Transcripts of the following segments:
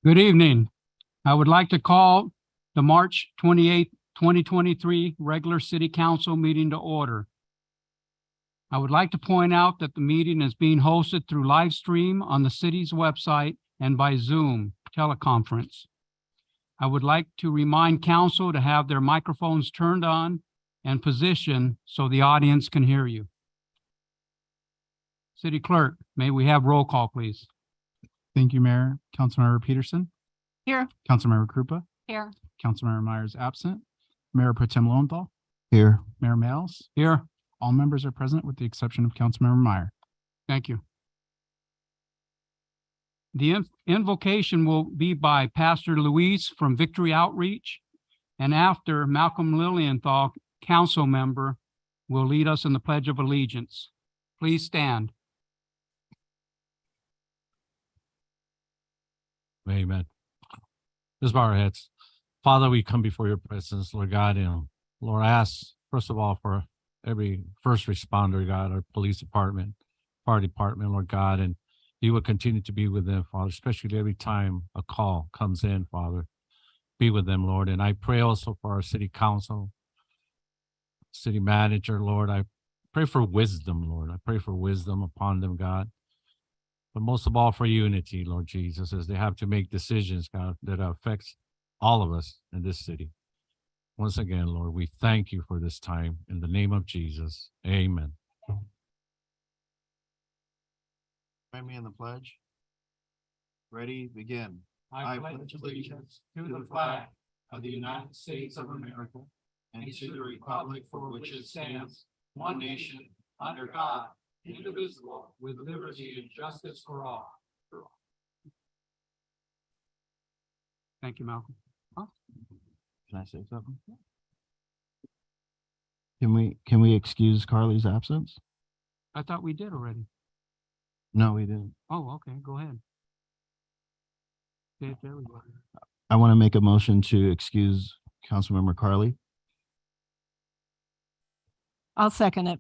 Good evening. I would like to call the March 28th, 2023 regular city council meeting to order. I would like to point out that the meeting is being hosted through live stream on the city's website and by Zoom teleconference. I would like to remind council to have their microphones turned on and positioned so the audience can hear you. City Clerk, may we have roll call, please? Thank you, Mayor. Councilmember Peterson. Here. Councilmember Krupa. Here. Councilmember Myers absent. Mayor Pro Tem Lowenthal. Here. Mayor Males. Here. All members are present with the exception of Councilmember Meyer. Thank you. The invocation will be by Pastor Luis from Victory Outreach, and after Malcolm Lilienthal, council member, will lead us in the Pledge of Allegiance. Please stand. Amen. Let's bow our heads. Father, we come before your presence, Lord God, and Lord, I ask, first of all, for every first responder, God, our police department, fire department, Lord God, and you will continue to be with them, Father, especially every time a call comes in, Father. Be with them, Lord. And I pray also for our city council, city manager, Lord. I pray for wisdom, Lord. I pray for wisdom upon them, God. But most of all for unity, Lord Jesus, as they have to make decisions, God, that affects all of us in this city. Once again, Lord, we thank you for this time. In the name of Jesus, amen. Join me in the pledge. Ready, begin. I pledge allegiance to the flag of the United States of America and to the republic for which it stands, one nation, under God, indivisible, with liberty and justice for all. Thank you, Malcolm. Can I say something? Can we excuse Carly's absence? I thought we did already. No, we didn't. Oh, okay, go ahead. Okay, there we go. I want to make a motion to excuse Councilmember Carly. I'll second it.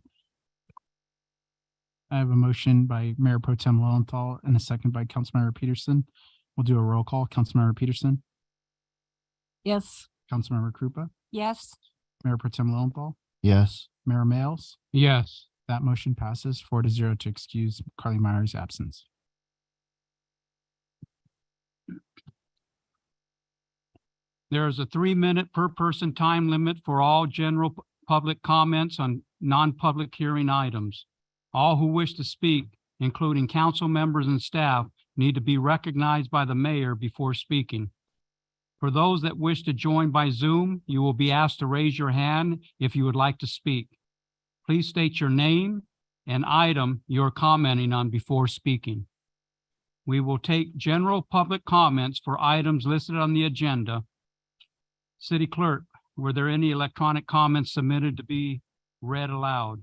I have a motion by Mayor Pro Tem Lowenthal and a second by Councilmember Peterson. We'll do a roll call. Councilmember Peterson. Yes. Councilmember Krupa. Yes. Mayor Pro Tem Lowenthal. Yes. Mayor Males. Yes. That motion passes 4-0 to excuse Carly Meyer's absence. There is a 3-minute per person time limit for all general public comments on non-public hearing items. All who wish to speak, including council members and staff, need to be recognized by the mayor before speaking. For those that wish to join by Zoom, you will be asked to raise your hand if you would like to speak. Please state your name and item you're commenting on before speaking. We will take general public comments for items listed on the agenda. City Clerk, were there any electronic comments submitted to be read aloud?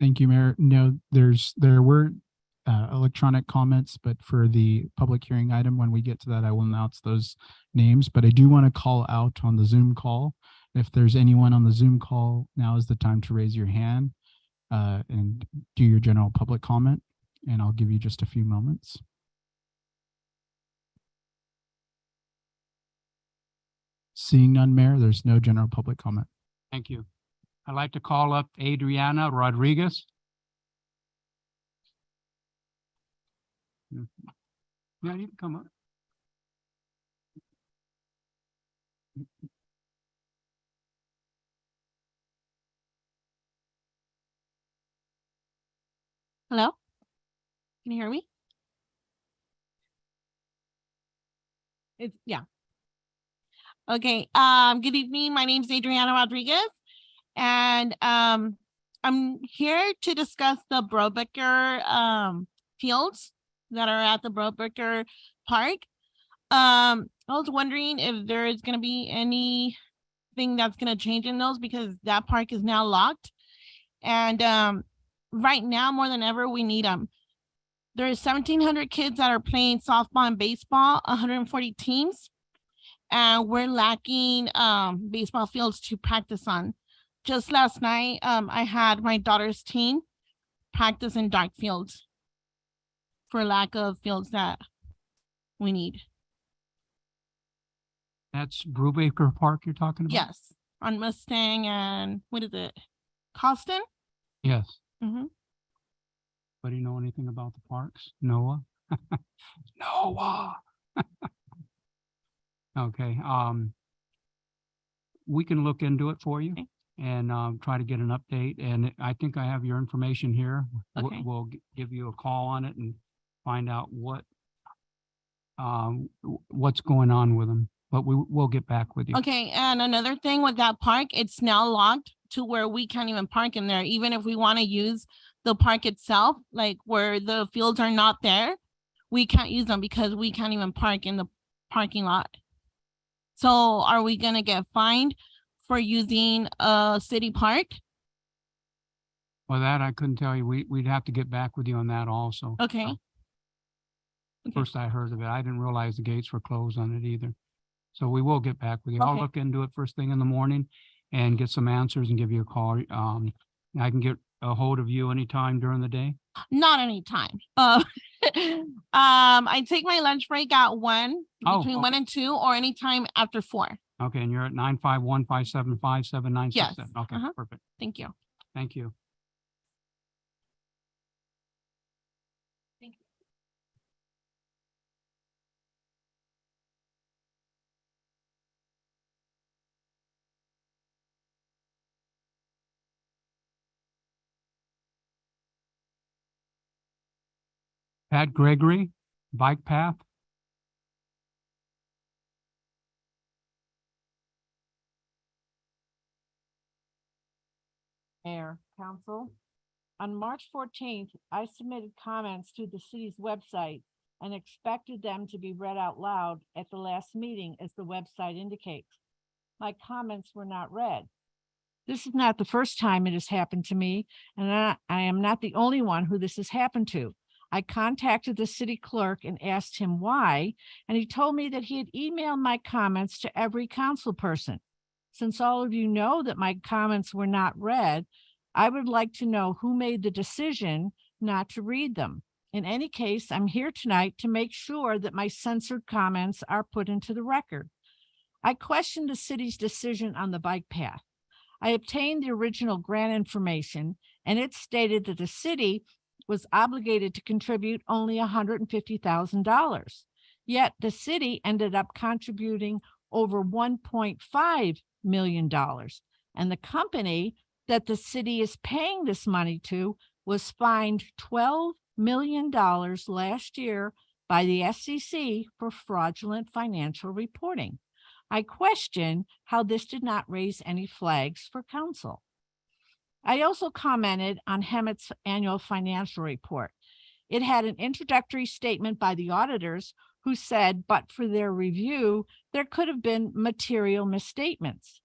Thank you, Mayor. No, there were electronic comments, but for the public hearing item, when we get to that, I will announce those names. But I do want to call out on the Zoom call. If there's anyone on the Zoom call, now is the time to raise your hand and do your general public comment, and I'll give you just a few moments. Seeing none, Mayor, there's no general public comment. Thank you. I'd like to call up Adriana Rodriguez. Yeah, you can come up. Hello? Can you hear me? Yeah. Okay. Good evening. My name is Adriana Rodriguez, and I'm here to discuss the Brobecker fields that are at the Brobecker Park. I was wondering if there is going to be anything that's going to change in those, because that park is now locked, and right now more than ever we need them. There's 1,700 kids that are playing softball and baseball, 140 teams, and we're lacking baseball fields to practice on. Just last night, I had my daughter's team practice in dark fields for lack of fields that we need. That's Brubaker Park you're talking about? Yes, on Mustang and what is it? Costin? Yes. Mhm. Anybody know anything about the parks? Noah? Noah. Okay, we can look into it for you Okay. and, try to get an update. And I think I have your information here. Okay. We'll give you a call on it and find out what's going on with them, but we'll get back with you. Okay, and another thing with that park, it's now locked to where we can't even park in there, even if we want to use the park itself, like where the fields are not there, we can't use them because we can't even park in the parking lot. So are we gonna get fined for using a city park? Well, that I couldn't tell you. We'd have to get back with you on that also. Okay. Okay. First I heard of it. I didn't realize the gates were closed on it either. So we will get back with you. I'll Okay. look into it first thing in the morning and get some answers and give you a call. I can get a hold of you anytime during the day. Not anytime. I take my lunch break at 1, Oh, between 1 and 2, or anytime after 4. Okay, and you're at 951-575-7967. Yes, Okay, uh-huh. perfect. Thank you. Thank you. Thank you. Pat Gregory, Bike Path. Mayor, Council. On March 14th, I submitted comments to the city's website and expected them to be read out loud at the last meeting as the website indicates. My comments were not read. This is not the first time it has happened to me, and I am not the only one who this has happened to. I contacted the city clerk and asked him why, and he told me that he had emailed my comments to every council person. Since all of you know that my comments were not read, I would like to know who made the decision not to read them. In any case, I'm here tonight to make sure that my censored comments are put into the record. I questioned the city's decision on the bike path. I obtained the original grant information, and it stated that the city was obligated to contribute only $150,000. Yet the city ended up contributing over $1.5 million. And the company that the city is paying this money to was fined $12 million last year by the SEC for fraudulent financial reporting. I question how this did not raise any flags for council. I also commented on Hemet's annual financial report. It had an introductory statement by the auditors who said, but for their review, there could have been material misstatements.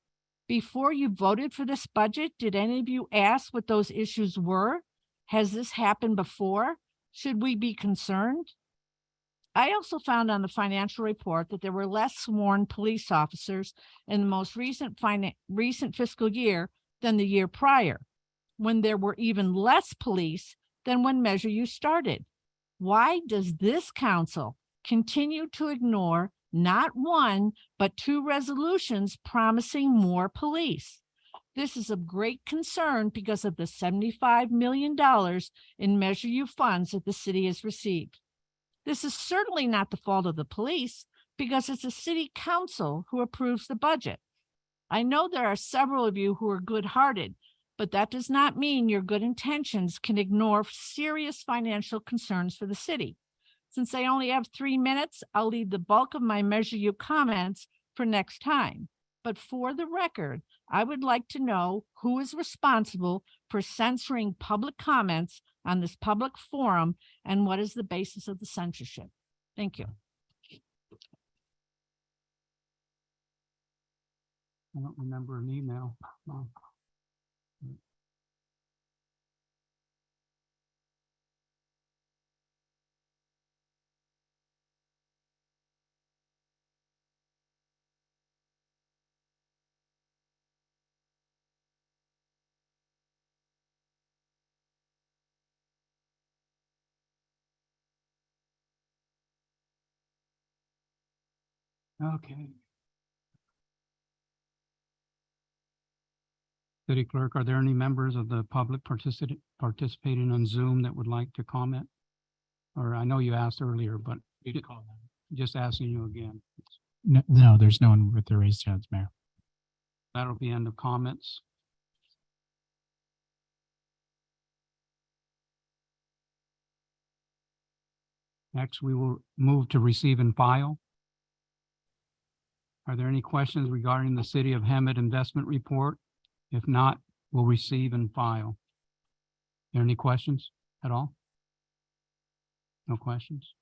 Before you voted for this budget, did any of you ask what those issues were? Has this happened before? Should we be concerned? I also found on the financial report that there were less sworn police officers in the most recent fiscal year than the year prior, when there were even less police than when Measure U started. Why does this council continue to ignore not one, but 2 resolutions promising more police? This is of great concern because of the $75 million in Measure U funds that the city has received. This is certainly not the fault of the police because it's the city council who approves the budget. I know there are several of you who are good-hearted, but that does not mean your good intentions can ignore serious financial concerns for the city. Since I only have 3 minutes, I'll leave the bulk of my Measure U comments for next time. But for the record, I would like to know who is responsible for censoring public comments on this public forum and what is the basis of the censorship. Thank you. I don't remember an email. No. Okay. City Clerk, are there any members of the public participating on Zoom that would like to comment? Or I know you asked earlier, but just asking you again. No, there's no one with their raised hands, Mayor. That'll be end of comments. Next, we will move to receive and file. Are there any questions regarding the City of Hemet investment report? If not, we'll receive and file. Are there any questions at all? No questions?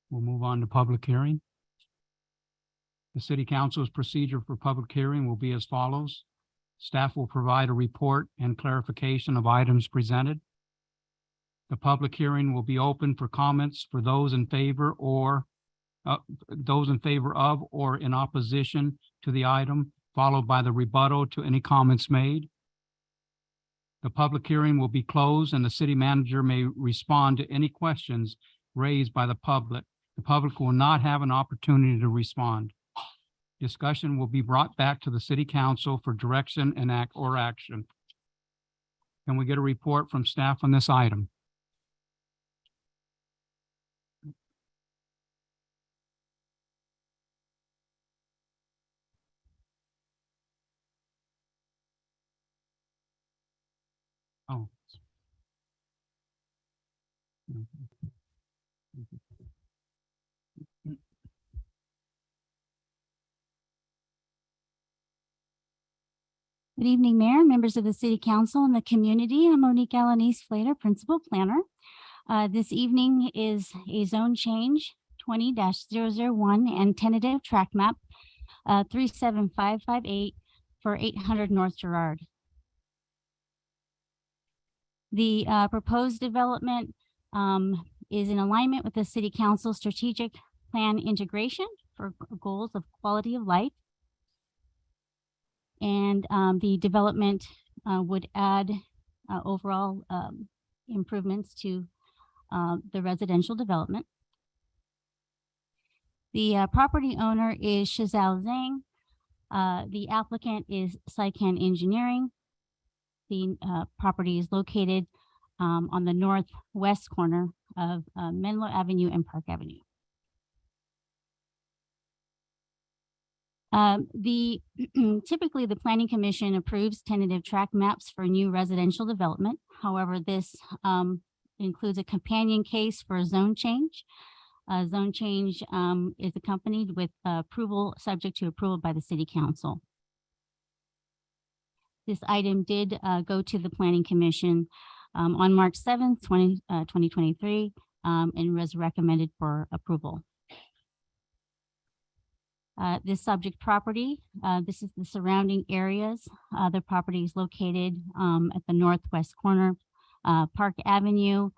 We'll move on to public hearing. The City Council's procedure for public hearing will be as follows. Staff will provide a report and clarification of items presented. The public hearing will be open for comments for those in favor of or in opposition to the item, followed by the rebuttal to any comments made. The public hearing will be closed and the city manager may respond to any questions raised by the public. The public will not have an opportunity to respond. Discussion will be brought back to the City Council for direction and action. Can we get a report from staff on this item? Oh. Good evening, Mayor, members of the City Council and the community. I'm Monique Alanis Flater, Principal Planner. This evening is a zone change 20-001 and tentative track map 37558 for 800 North Girard. The proposed development is in alignment with the City Council strategic plan integration for goals of quality of life. And the development would add overall improvements to the residential development. The property owner is Shazal Zhang. The applicant is Saikan Engineering. The property is located on the northwest corner of Menlo Avenue and Park Avenue. Typically, the Planning Commission approves tentative track maps for new residential development. However, this includes a companion case for a zone change. Zone change is accompanied with approval, subject to approval by the City Council. This item did go to the Planning Commission on March 7th, 2023, and was recommended for approval. This subject property, this is the surrounding areas. The property is located at the northwest corner, Park Avenue,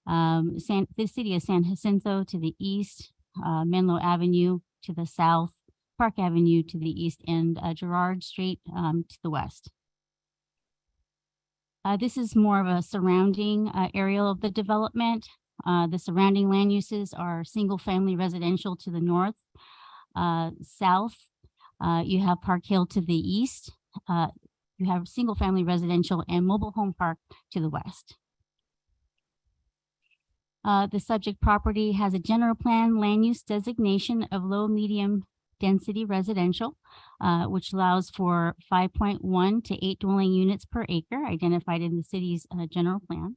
the city of San Jacinto to the east, Menlo Avenue to the south, Park Avenue to the east, and Girard Street to the west. This is more of a surrounding area of the development. The surrounding land uses are single-family residential to the north. South, you have Park Hill to the east. You have single-family residential and mobile home park to the west. The subject property has a general plan land use designation of low medium density residential, which allows for 5.1 to 8 dwelling units per acre identified in the city's general plan.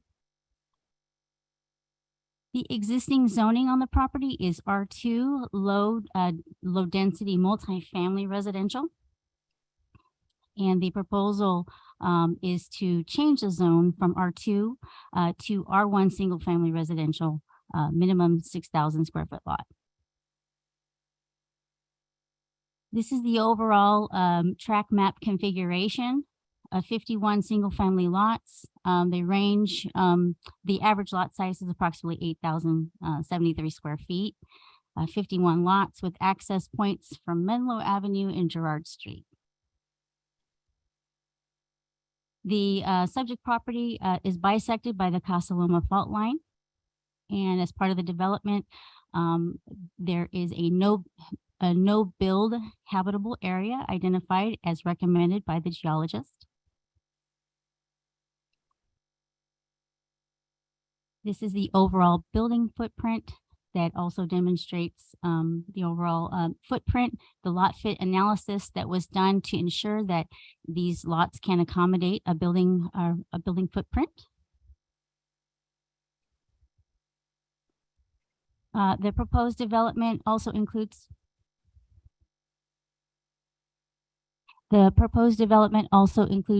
The existing zoning on the property is R2 low density multifamily residential. And the proposal is to change the zone from R2 to R1 single family residential, minimum 6,000 square foot lot. This is the overall track map configuration of 51 single family lots. They range, the average lot size is approximately 8,073 square feet, 51 lots with access points from Menlo Avenue and Girard Street. The subject property is bisected by the Casa Loma fault line. And as part of the development, there is a no build habitable area identified as recommended by the geologist. This is the overall building footprint that also demonstrates the overall footprint, the lot fit analysis that was done to ensure that these lots can accommodate a building footprint. The proposed development also includes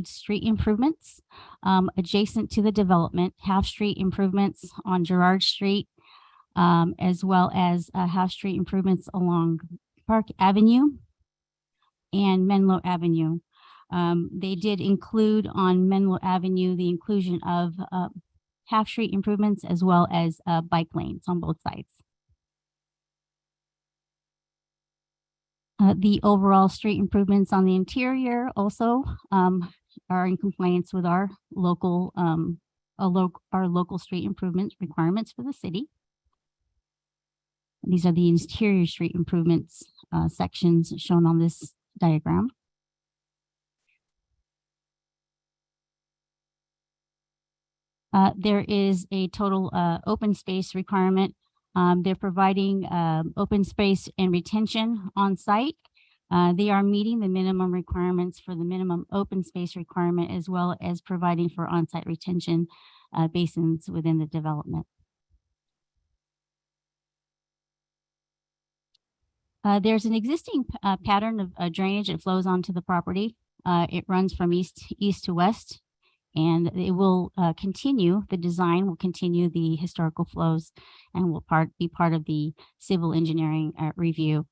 street improvements adjacent to the development, half-street improvements on Girard Street, as well as half-street improvements along Park Avenue and Menlo Avenue. They did include on Menlo Avenue the inclusion of half-street improvements as well as bike lanes on both sides. The overall street improvements on the interior also are in compliance with our local street improvement requirements for the city. These are the interior street improvements sections shown on this diagram. There is a total open space requirement. They're providing open space and retention on site. They are meeting the minimum requirements for the minimum open space requirement, as well as providing for on-site retention basins within the development. There's an existing pattern of drainage that flows onto the property. It runs from east to west, and it will continue. The design will continue the historical flows and will be part of the civil engineering review.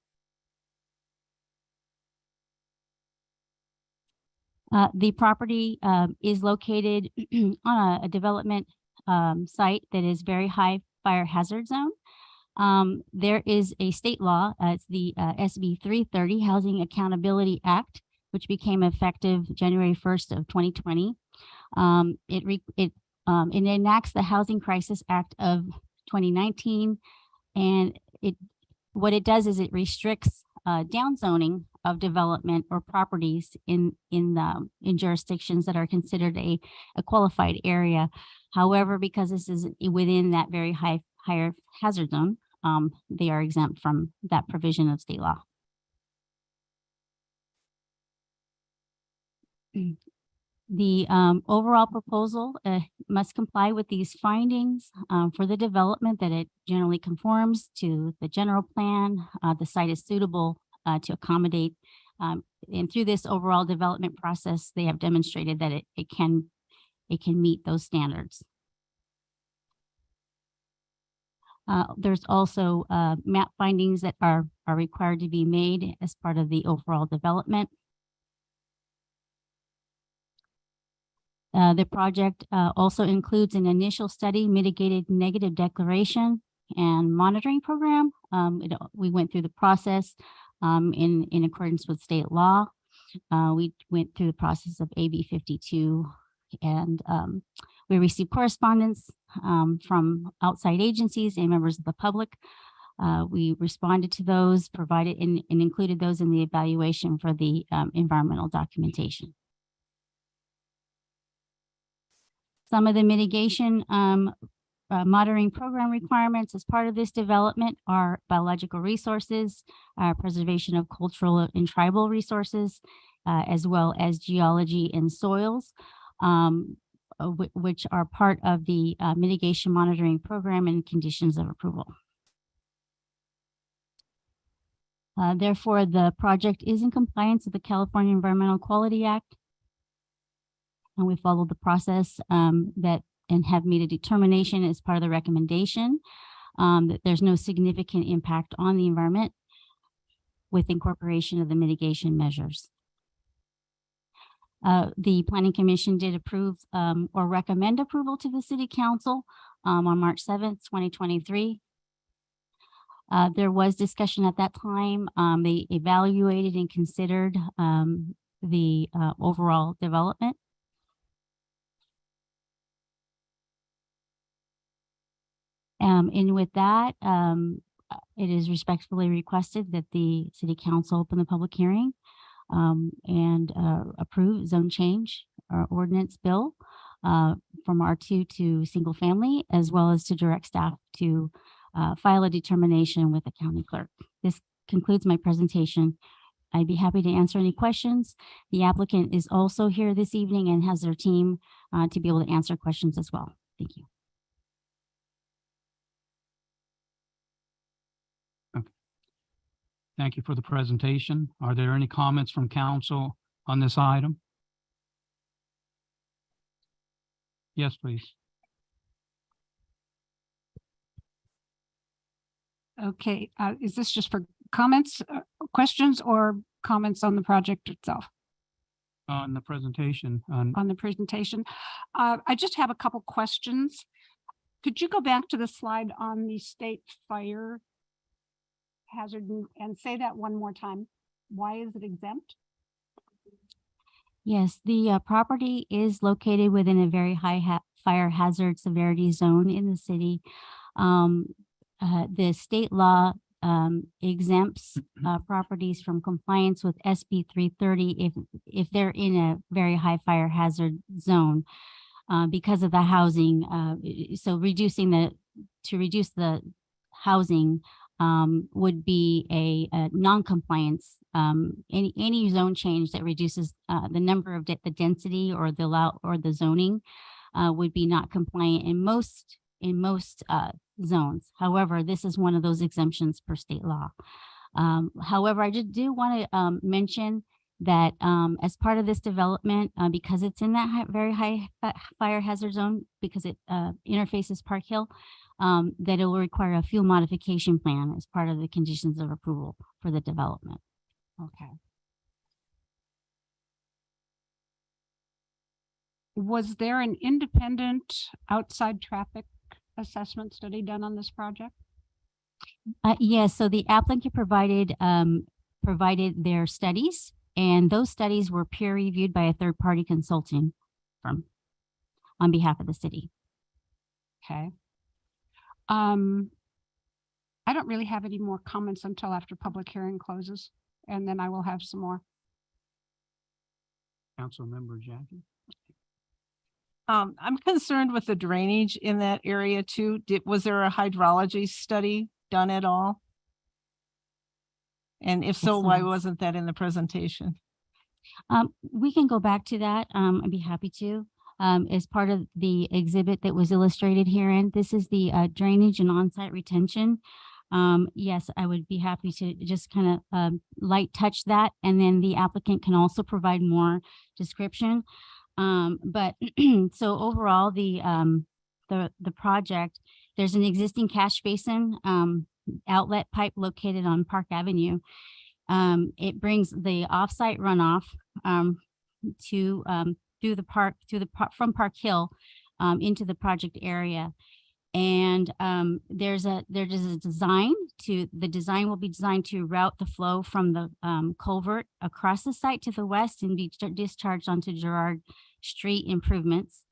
The property is located on a development site that is very high fire hazard zone. There is a state law, it's the SB 330 Housing Accountability Act, which became effective January 1st of 2020. It enacts the Housing Crisis Act of 2019, and what it does is it restricts downzoning of development or properties in jurisdictions that are considered a qualified area. However, because this is within that very higher hazard zone, they are exempt from that provision of state law. The overall proposal must comply with these findings for the development, that it generally conforms to the general plan. The site is suitable to accommodate, and through this overall development process, they have demonstrated that it can meet those standards. There's also map findings that are required to be made as part of the overall development. The project also includes an initial study, mitigated negative declaration, and monitoring program. We went through the process in accordance with state law. We went through the process of AB 52, and we received correspondence from outside agencies and members of the public. We responded to those, provided and included those in the evaluation for the environmental documentation. Some of the mitigation monitoring program requirements as part of this development are biological resources, preservation of cultural and tribal resources, as well as geology and soils, which are part of the mitigation monitoring program and conditions of approval. Therefore, the project is in compliance with the California Environmental Quality Act, and we followed the process and have made a determination as part of the recommendation that there's no significant impact on the environment with incorporation of the mitigation measures. The Planning Commission did approve or recommend approval to the City Council on March 7th, 2023. There was discussion at that time. They evaluated and considered the overall development. And with that, it is respectfully requested that the city council open the public hearing and approve zone change ordinance bill from R2 to single family, as well as to direct staff to file a determination with the county clerk. This concludes my presentation. I'd be happy to answer any questions. The applicant is also here this evening and has their team to be able to answer questions as well. Thank you. Thank you for the presentation. Are there any comments from council on this item? Yes, please. Okay, is this just for comments, questions, or comments on the project itself, On the presentation, on the presentation? I just have a couple questions. Could you go back to the slide on the state fire hazard and say that one more time? Why is it exempt? Yes, the property is located within a very high fire hazard severity zone in the city. The state law exempts properties from compliance with SB 330 if they're in a very high fire hazard zone because of the housing. So reduce the housing would be a non-compliance. Any zone change that reduces the number of the density or the zoning would be not compliant in most zones. However, this is one of those exemptions per state law. However, I just do want to mention that as part of this development, because it's in that very high fire hazard zone, because it interfaces Park Hill, that it will require a fuel modification plan as part of the conditions of approval for the development. Okay. Was there an independent outside traffic assessment study done on this project? Yes, so the applicant provided their studies, and those studies were peer reviewed by a third-party consulting firm on behalf of the city. Okay. I don't really have any more comments until after public hearing closes, and then I will have some more. Councilmember Jackie. I'm concerned with the drainage in that area too. Was there a hydrology study done at all? And if so, why wasn't that in the presentation? We can go back to that. I'd be happy to. As part of the exhibit that was illustrated herein, this is the drainage and on-site retention. Yes, I would be happy to just kind of light touch that, and then the applicant can also provide more description. But so overall, the project, there's an existing catch basin outlet pipe located on Park Avenue. It brings the offsite runoff from Park Hill into the project area. And there's a design the design will be designed to route the flow from the culvert across the site to the west and be discharged onto Girard Street improvements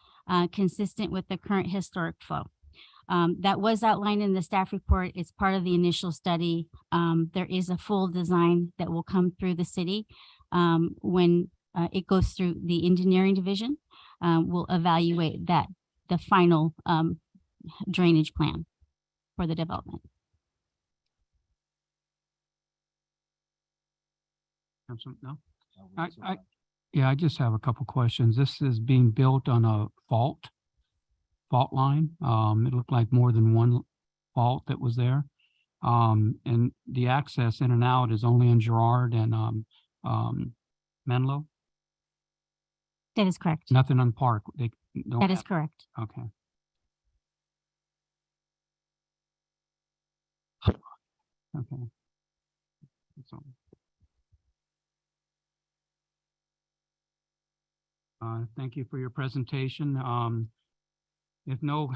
consistent with the current historic flow. That was outlined in the staff report. It's part of the initial study. There is a full design that will come through the city when it goes through the engineering division. We'll evaluate the final drainage plan for the development. No? Yeah, I just have a couple questions. This is being built on a fault line. It looked like more than one fault that was there. And the access in and out is only in Girard and Menlo. That is correct. Nothing on Park. They don't That is have- correct. Okay. Okay. So, thank you for your presentation. If no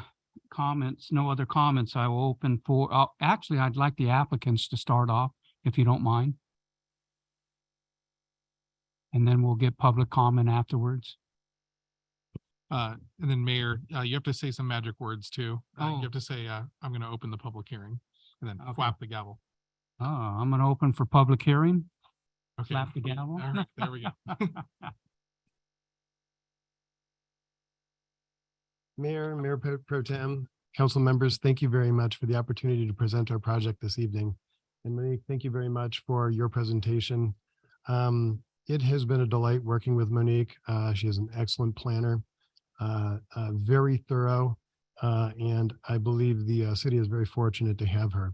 other comments, I will open for, actually, I'd like the applicants to start off, if you don't mind. And then we'll get public comment afterwards. And then Mayor, you have to say some magic words too. You Oh. have to say, I'm going to open the public hearing and then Okay. flap the gavel. Oh, I'm gonna open for public hearing. Okay. Flap the gavel. All right, there we go. Mayor Pro Tem, council members, thank you very much for the opportunity to present our project this evening. And Monique, thank you very much for your presentation. It has been a delight working with Monique. She is an excellent planner, very thorough, and I believe the city is very fortunate to have her.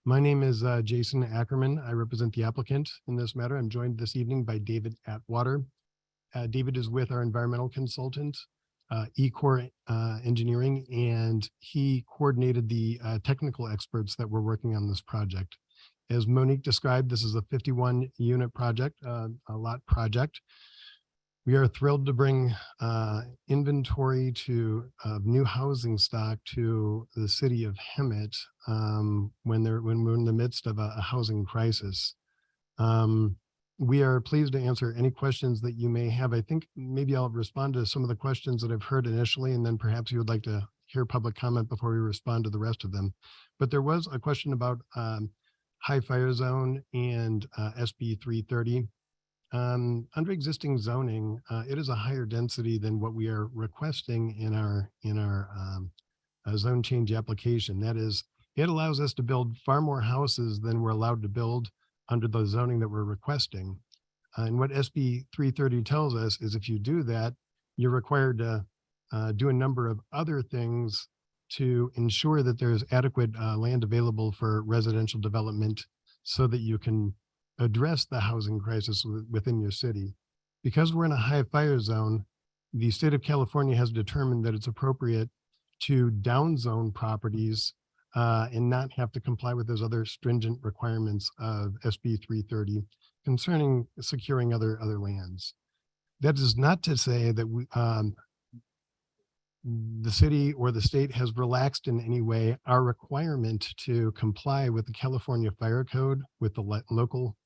My name is Jason Ackerman. I represent the applicant in this matter. I'm joined this evening by David Atwater. David is with our environmental consultant, Ecor Engineering, and he coordinated the technical experts that were working on this project. As Monique described, this is a 51 unit project, a lot project. We are thrilled to bring inventory of new housing stock to the city of Hemet when we're in the midst of a housing crisis. We are pleased to answer any questions that you may have. I think maybe I'll respond to some of the questions that I've heard initially, and then perhaps you would like to hear public comment before we respond to the rest of them. But there was a question about high fire zone and SB 330. Under existing zoning, it is a higher density than what we are requesting in our zone change application. That is, it allows us to build far more houses than we're allowed to build under the zoning that we're requesting. And what SB 330 tells us is if you do that, you're required to do a number of other things to ensure that there's adequate land available for residential development so that you can address the housing crisis within your city. Because we're in a high fire zone, the state of California has determined that it's appropriate to downzone properties and not have to comply with those other stringent requirements of SB 330 concerning securing other lands. That is not to say that the city or the state has relaxed in any way our requirement to comply with the California Fire Code, with the local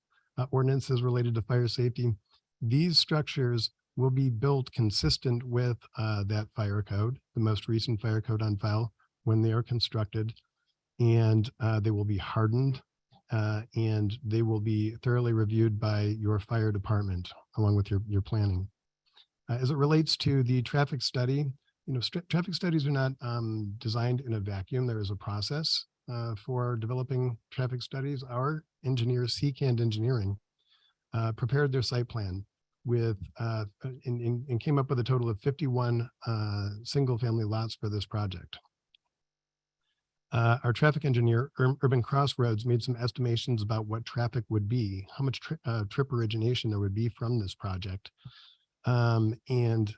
ordinances related to fire safety. These structures will be built consistent with that fire code, the most recent fire code on file, when they are constructed, and they will be hardened and they will be thoroughly reviewed by your fire department along with your planning. As it relates to the traffic study, traffic studies are not designed in a vacuum. There is a process for developing traffic studies. Our engineers, Seacand Engineering, prepared their site plan with and came up with a total of 51 single family lots for this project. Our traffic engineer, Urban Crossroads, made some estimations about what traffic would be, how much trip origination there would be from this project, and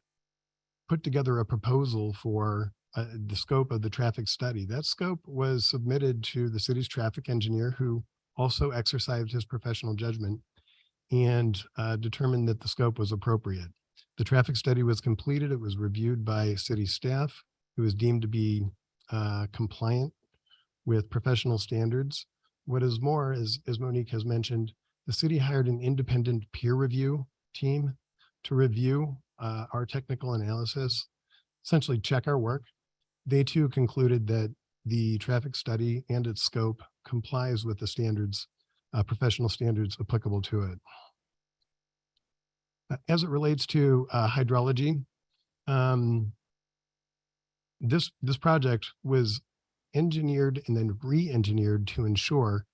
put together a proposal for the scope of the traffic study. That scope was submitted to the city's traffic engineer, who also exercised his professional judgment and determined that the scope was appropriate. The traffic study was completed. It was reviewed by city staff. It was deemed to be compliant with professional standards. What is more, as Monique has mentioned, the city hired an independent peer review team to review our technical analysis, essentially check our work. They too concluded that the traffic study and its scope complies with the standards, professional standards applicable to it. As it relates to hydrology, this project was engineered and then re-engineered to ensure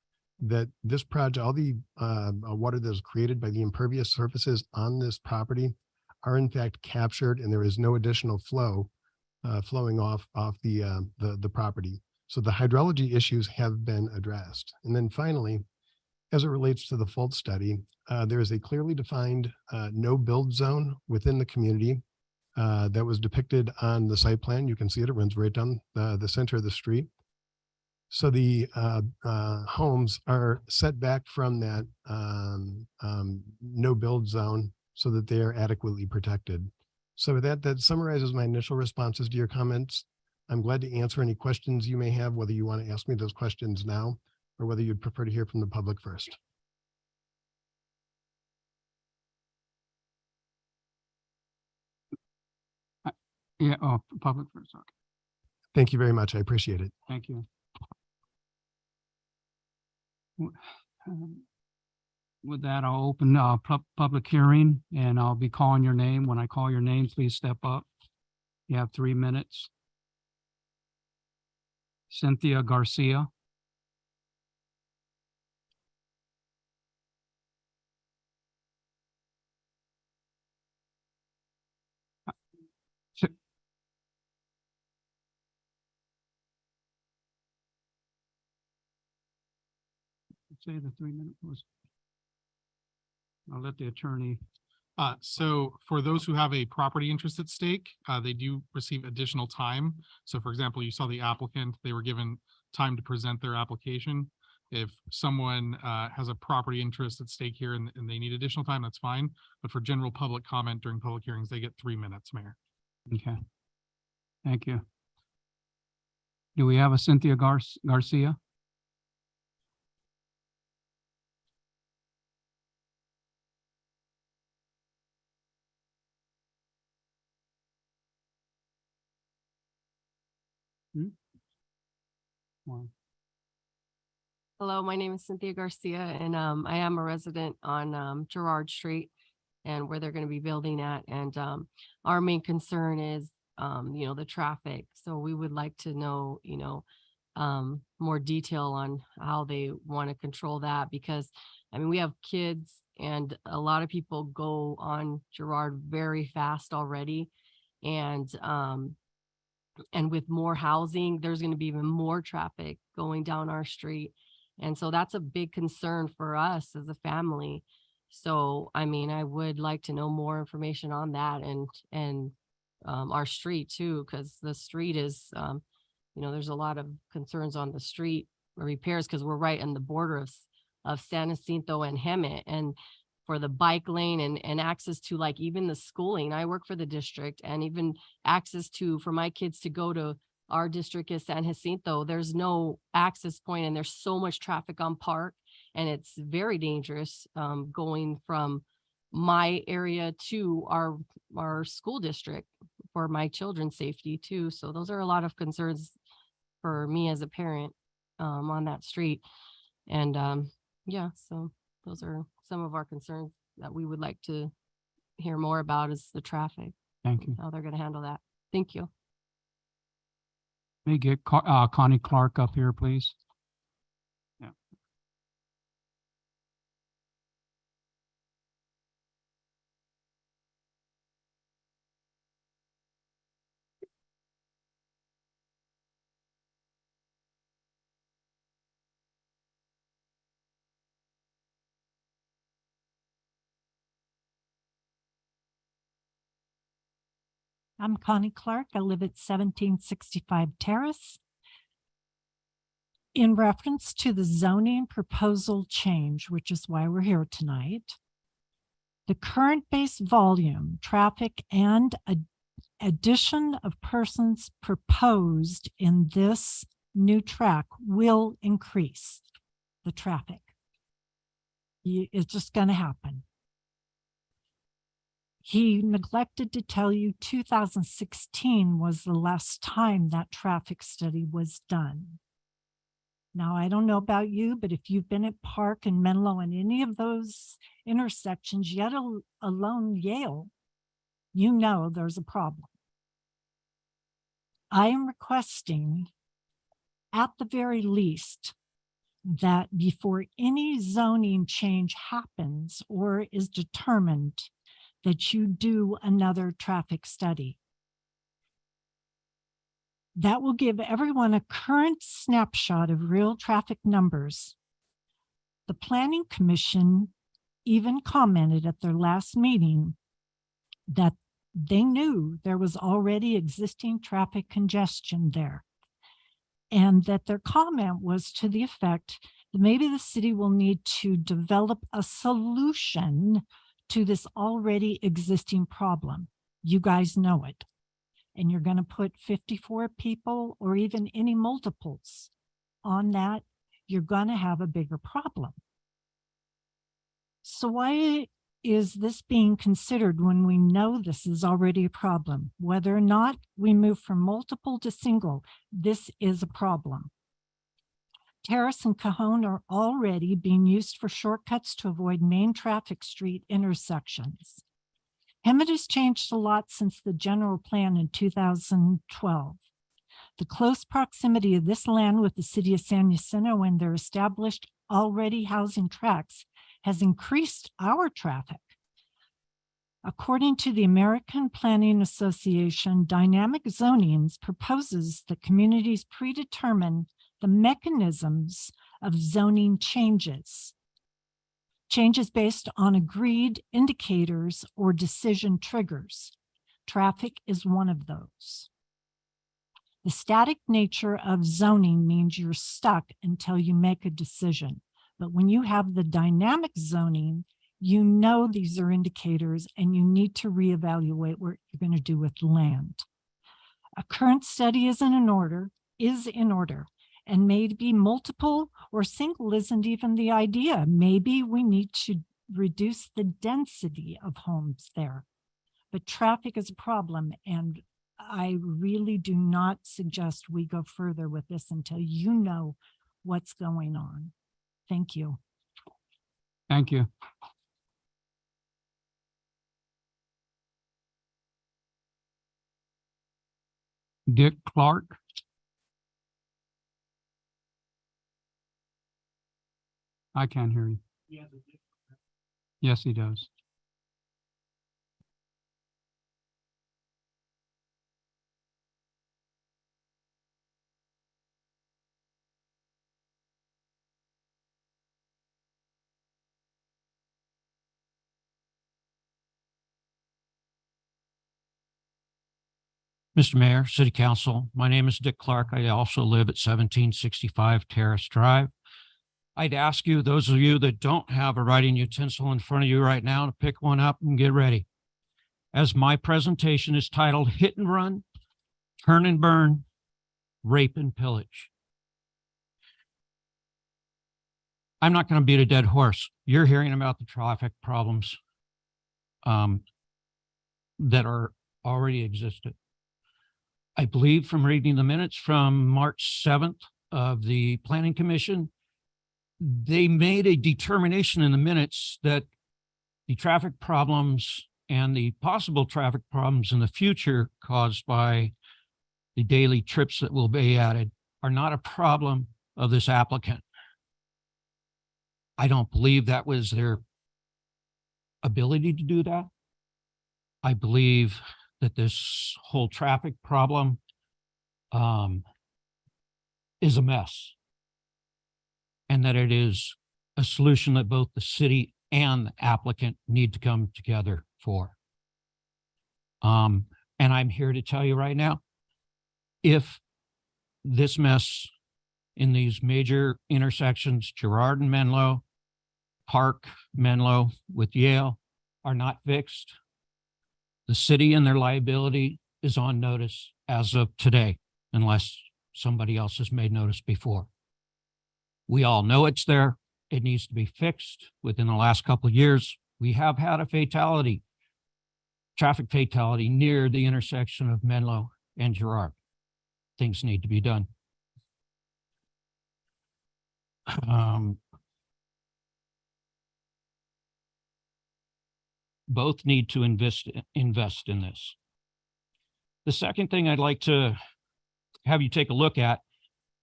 that this project, all the water that is created by the impervious surfaces on this property are in fact captured, and there is no additional flow flowing off the property. So the hydrology issues have been addressed. And then finally, as it relates to the fault study, there is a clearly defined no build zone within the community that was depicted on the site plan. You can see it, it runs right down the center of the street. So the homes are set back from that no build zone so that they are adequately protected. So with that summarizes my initial responses to your comments. I'm glad to answer any questions you may have, whether you want to ask me those questions now or whether you'd prefer to hear from the public first. Yeah, oh, public first, okay, Thank you very much. I appreciate it. thank you. With that, I'll open public hearing and I'll be calling your name. When I call your name, please step up. You have 3 minutes. Cynthia Garcia. Say the 3 minute was. I'll let the attorney. So for those who have a property interest at stake, they do receive additional time. So for example, you saw the applicant, they were given time to present their application. If someone has a property interest at stake here and they need additional time, that's fine. But for general public comment during public hearings, they get 3 minutes, Mayor. Okay. Thank you. Do we have a Cynthia Garcia? Well, Hello, my name is Cynthia Garcia and I am a resident on Gerard Street and where they're going to be building at. And our main concern is, the traffic. So we would like to know, more detail on how they want to control that because, I mean, we have kids and a lot of people go on Gerard very fast already. And with more housing, there's going to be even more traffic going down our street. And so that's a big concern for us as a family. So, I mean, I would like to know more information on that and our street too, because the street is, there's a lot of concerns on the street repairs because we're right in the border of San Jacinto and Hemet. And for the bike lane and access to like even the schooling. I work for the district and even access to for my kids to go to our district is San Jacinto. There's no access point and there's so much traffic on Park and it's very dangerous going from my area to our school district for my children's safety too. So those are a lot of concerns for me as a parent on that street. And yeah, so those are some of our concerns that we would like to hear more about is the traffic, thank you. how they're going to handle that. Thank you. May I get Connie Clark up here, please. Yeah. I'm Connie Clark. I live at 1765 Terrace. In reference to the zoning proposal change, which is why we're here tonight, the current base volume, traffic, and addition of persons proposed in this new track will increase the traffic. It's just going to happen. He neglected to tell you 2016 was the last time that traffic study was done. Now, I don't know about you, but if you've been at Park and Menlo and any of those intersections, yet alone Yale, you know there's a problem. I am requesting, at the very least, that before any zoning change happens or is determined, that you do another traffic study. That will give everyone a current snapshot of real traffic numbers. The Planning Commission even commented at their last meeting that they knew there was already existing traffic congestion there, and that their comment was to the effect that maybe the city will need to develop a solution to this already existing problem. You guys know it. And you're going to put 54 people or even any multiples on that, you're going to have a bigger problem. So why is this being considered when we know this is already a problem? Whether or not we move from multiple to single, this is a problem. Terrace and Cajon are already being used for shortcuts to avoid main traffic street intersections. Hemet has changed a lot since the general plan in 2012. The close proximity of this land with the city of San Jacinto and their established already housing tracts has increased our traffic. According to the American Planning Association, dynamic zonings proposes that communities predetermine the mechanisms of zoning changes. Changes based on agreed indicators or decision triggers. Traffic is one of those. The static nature of zoning means you're stuck until you make a decision. But when you have the dynamic zoning, you know these are indicators and you need to reevaluate what you're going to do with land. A current study is in order, and maybe multiple or single isn't even the idea. Maybe we need to reduce the density of homes there. But traffic is a problem, and I really do not suggest we go further with this until you know what's going on. Thank you. Thank you. Dick Clark. I can't hear you. Yes, he does. Mr. Mayor, City Council, my name is Dick Clark. I also live at 1765 Terrace Drive. I'd ask you, those of you that don't have a writing utensil in front of you right now, to pick one up and get ready. As my presentation is titled Hit and Run, Turn and Burn, Rape and Pillage. I'm not going to beat a dead horse. You're hearing about the traffic problems that are already existed. I believe from reading the minutes from March 7th of the Planning Commission, they made a determination in the minutes that the traffic problems and the possible traffic problems in the future caused by the daily trips that will be added are not a problem of this applicant. I don't believe that was their ability to do that. I believe that this whole traffic problem is a mess, and that it is a solution that both the city and the applicant need to come together for. And I'm here to tell you right now, if this mess in these major intersections, Girard and Menlo, Park, Menlo with Yale, are not fixed, the city and their liability is on notice as of today, unless somebody else has made notice before. We all know it's there. It needs to be fixed. Within the last couple of years, we have had a fatality, traffic fatality near the intersection of Menlo and Girard. Things need to be done. Both need to invest in this. The second thing I'd like to have you take a look at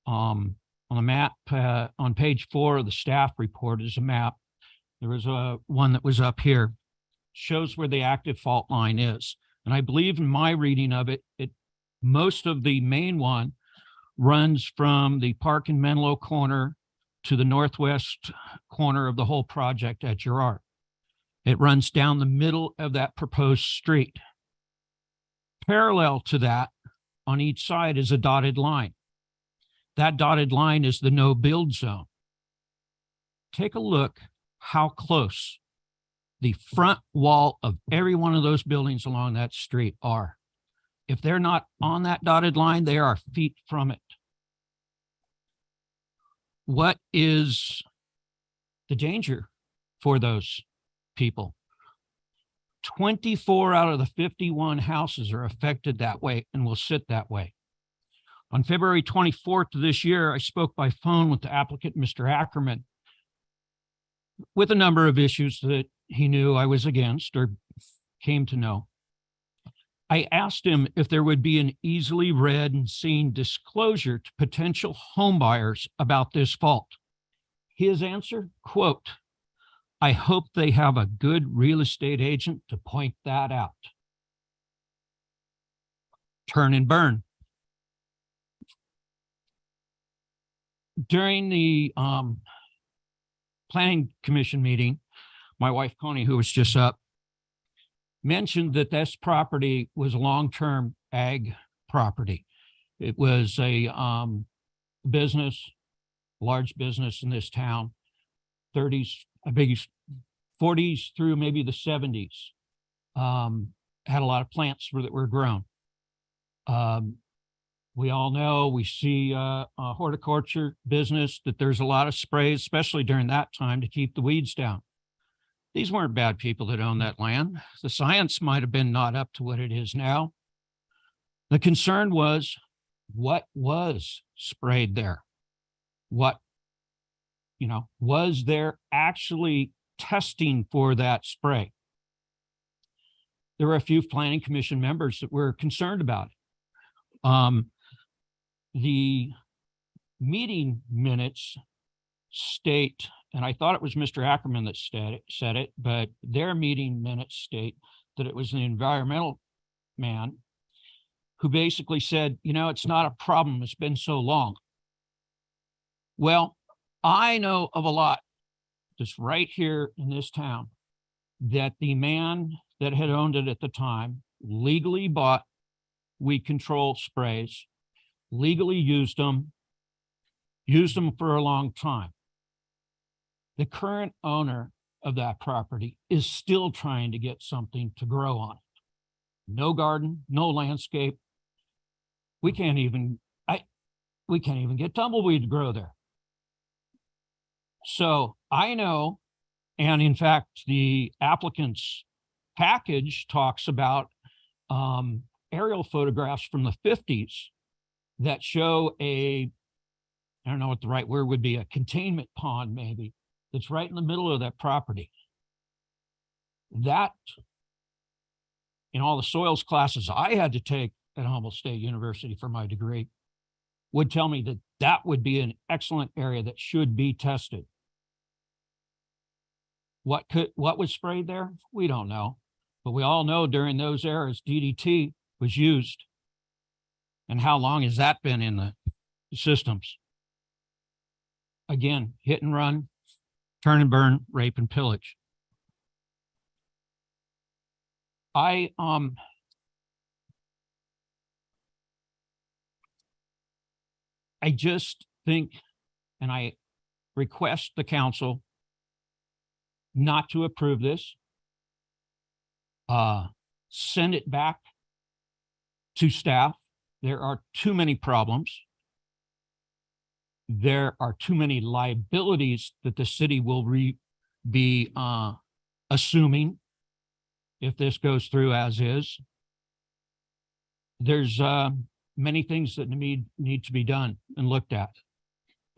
on the map on page 4 of the staff report is a map. There was one that was up here, shows where the active fault line is. And I believe in my reading of it, most of the main one runs from the Park and Menlo corner to the northwest corner of the whole project at Girard. It runs down the middle of that proposed street. Parallel to that, on each side is a dotted line. That dotted line is the no build zone. Take a look how close the front wall of every one of those buildings along that street are. If they're not on that dotted line, they are feet from it. What is the danger for those people? 24 out of the 51 houses are affected that way and will sit that way. On February 24th of this year, I spoke by phone with the applicant, Mr. Ackerman, with a number of issues that he knew I was against or came to know. I asked him if there would be an easily read and seen disclosure to potential homebuyers about this fault. His answer, quote, "I hope they have a good real estate agent to point that out." Turn and burn. During the planning commission meeting, my wife Connie, who was just up, mentioned that this property was a long-term ag property. It was a business, large business in this town, 30s, I beg 40s through maybe the 70s. Had a lot of plants that were grown. We all know, we see a horticulture business, that there's a lot of sprays, especially during that time, to keep the weeds down. These weren't bad people that owned that land. The science might have been not up to what it is now. The concern was, what was sprayed there? What, was there actually testing for that spray? There were a few planning commission members that were concerned about it. The meeting minutes state, and I thought it was Mr. Ackerman that said it, but their meeting minutes state that it was the environmental man who basically said, it's not a problem. It's been so long. Well, I know of a lot just right here in this town that the man that had owned it at the time legally bought weed control sprays, legally used them for a long time. The current owner of that property is still trying to get something to grow on it. No garden, no landscape. We can't even get tumbleweed to grow there. So I know, and in fact, the applicant's package talks about aerial photographs from the 50s that show I don't know what the right word would be, a containment pond maybe, that's right in the middle of that property. That, in all the soils classes I had to take at Humboldt State University for my degree, would tell me that that would be an excellent area that should be tested. What was sprayed there? We don't know. But we all know during those eras, DDT was used. And how long has that been in the systems? Again, hit and run, turn and burn, rape and pillage. I just think, and I request the council not to approve this. Send it back to staff. There are too many problems. There are too many liabilities that the city will be assuming if this goes through as is. There's many things that need to be done and looked at.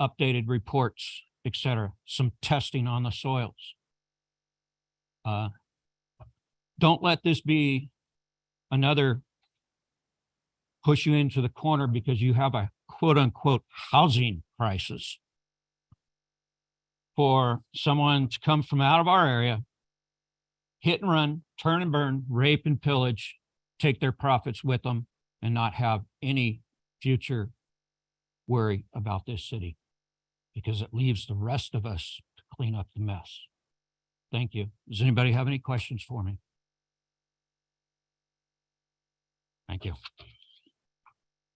Updated reports, etc. Some testing on the soils. Don't let this be another push you into the corner because you have a quote unquote housing crisis. For someone to come from out of our area, hit and run, turn and burn, rape and pillage, take their profits with them, and not have any future worry about this city, because it leaves the rest of us to clean up the mess. Thank you. Does anybody have any questions for me? Thank you.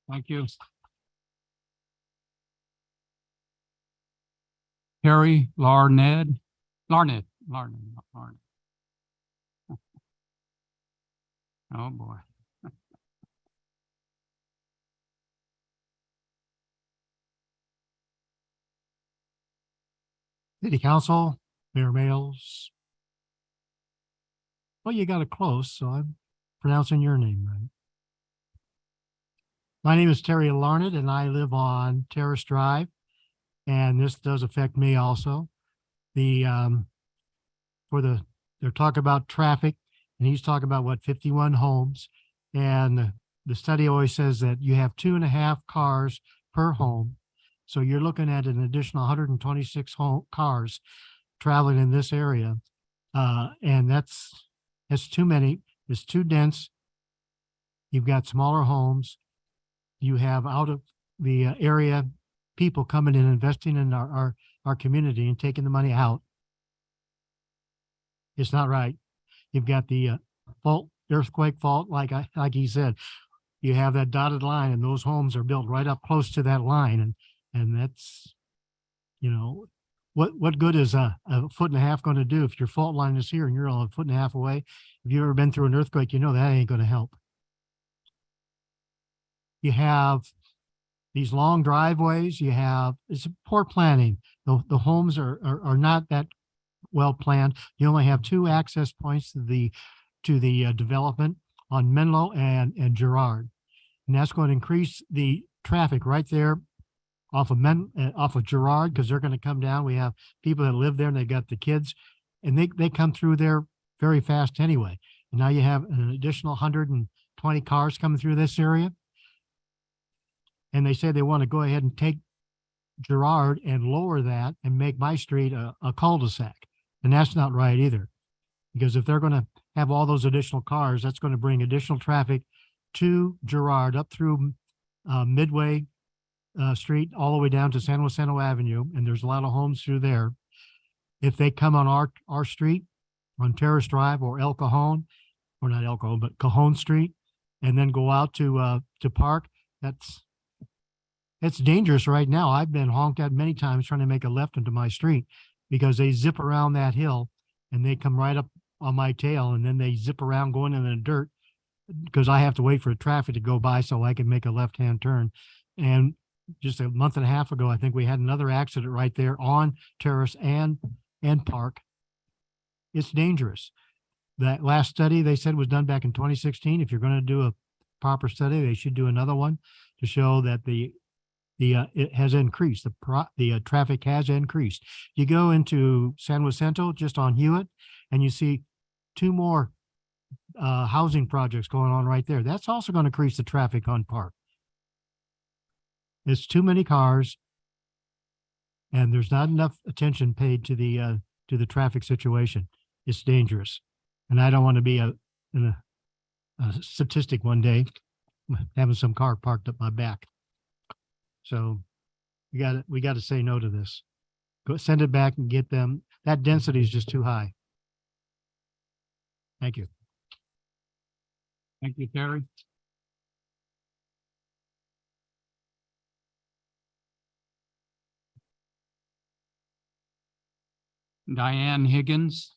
Thank you. Harry Larned. Oh, boy. City Council, Mayor Males, Well, you got it close, so I'm pronouncing your name right. My name is Terry Larned and I live on Terrace Drive. And this does affect me also. The, they're talking about traffic and he's talking about what, 51 homes. And the study always says that you have 2.5 cars per home. So you're looking at an additional 126 cars traveling in this area. And that's too many. It's too dense. You've got smaller homes. You have out of the area people coming in, investing in our community and taking the money out. It's not right. You've got the fault, earthquake fault, like he said. You have that dotted line and those homes are built right up close to that line. And that's, you know, what good is a 1.5 feet going to do if your fault line is here and you're only 1.5 feet away? If you've ever been through an earthquake, you know that ain't going to help. You have these long driveways. It's poor planning. The homes are not that well planned. You only have 2 access points to the development on Menlo and Girard, and that's going to increase the traffic right there off of Girard, because they're going to come down. We have people that live there and they got the kids, and they come through there very fast anyway. And now you have an additional 120 cars coming through this area. And they say they want to go ahead and take Girard and lower that and make my street a cul-de-sac. And that's not right either. Because if they're going to have all those additional cars, that's going to bring additional traffic to Girard up through Midway Street all the way down to San Jacinto Avenue. And there's a lot of homes through there. If they come on our street on Terrace Drive or El Cajon, or not El Cajon, but Cajon Street, and then go out to Park, it's dangerous right now. I've been honked at many times trying to make a left into my street because they zip around that hill and they come right up on my tail, and then they zip around going in the dirt because I have to wait for the traffic to go by so I can make a left-hand turn. And just a month and a half ago, I think we had another accident right there on Terrace and Park. It's dangerous. That last study they said was done back in 2016. If you're going to do a proper study, they should do another one to show that it has increased. The traffic has increased. You go into San Jacinto just on Hewitt, and you see 2 more housing projects going on right there. That's also going to increase the traffic on Park. It's too many cars, and there's not enough attention paid to the traffic situation. It's dangerous, and I don't want to be a statistic one day having some car parked up my back. So we got to say no to this. Go send it back and get them. That density is just too high. Thank you. Thank you, Terry. Diane Higgins.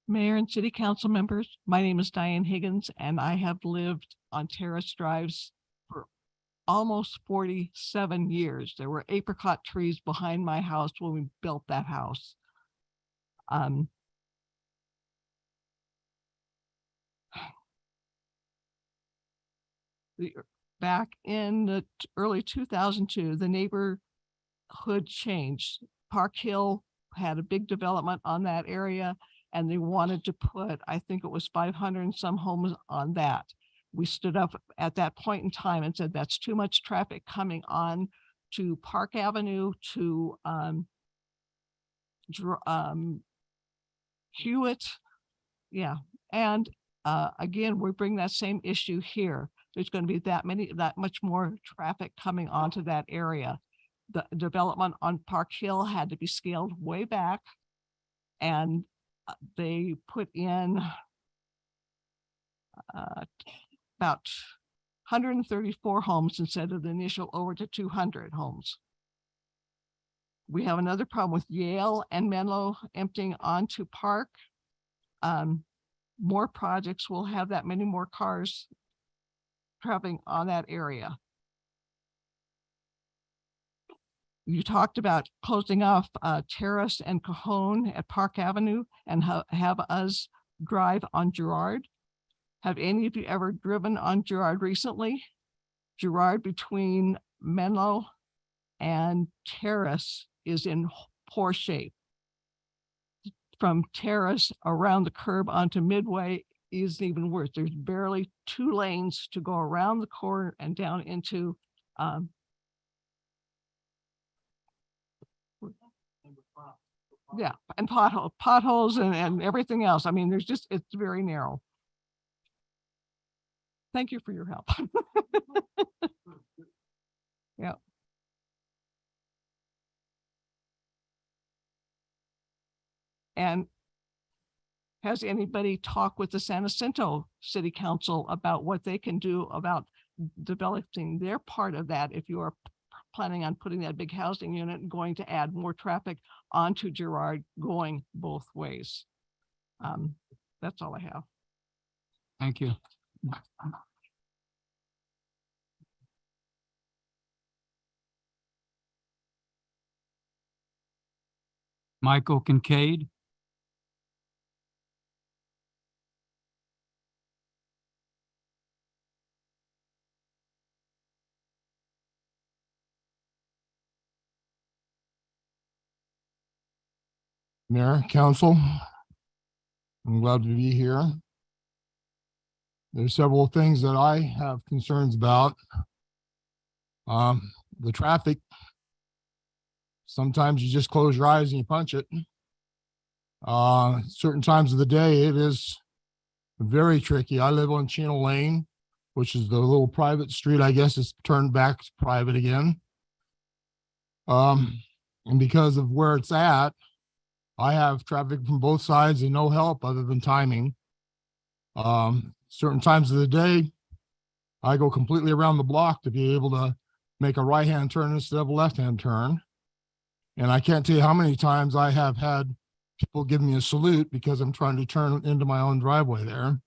Mayor and city council members, my name is Diane Higgins, and I have lived on Terrace Drives for almost 47 years. There were apricot trees behind my house when we built that house. Back in the early 2002, the neighborhood changed. Park Hill had a big development on that area, and they wanted to put, I think it was 500 and some homes on that. We stood up at that point in time and said, that's too much traffic coming on to Park Avenue, to Hewitt. Yeah. And again, we bring that same issue here. There's going to be that much more traffic coming onto that area. The development on Park Hill had to be scaled way back, and they put in about 134 homes instead of the initial over to 200 homes. We have another problem with Yale and Menlo emptying onto Park. more projects will have that many more cars traveling on that area. You talked about closing off Terrace and Cajon at Park Avenue and have us drive on Girard. Have any of you ever driven on Girard recently? Girard between Menlo and Terrace is in poor shape. From Terrace around the curb onto Midway is even worse. There's barely 2 lanes to go around the corner and down into yeah, and potholes and everything else. I mean, it's very narrow. Thank you for your help. Yeah. And has anybody talked with the San Jacinto City Council about what they can do about developing their part of that if you are planning on putting that big housing unit and going to add more traffic onto Girard going both ways? That's all I have. Thank you. Michael Kincaid. Mayor, council, I'm glad to be here. There's several things that I have concerns about. The traffic. Sometimes you just close your eyes and you punch it. Certain times of the day, it is very tricky. I live on Chino Lane, which is the little private street. I guess it's turned back to private again. And because of where it's at, I have traffic from both sides and no help other than timing. Certain times of the day, I go completely around the block to be able to make a right-hand turn instead of a left-hand turn. And I can't tell you how many times I have had people give me a salute because I'm trying to turn into my own driveway there.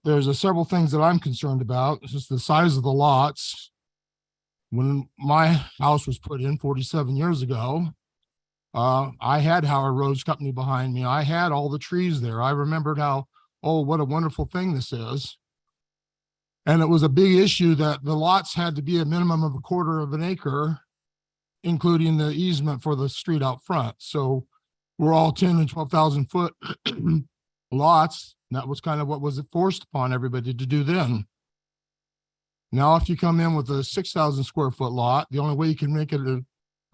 There's several things that I'm concerned about. It's just the size of the lots. When my house was put in 47 years ago, I had Howard Roads Company behind me. I had all the trees there. I remembered how, oh, what a wonderful thing this is. And it was a big issue that the lots had to be a minimum of 1/4 of an acre, including the easement for the street out front. So we're all 10 and 12,000 foot lots. And that was kind of what was forced upon everybody to do then. Now, if you come in with a 6,000 square foot lot, the only way you can make it,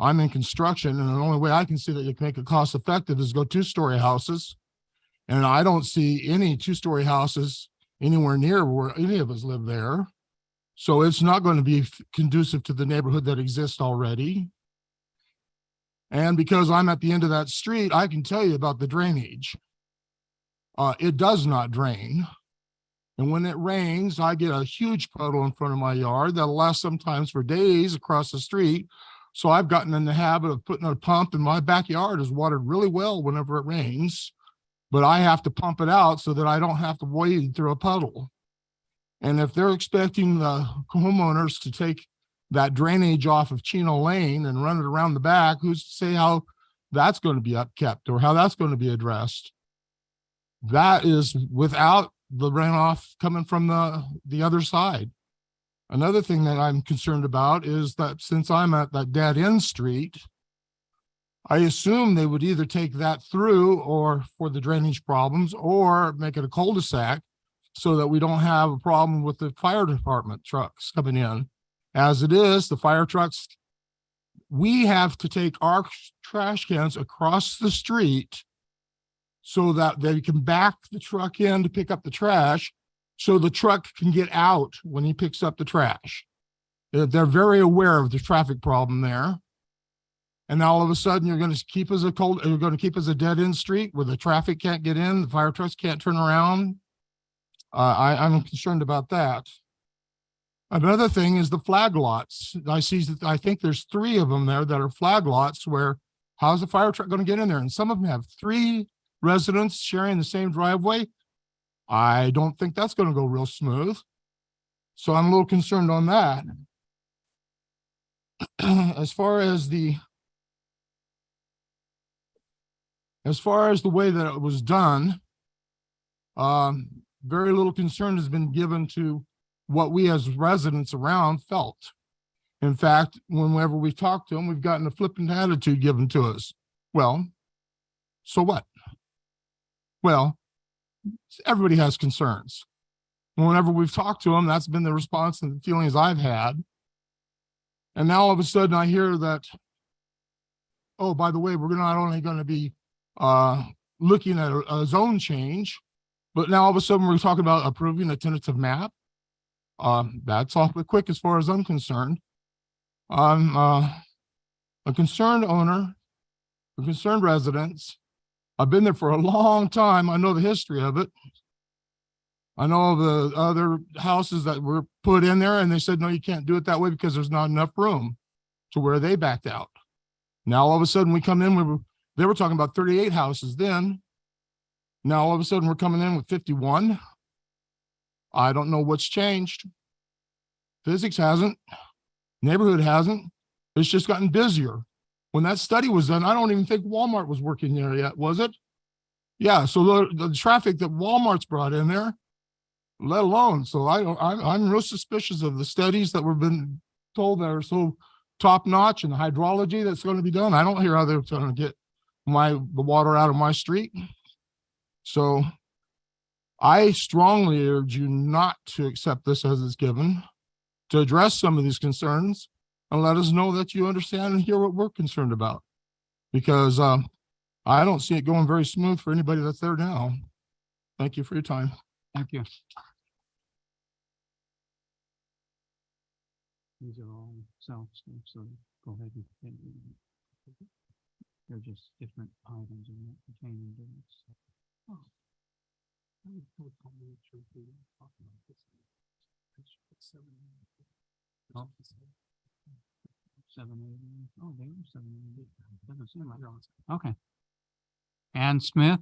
I'm in construction, and the only way I can see that you can make it cost effective is go 2-story houses. And I don't see any 2-story houses anywhere near where any of us live there. So it's not going to be conducive to the neighborhood that exists already. And because I'm at the end of that street, I can tell you about the drainage. It does not drain. And when it rains, I get a huge puddle in front of my yard that'll last sometimes for days across the street. So I've gotten in the habit of putting a pump, and my backyard is watered really well whenever it rains, but I have to pump it out so that I don't have to wade through a puddle. And if they're expecting the homeowners to take that drainage off of Chino Lane and run it around the back, who's to say how that's going to be upkept or how that's going to be addressed? That is without the runoff coming from the other side. Another thing that I'm concerned about is that since I'm at that dead end street, I assume they would either take that through or for the drainage problems or make it a cul-de-sac so that we don't have a problem with the fire department trucks coming in. As it is, the fire trucks, we have to take our trash cans across the street so that they can back the truck in to pick up the trash, so the truck can get out when he picks up the trash. They're very aware of the traffic problem there. And now all of a sudden you're going to keep as a dead end street where the traffic can't get in, the fire trucks can't turn around. I'm concerned about that. Another thing is the flag lots. I think there's 3 of them there that are flag lots where how's the fire truck going to get in there? And some of them have 3 residents sharing the same driveway, I don't think that's gonna go real smooth. So I'm a little concerned on that. As far as the way that it was done, very little concern has been given to what we as residents around felt. In fact, whenever we talk to them, we've gotten a flippant attitude given to us. Well, so what? Well, everybody has concerns. Whenever we've talked to them, that's been the response and the feelings I've had. And now all of a sudden I hear that, oh, by the way, we're not only going to be looking at a zone change, but now all of a sudden we're talking about approving a tentative map. That's awfully quick as far as I'm concerned. I'm a concerned owner, a concerned residents. I've been there for a long time. I know the history of it. I know the other houses that were put in there and they said, no, you can't do it that way because there's not enough room, to where they backed out. Now, all of a sudden we come in, they were talking about 38 houses then. Now, all of a sudden we're coming in with 51. I don't know what's changed. Physics hasn't, neighborhood hasn't. It's just gotten busier. When that study was done, I don't even think Walmart was working there yet, was it? Yeah, so the traffic that Walmart's brought in there, let alone. So I'm real suspicious of the studies that we've been told that are so top notch and the hydrology that's going to be done. I don't hear how they're going to get the water out of my street. So I strongly urge you not to accept this as it's given, to address some of these concerns and let us know that you understand and hear what we're concerned about. Because I don't see it going very smooth for anybody that's there now. Thank you for your time. Thank you. These are all self stuff, so go ahead and they're just different items and not pertaining to this. Oh. Oh. 780. Oh, they are 780. Doesn't seem like yours. Okay. Ann Smith.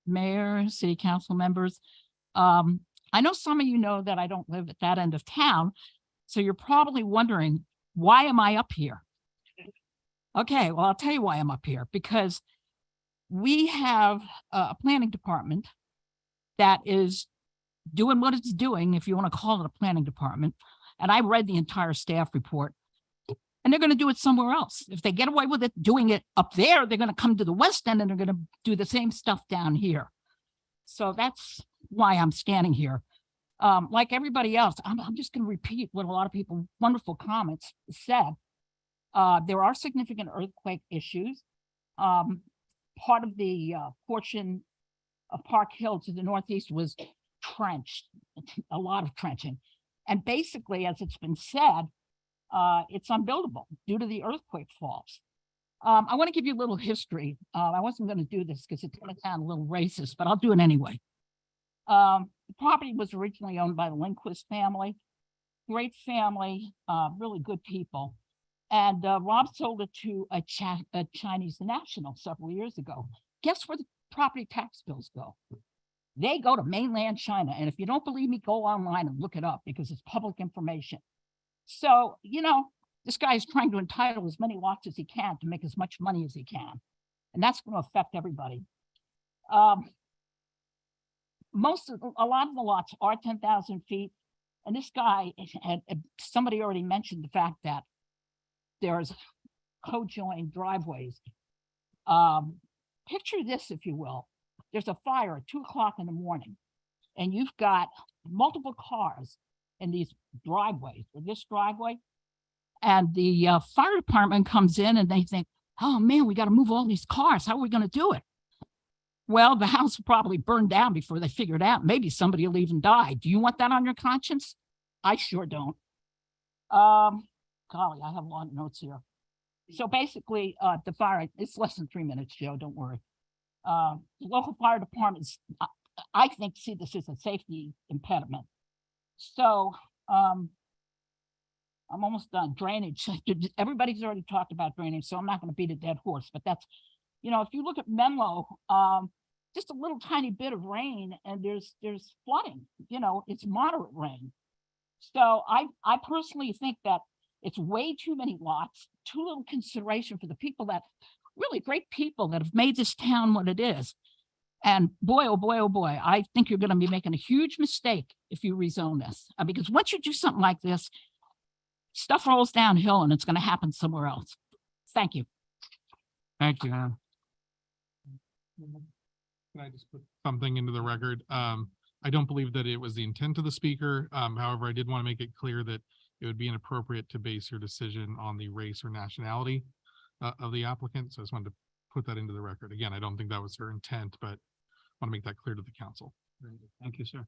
Mayor, city council members. I know some of you know that I don't live at that end of town, so you're probably wondering, why am I up here? Okay, well, I'll tell you why I'm up here, because we have a planning department that is doing what it's doing, if you want to call it a planning department. And I read the entire staff report, and they're going to do it somewhere else. If they get away with it, doing it up there, they're going to come to the West End and they're going to do the same stuff down here. So that's why I'm standing here. Like everybody else, I'm just going to repeat what a lot of people, wonderful comments said. There are significant earthquake issues. Part of the portion of Park Hill to the northeast was trenched, a lot of trenching. And basically, as it's been said, it's unbuildable due to the earthquake faults. I want to give you a little history. I wasn't going to do this because it's going to sound a little racist, but I'll do it anyway. The property was originally owned by the Lindquist family, great family, really good people. And Rob sold it to a Chinese national several years ago. Guess where the property tax bills go? They go to mainland China. And if you don't believe me, go online and look it up because it's public information. So, you know, this guy is trying to entitle as many lots as he can to make as much money as he can. And that's going to affect everybody. A lot of the lots are 10,000 feet. And this guy, and somebody already mentioned the fact that there's co-joined driveways. Picture this, if you will. There's a fire at 2 o'clock in the morning, and you've got multiple cars in these driveways, or this driveway. And the fire department comes in and they think, oh man, we got to move all these cars. How are we going to do it? Well, the house will probably burn down before they figure it out. Maybe somebody will even die. Do you want that on your conscience? I sure don't. Golly, I have a lot of notes here. So basically, the fire, it's less than 3 minutes, Joe, don't worry. The local fire departments, I think, see this as a safety impediment. So I'm almost done. Drainage. Everybody's already talked about drainage, so I'm not going to beat a dead horse, but that's, if you look at Menlo, just a little tiny bit of rain and there's flooding, it's moderate rain. So I personally think that it's way too many lots, too little consideration for the people that, really great people that have made this town what it is. And boy, oh boy, oh boy, I think you're going to be making a huge mistake if you rezone this. Because once you do something like this, stuff rolls downhill and it's going to happen somewhere else. Thank you. Thank you, Ann. Can I just put something into the record? I don't believe that it was the intent of the speaker. However, I did want to make it clear that it would be inappropriate to base your decision on the race or nationality of the applicant. So I just wanted to put that into the record. Again, I don't think that was her intent, but I want to make that clear to the council. Thank you, sir.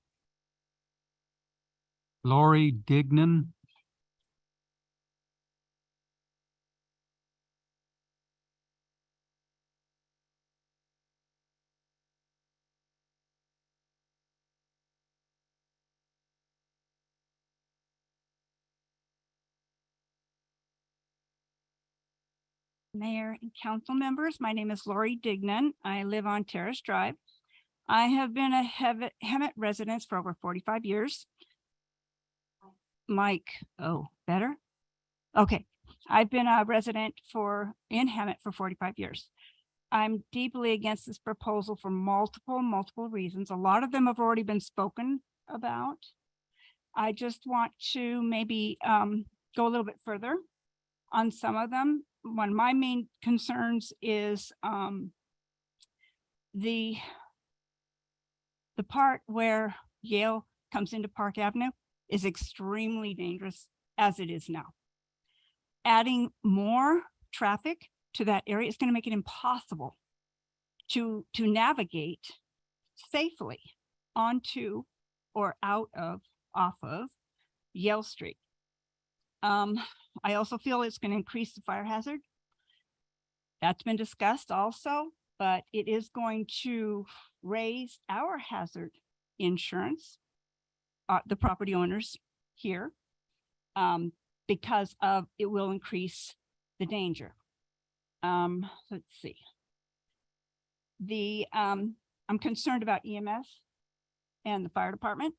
Lori Dignan. Mayor and council members, my name is Lori Dignan. I live on Terrace Drive. I have been a Hemet resident for over 45 years. Mike, oh, better? Okay, I've been a resident in Hemet for 45 years. I'm deeply against this proposal for multiple reasons. A lot of them have already been spoken about. I just want to maybe go a little bit further on some of them. One of my main concerns is the part where Yale comes into Park Avenue is extremely dangerous as it is now. Adding more traffic to that area is going to make it impossible to navigate safely onto or off of Yale Street. I also feel it's going to increase the fire hazard. That's been discussed also, but it is going to raise our hazard insurance, the property owners here, because it will increase the danger. Let's see. I'm concerned about EMS and the fire department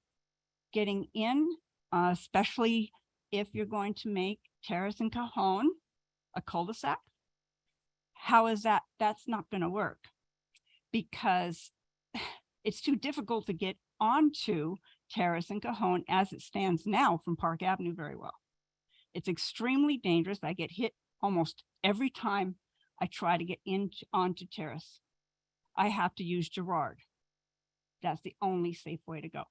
getting in, especially if you're going to make Terrace and Cajon a cul-de-sac. How is that? That's not going to work because it's too difficult to get onto Terrace and Cajon as it stands now from Park Avenue very well. It's extremely dangerous. I get hit almost every time I try to get onto Terrace. I have to use Girard. That's the only safe way to go.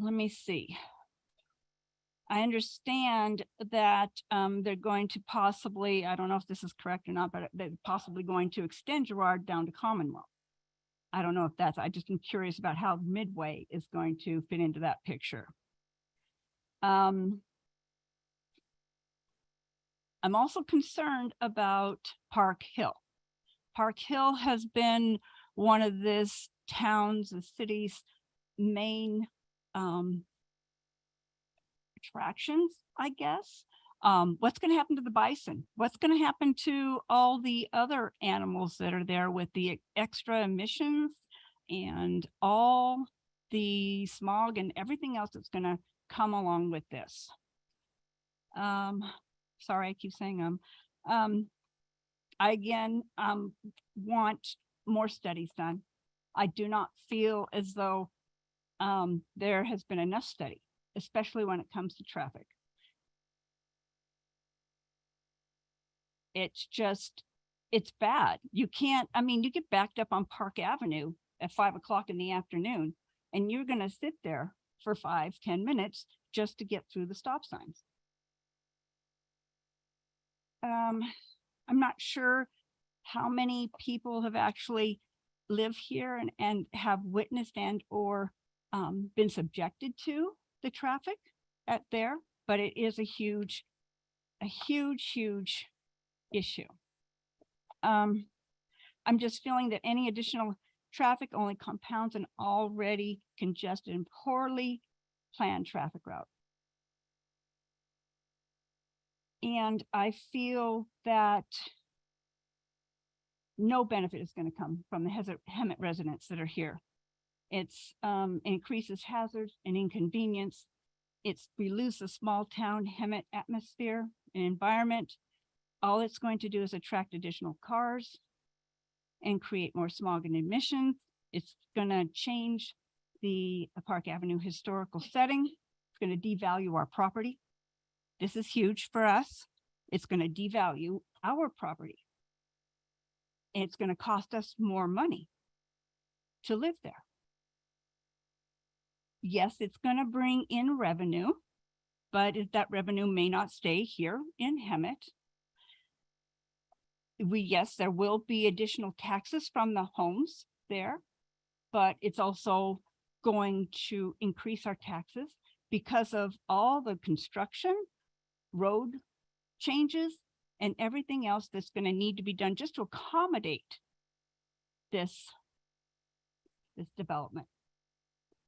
Let me see. I understand that they're going to possibly, I don't know if this is correct or not, but they're possibly going to extend Girard down to Commonwealth. I don't know if I just am curious about how Midway is going to fit into that picture. I'm also concerned about Park Hill. Park Hill has been one of this town's, the city's main attractions, I guess. What's going to happen to the bison? What's going to happen to all the other animals that are there with the extra emissions and all the smog and everything else that's going to come along with this? Sorry, I keep saying I again want more studies done. I do not feel as though there has been enough study, especially when it comes to traffic. It's bad. You can't, you get backed up on Park Avenue at 5 o'clock in the afternoon, and you're going to sit there for 5-10 minutes just to get through the stop signs. I'm not sure how many people have actually lived here and have witnessed and or been subjected to the traffic there, but it is a huge issue. I'm just feeling that any additional traffic only compounds an already congested and poorly planned traffic route. And I feel that no benefit is going to come from the Hemet residents that are here. It's increases hazards and inconvenience. We lose the small town Hemet atmosphere and environment. All it's going to do is attract additional cars and create more smog and emissions. It's going to change the Park Avenue historical setting. It's going to devalue our property. This is huge for us. It's going to devalue our property. It's going to cost us more money to live there. Yes, it's going to bring in revenue, but that revenue may not stay here in Hemet. Yes, there will be additional taxes from the homes there, but it's also going to increase our taxes because of all the construction, road changes, and everything else that's going to need to be done just to accommodate this development.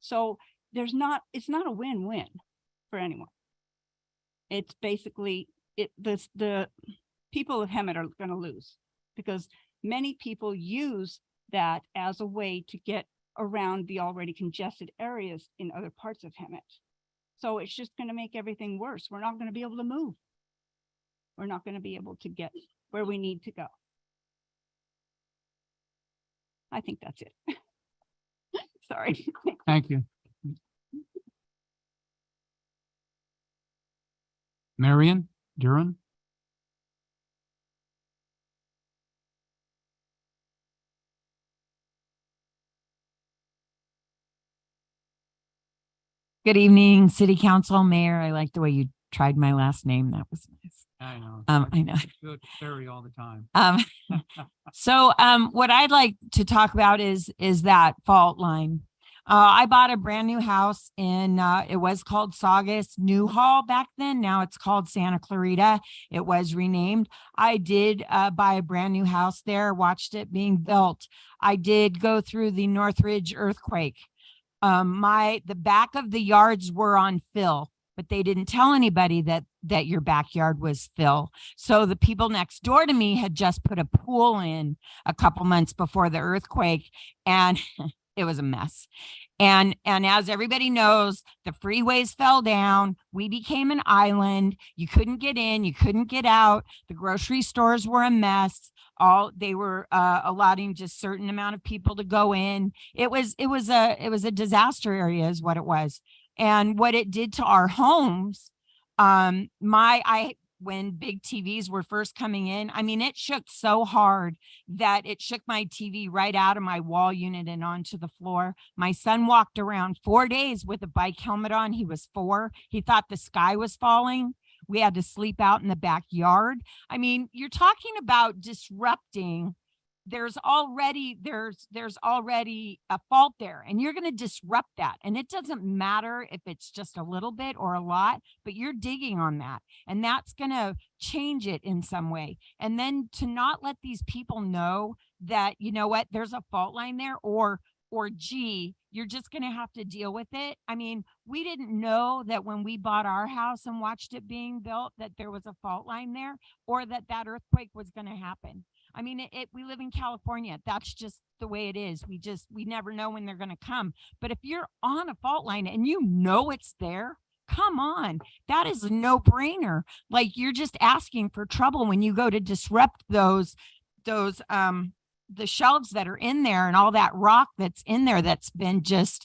So it's not a win-win for anyone. It's basically, the people of Hemet are going to lose because many people use that as a way to get around the already congested areas in other parts of Hemet. So it's just going to make everything worse. We're not going to be able to move. We're not going to be able to get where we need to go. I think that's it. Sorry. Thank you. Marion Duran. Good evening, City Council, Mayor. I like the way you tried my last name. That was nice. I know. I know. Good Terry all the time. So what I'd like to talk about is that fault line. I bought a brand new house in, it was called Saugus Newhall back then. Now it's called Santa Clarita. It was renamed. I did buy a brand new house there, watched it being built. I did go through the Northridge earthquake. The back of the yards were on fill, but they didn't tell anybody that your backyard was fill. So the people next door to me had just put a pool in a couple months before the earthquake, and it was a mess. And as everybody knows, the freeways fell down. We became an island. You couldn't get in, you couldn't get out. The grocery stores were a mess. They were allotting just certain amount of people to go in. It was a disaster area is what it was. And what it did to our homes, when big TVs were first coming in, I mean, it shook so hard that it shook my TV right out of my wall unit and onto the floor. My son walked around 4 days with a bike helmet on. He was 4. He thought the sky was falling. We had to sleep out in the backyard. I mean, you're talking about disrupting. There's already a fault there, and you're going to disrupt that. And it doesn't matter if it's just a little bit or a lot, but you're digging on that, and that's going to change it in some way. And then to not let these people know that, you know what, there's a fault line there, or gee, you're just going to have to deal with it. I mean, we didn't know that when we bought our house and watched it being built that there was a fault line there, or that earthquake was going to happen. I mean, we live in California. That's just the way it is. We never know when they're going to come. But if you're on a fault line and you know it's there, come on, that is a no-brainer. Like, you're just asking for trouble when you go to disrupt the shelves that are in there and all that rock that's in there that's been just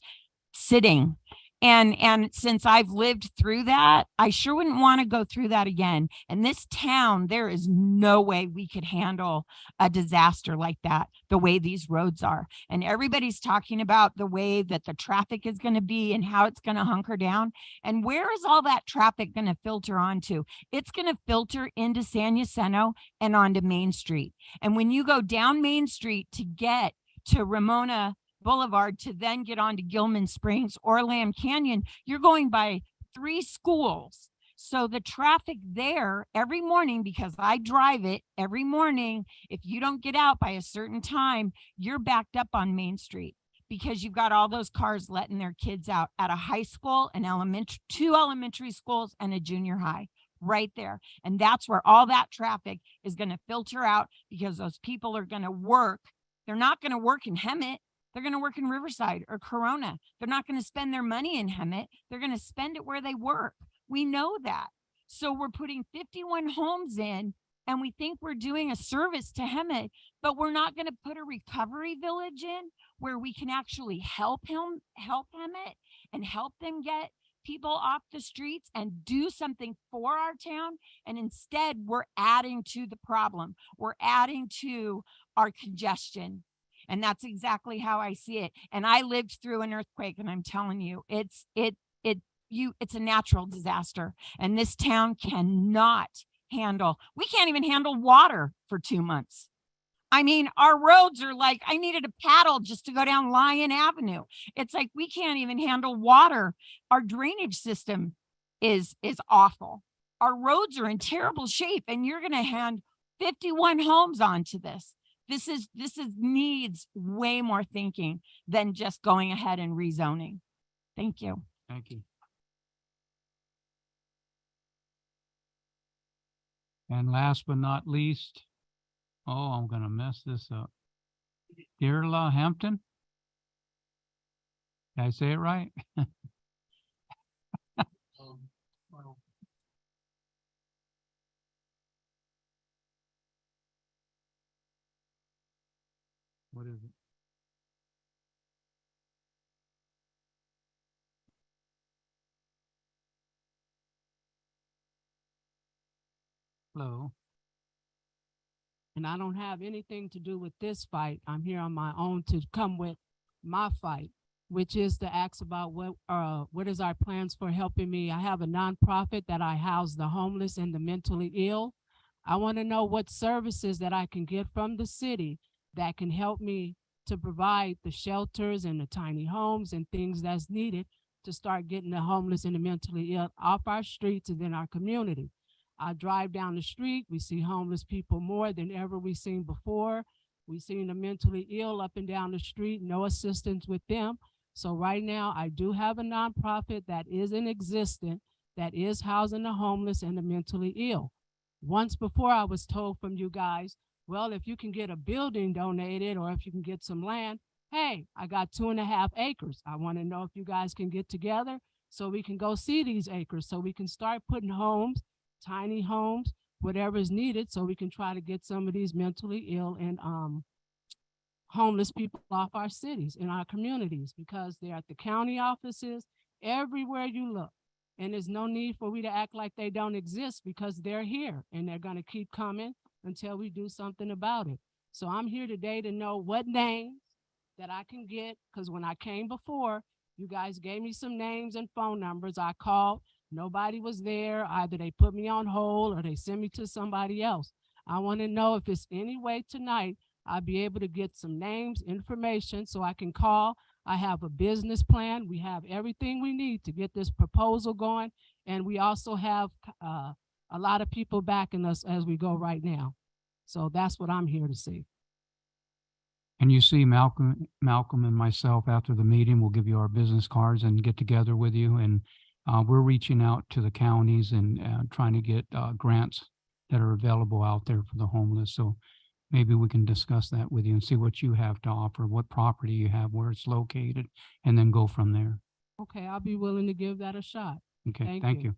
sitting. And since I've lived through that, I sure wouldn't want to go through that again. And this town, there is no way we could handle a disaster like that, the way these roads are. And everybody's talking about the way that the traffic is going to be and how it's going to hunker down. And where is all that traffic going to filter onto? It's going to filter into San Jacinto and onto Main Street. And when you go down Main Street to get to Ramona Boulevard to then get on to Gilman Springs or Lamb Canyon, you're going by 3 schools. So the traffic there every morning, because I drive it every morning, if you don't get out by a certain time, you're backed up on Main Street because you've got all those cars letting their kids out at a high school, an 2 elementary schools, and a junior high right there. And that's where all that traffic is going to filter out because those people are going to work. They're not going to work in Hemet. They're going to work in Riverside or Corona. They're not going to spend their money in Hemet. They're going to spend it where they work. We know that. So we're putting 51 homes in and we think we're doing a service to Hemet, but we're not going to put a recovery village in where we can actually help Hemet and help them get people off the streets and do something for our town. And instead we're adding to the problem. We're adding to our congestion. And that's exactly how I see it. And I lived through an earthquake and I'm telling you, it's a natural disaster. And this town cannot handle, we can't even handle water for 2 months. I mean, our roads are like, I needed a paddle just to go down Lyon Avenue. It's like, we can't even handle water. Our drainage system is awful. Our roads are in terrible shape and you're going to hand 51 homes onto this. This needs way more thinking than just going ahead and rezoning. Thank you. Thank you. And last but not least, oh, I'm gonna mess this up. Girla Hampton? Did I say it right? What is it? Hello. And I don't have anything to do with this fight. I'm here on my own to come with my fight, which is to ask about what is our plans for helping me. I have a nonprofit that I house the homeless and the mentally ill. I want to know what services that I can get from the city that can help me to provide the shelters and the tiny homes and things that's needed to start getting the homeless and the mentally ill off our streets and in our community. I drive down the street, we see homeless people more than ever we've seen before. We've seen the mentally ill up and down the street, no assistance with them. So right now I do have a nonprofit that is in existence that is housing the homeless and the mentally ill. Once before I was told from you guys, well, if you can get a building donated or if you can get some land, hey, I got 2.5 acres. I want to know if you guys can get together so we can go see these acres, so we can start putting homes, tiny homes, whatever is needed, so we can try to get some of these mentally ill and homeless people off our cities, in our communities, because they're at the county offices, everywhere you look. And there's no need for we to act like they don't exist because they're here and they're going to keep coming until we do something about it. So I'm here today to know what names that I can get, because when I came before, you guys gave me some names and phone numbers. I called, nobody was there. Either they put me on hold or they send me to somebody else. I want to know if it's any way tonight I'll be able to get some names, information, so I can call. I have a business plan. We have everything we need to get this proposal going. And we also have a lot of people backing us as we go right now. So that's what I'm here to see. And you see Malcolm and myself after the meeting, we'll give you our business cards and get together with you. And we're reaching out to the counties and trying to get grants that are available out there for the homeless. So maybe we can discuss that with you and see what you have to offer, what property you have, where it's located, and then go from there. Okay, I'll be willing to give that a shot. Okay, thank you.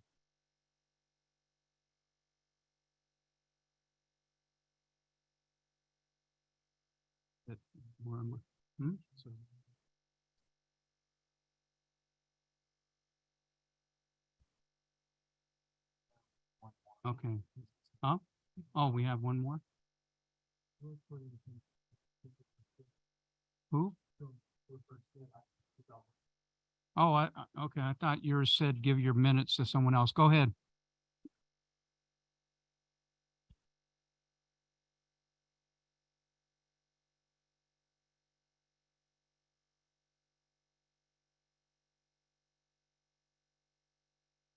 Okay. Huh? Oh, we have one more? Who? Oh, okay. I thought yours said give your minutes to someone else. Go ahead.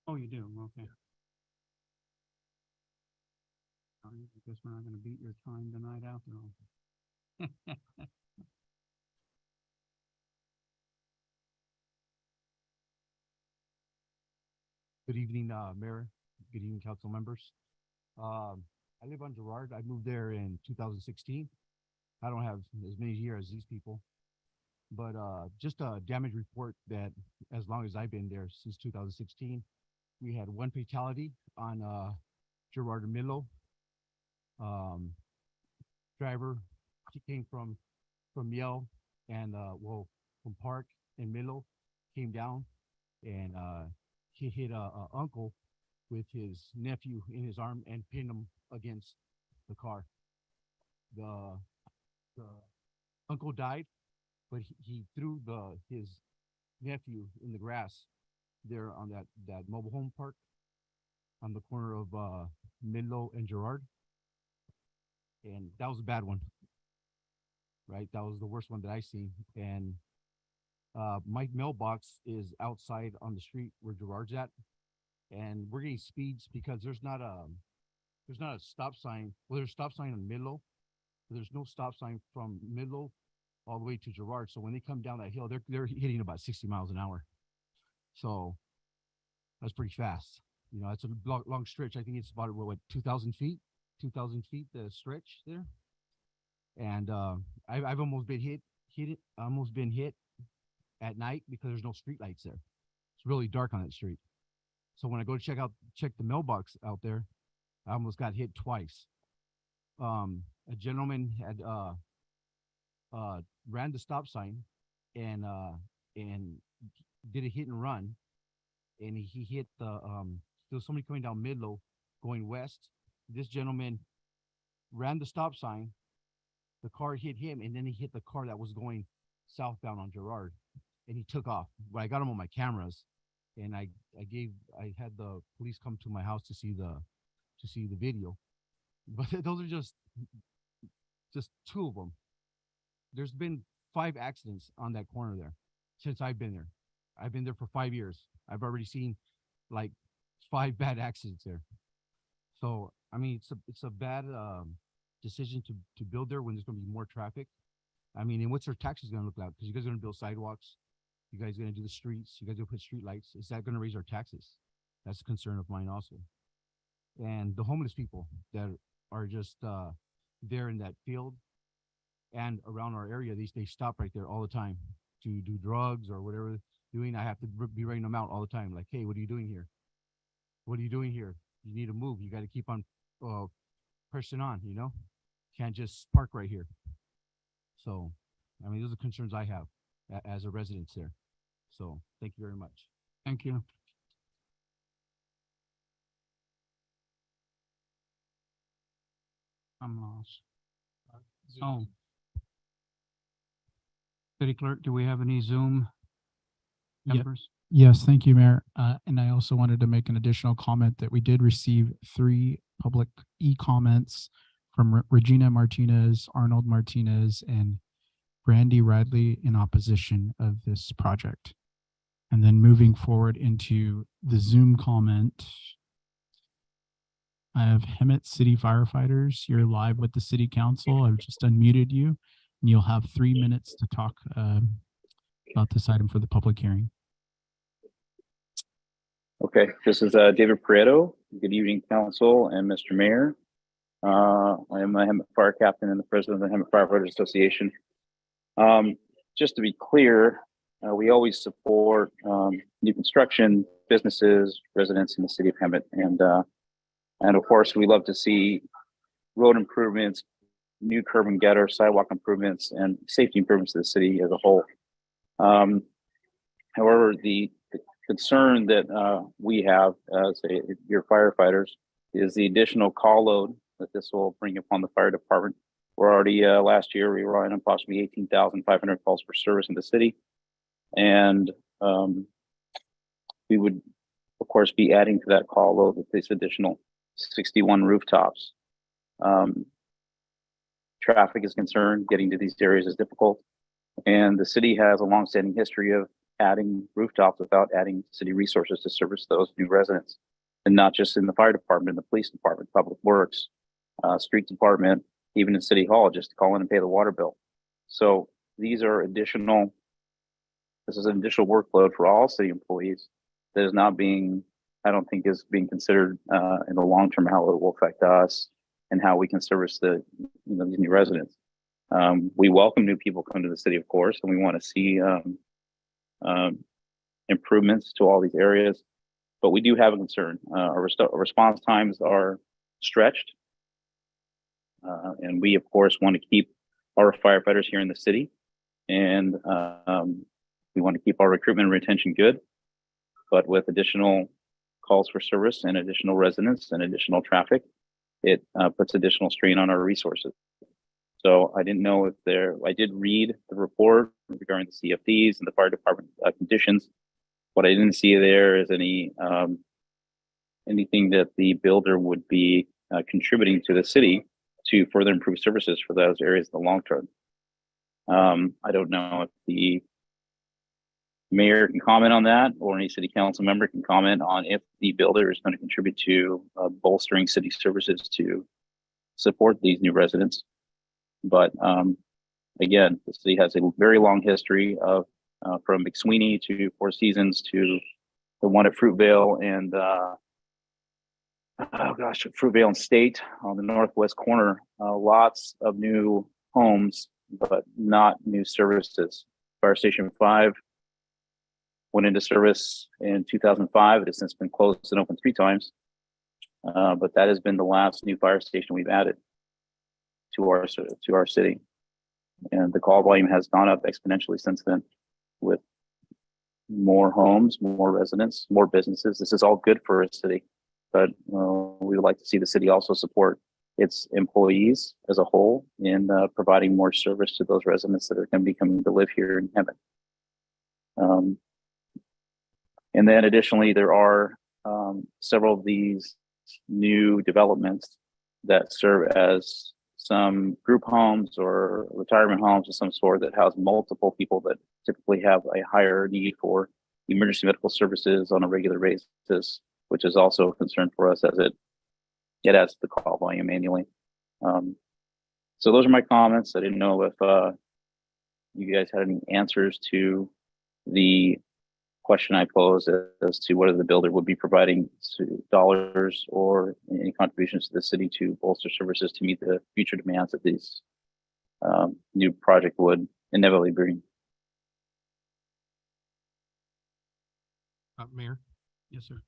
Oh, you do? Okay. I guess we're not going to beat your time tonight after all. Good evening, Mayor, Good evening, council members. I live on Girard. I moved there in 2016. I don't have as many years as these people, but just a damage report that as long as I've been there since 2016, we had one fatality on Girard and Milo. Driver, he came from Yale and from Park and Milo, came down and he hit a uncle with his nephew in his arm and pinned him against the car. The uncle died, but he threw his nephew in the grass there on that mobile home park on the corner of Milo and Girard. And that was a bad one, right? That was the worst one that I seen. And my mailbox is outside on the street where Girard's at, and we're getting speeds because there's not a stop sign. Well, there's a stop sign on Milo, but there's no stop sign from Milo all the way to Girard. So when they come down that hill, they're hitting about 60 miles an hour. So that's pretty fast. You know, it's a long stretch. I think it's about what 2,000 feet. 2,000 feet the stretch there, and I've almost been hit at night because there's no street lights there. It's really dark on that street. So when I go to check the mailbox out there, I almost got hit twice. A gentleman had ran the stop sign and did a hit and run, and he hit there was somebody coming down Midlow going west. This gentleman ran the stop sign, the car hit him, and then he hit the car that was going southbound on Girard, and he took off. But I got him on my cameras, and I had the police come to my house to see the video. But those are just two of them. There's been 5 accidents on that corner there since I've been there. I've been there for 5 years. I've already seen like 5 bad accidents there. So I mean, it's a bad decision to build there when there's going to be more traffic. I mean, and what's their taxes going to look like? Because you guys are going to build sidewalks, you guys are going to do the streets, you guys are going to put street lights. Is that going to raise our taxes? That's a concern of mine also. And the homeless people that are just there in that field and around our area, they stop right there all the time to do drugs or whatever they're doing. I have to be writing them out all the time. Like, hey, what are you doing here? What are you doing here? You need to move. You got to keep on pressing on, you know? Can't just park right here. So, I mean, those are concerns I have as a resident there. So, thank you very much. Thank you. I'm lost. Oh. City Clerk, do we have any Zoom members? Yes, thank you, Mayor. And I also wanted to make an additional comment that we did receive 3 public e-comments from Regina Martinez, Arnold Martinez, and Brandy Radley in opposition of this project. And then moving forward into the Zoom comment, I have Hemet City Firefighters. You're live with the City Council. I've just unmuted you, and you'll have 3 minutes to talk about this item for the public hearing. Okay, this is David Prieto. Good evening, Council and Mr. Mayor. I am a Hemet Fire Captain and the President of the Hemet Firefighters Association. Just to be clear, we always support new construction, businesses, residents in the city of Hemet, and of course, we love to see road improvements, new curb and gutter, sidewalk improvements, and safety improvements to the city as a whole. However, the concern that we have as your firefighters is the additional call load that this will bring upon the fire department. We're already last year we were on approximately 18,500 calls for service in the city, and we would of course be adding to that call load with this additional 61 rooftops. Traffic is concerned, getting to these areas is difficult, and the city has a long-standing history of adding rooftops without adding city resources to service those new residents, and not just in the fire department, the police department, public works, street department, even in city hall, just to call in and pay the water bill. So these are this is an additional workload for all city employees that is not being I don't think is being considered in the long term how it will affect us and how we can service the these new residents. We welcome new people come to the city, of course, and we want to see improvements to all these areas. But we do have a concern. Our response times are stretched, and we, of course, want to keep our firefighters here in the city, and we want to keep our recruitment and retention good. But with additional calls for service and additional residents and additional traffic, it puts additional strain on our resources. So I didn't know if I did read the report regarding the CFDs and the fire department conditions. What I didn't see there is anything that the builder would be contributing to the city to further improve services for those areas in the long term. I don't know if the mayor can comment on that, or any city council member can comment on if the builder is going to contribute to bolstering city services to support these new residents. But again, the city has a very long history of from McSweeney to Four Seasons to the one at Fruitvale and Fruitvale and State on the northwest corner. Lots of new homes, but not new services. Fire Station 5 went into service in 2005. It has since been closed and opened 3 times. But that has been the last new fire station we've added to our city. And the call volume has gone up exponentially since then, with more homes, more residents, more businesses. This is all good for a city, but we would like to see the city also support its employees as a whole in providing more service to those residents that are going to be coming to live here in Hemet. And then additionally, there are several of these new developments that serve as some group homes or retirement homes of some sort that house multiple people that typically have a higher need for emergency medical services on a regular basis, which is also a concern for us as it adds to the call volume annually. So those are my comments. I didn't know if you guys had any answers to the question I posed as to whether the builder would be providing dollars or any contributions to the city to bolster services to meet the future demands that these new project would inevitably bring. Mayor? Yes, sir.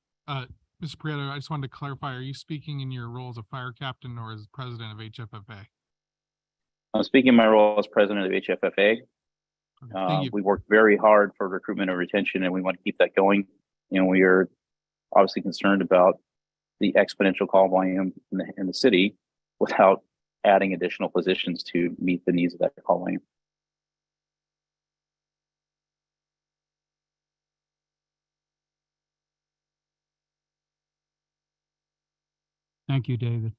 Mr. Prieto, I just wanted to clarify, are you speaking in your role as a fire captain or as president of HFFA? I'm speaking in my role as president of HFFA. We worked very hard for recruitment and retention, and we want to keep that going. And we are obviously concerned about the exponential call volume in the city without adding additional positions to meet the needs of that call volume. Thank you, David.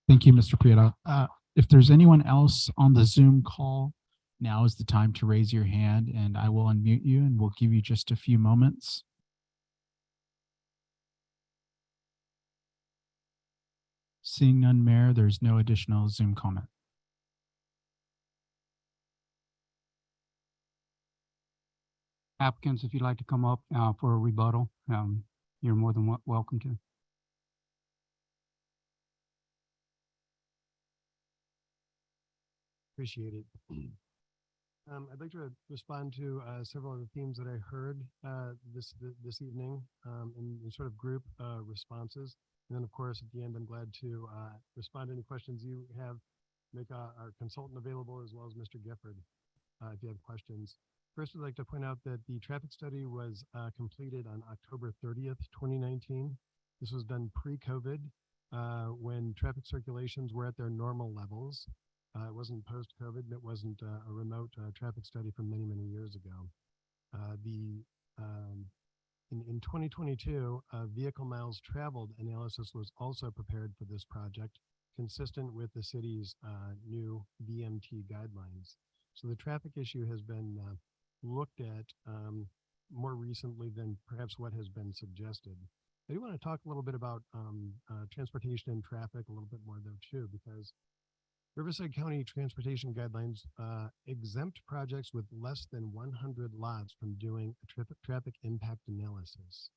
Thank you, Mr. Prieto. If there's anyone else on the Zoom call, now is the time to raise your hand and I will unmute you and we'll give you just a few moments. Seeing none, Mayor, there's no additional Zoom comment. Applicants, if you'd like to come up for a rebuttal, you're more than welcome to. Appreciate it. I'd like to respond to several of the themes that I heard this evening in sort of group responses. And then, of course, at the end, I'm glad to respond to any questions you have, make our consultant available, as well as Mr. Gifford, if you have questions. First, I'd like to point out that the traffic study was completed on October 30th, 2019. This was done pre-COVID when traffic circulations were at their normal levels. It wasn't post-COVID, and it wasn't a remote traffic study from many, many years ago. In 2022, vehicle miles traveled analysis was also prepared for this project, consistent with the city's new VMT guidelines. So the traffic issue has been looked at more recently than perhaps what has been suggested. I do want to talk a little bit about transportation and traffic a little bit more though too, because Riverside County Transportation Guidelines exempt projects with less than 100 lots from doing a traffic impact analysis.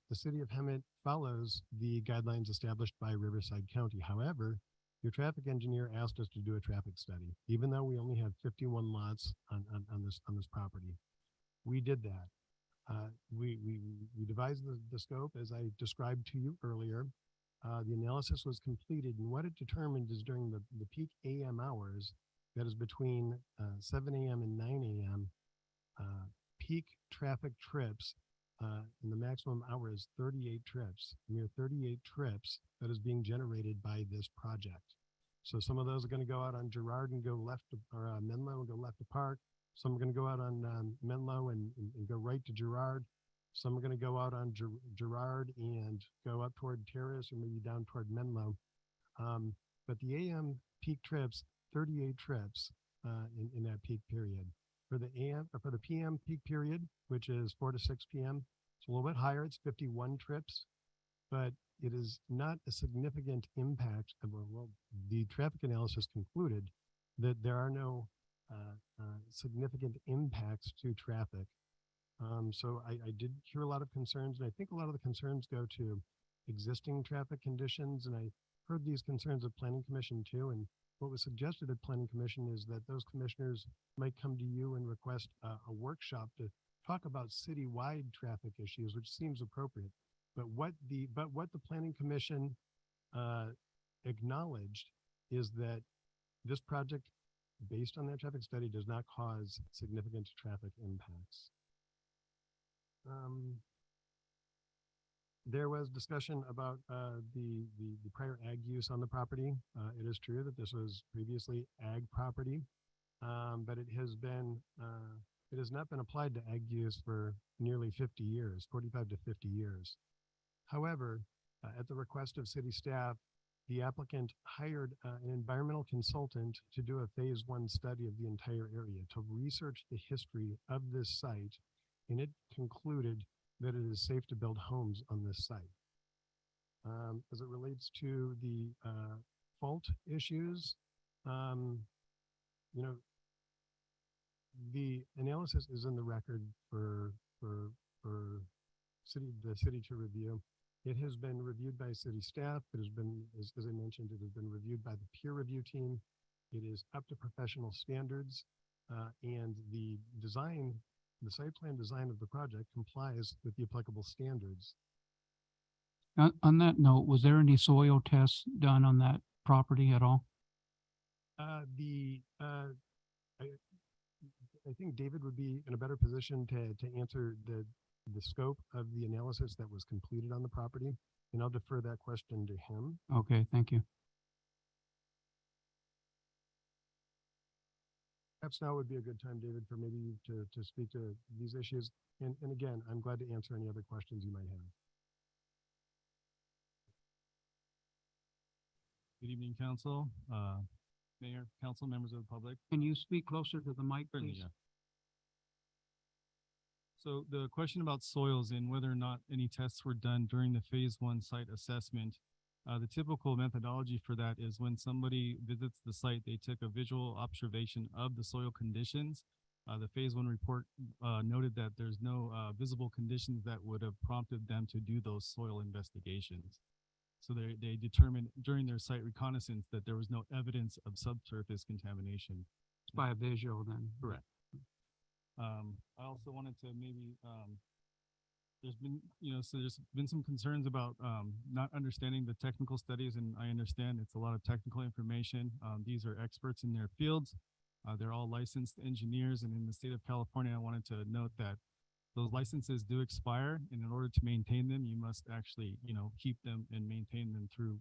The city of Hemet follows the guidelines established by Riverside County. However, your traffic engineer asked us to do a traffic study, even though we only have 51 lots on this property. We did that. We devised the scope as I described to you earlier. The analysis was completed, and what it determined is during the peak AM hours, that is between 7 a.m. and 9 a.m., peak traffic trips, and the maximum hour is 38 trips, mere 38 trips that is being generated by this project. So some of those are going to go out on Girard and go left to, or Menlo and go left to Park. Some are going to go out on Menlo and go right to Girard. Some are going to go out on Girard and go up toward Terrace or maybe down toward Menlo. But the AM peak trips, 38 trips in that peak period. For the AM or for the PM peak period, which is 4 to 6 p.m., it's a little bit higher. It's 51 trips, but it is not a significant impact. Well, the traffic analysis concluded that there are no significant impacts to traffic. So I did hear a lot of concerns, and I think a lot of the concerns go to existing traffic conditions, and I heard these concerns at Planning Commission too. And what was suggested at Planning Commission is that those commissioners might come to you and request a workshop to talk about citywide traffic issues, which seems appropriate. But what the Planning Commission acknowledged is that this project, based on that traffic study, does not cause significant traffic impacts. There was discussion about the prior ag use on the property. It is true that this was previously ag property, but it has not been applied to ag use for nearly 50 years, 45 to 50 years. However, at the request of city staff, the applicant hired an environmental consultant to do a phase 1 study of the entire area to research the history of this site, and it concluded that it is safe to build homes on this site. As it relates to the fault issues, you know, the analysis is in the record for the city to review. It has been reviewed by city staff. It has been, as I mentioned, it has been reviewed by the peer review team. It is up to professional standards, and the site plan design of the project complies with the applicable standards. On that note, was there any soil tests done on that property at all? I think David would be in a better position to answer the scope of the analysis that was completed on the property, and I'll defer that question to him. Okay, thank you. Perhaps now would be a good time, David, for maybe you to speak to these issues. And again, I'm glad to answer any other questions you might have. Good evening, council, mayor, council, members of the public. Can you speak closer to the mic, Certainly, please? yeah. So the question about soils and whether or not any tests were done during the phase 1 site assessment, the typical methodology for that is when somebody visits the site, they took a visual observation of the soil conditions. The phase 1 report noted that there's no visible conditions that would have prompted them to do those soil investigations. So they determined during their site reconnaissance that there was no evidence of subsurface contamination. By a visual then. Correct. I also wanted to maybe, there's been some concerns about not understanding the technical studies, and I understand it's a lot of technical information. These are experts in their fields. They're all licensed engineers, and in the state of California, I wanted to note that those licenses do expire, and in order to maintain them, you must actually, keep them and maintain them through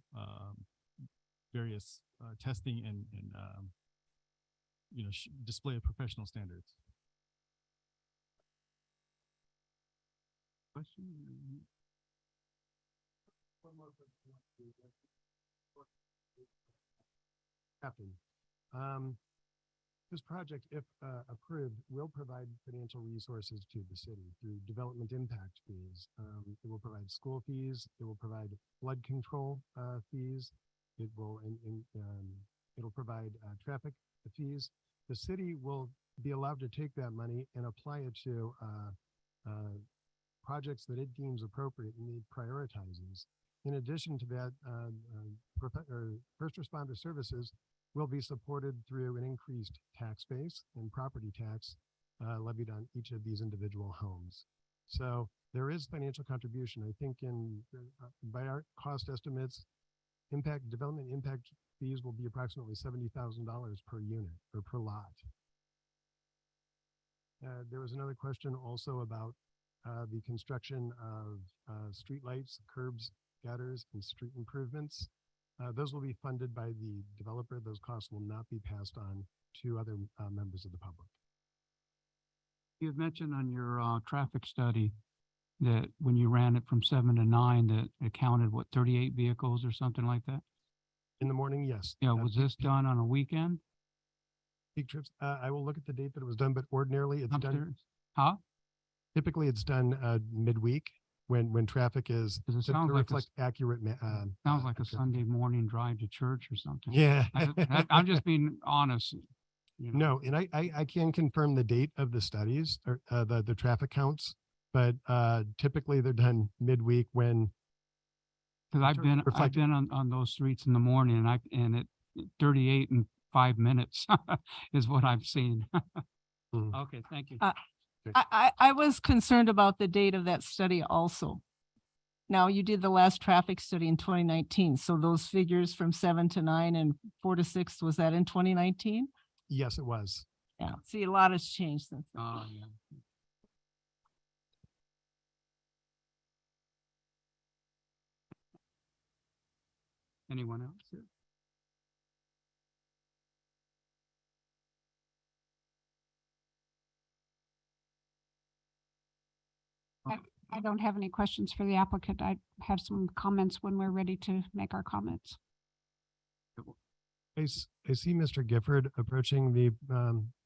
various testing and display of professional standards. Question? Captain, this project, if approved, will provide financial resources to the city through development impact fees. It will provide school fees. It will provide flood control fees. It will It'll provide traffic fees. The city will be allowed to take that money and apply it to projects that it deems appropriate and it prioritizes. In addition to that, first responder services will be supported through an increased tax base and property tax levied on each of these individual homes. So there is financial contribution. I think by our cost estimates, development impact fees will be approximately $70,000 per unit or per lot. There was another question also about the construction of streetlights, curbs, gutters, and street improvements. Those will be funded by the developer. Those costs will not be passed on to other members of the public. You had mentioned on your traffic study that when you ran it from 7 to 9, that it counted, what, 38 vehicles or something like that? In the morning, yes. Yeah, was this done on a weekend? Peak trips, I will look at the date that it was done, but ordinarily it's done. Huh? Typically, it's done midweek when traffic is to reflect accurate. Sounds like a Sunday morning drive to church or something. Yeah. I'm just being honest. You know. No, and I can confirm the date of the studies or the traffic counts, but typically they're done midweek when. Because I've been on those streets in the morning, and it 38 and 5 minutes is what I've seen. Okay, thank you. I was concerned about the date of that study also. Now, you did the last traffic study in 2019, so those figures from 7 to 9 and 4 to 6, was that in 2019? Yes, it was. Yeah, see, a lot has changed since then. Oh, yeah. Anyone else here? I don't have any questions for the applicant. I have some comments when we're ready to make our comments. I see Mr. Gifford approaching the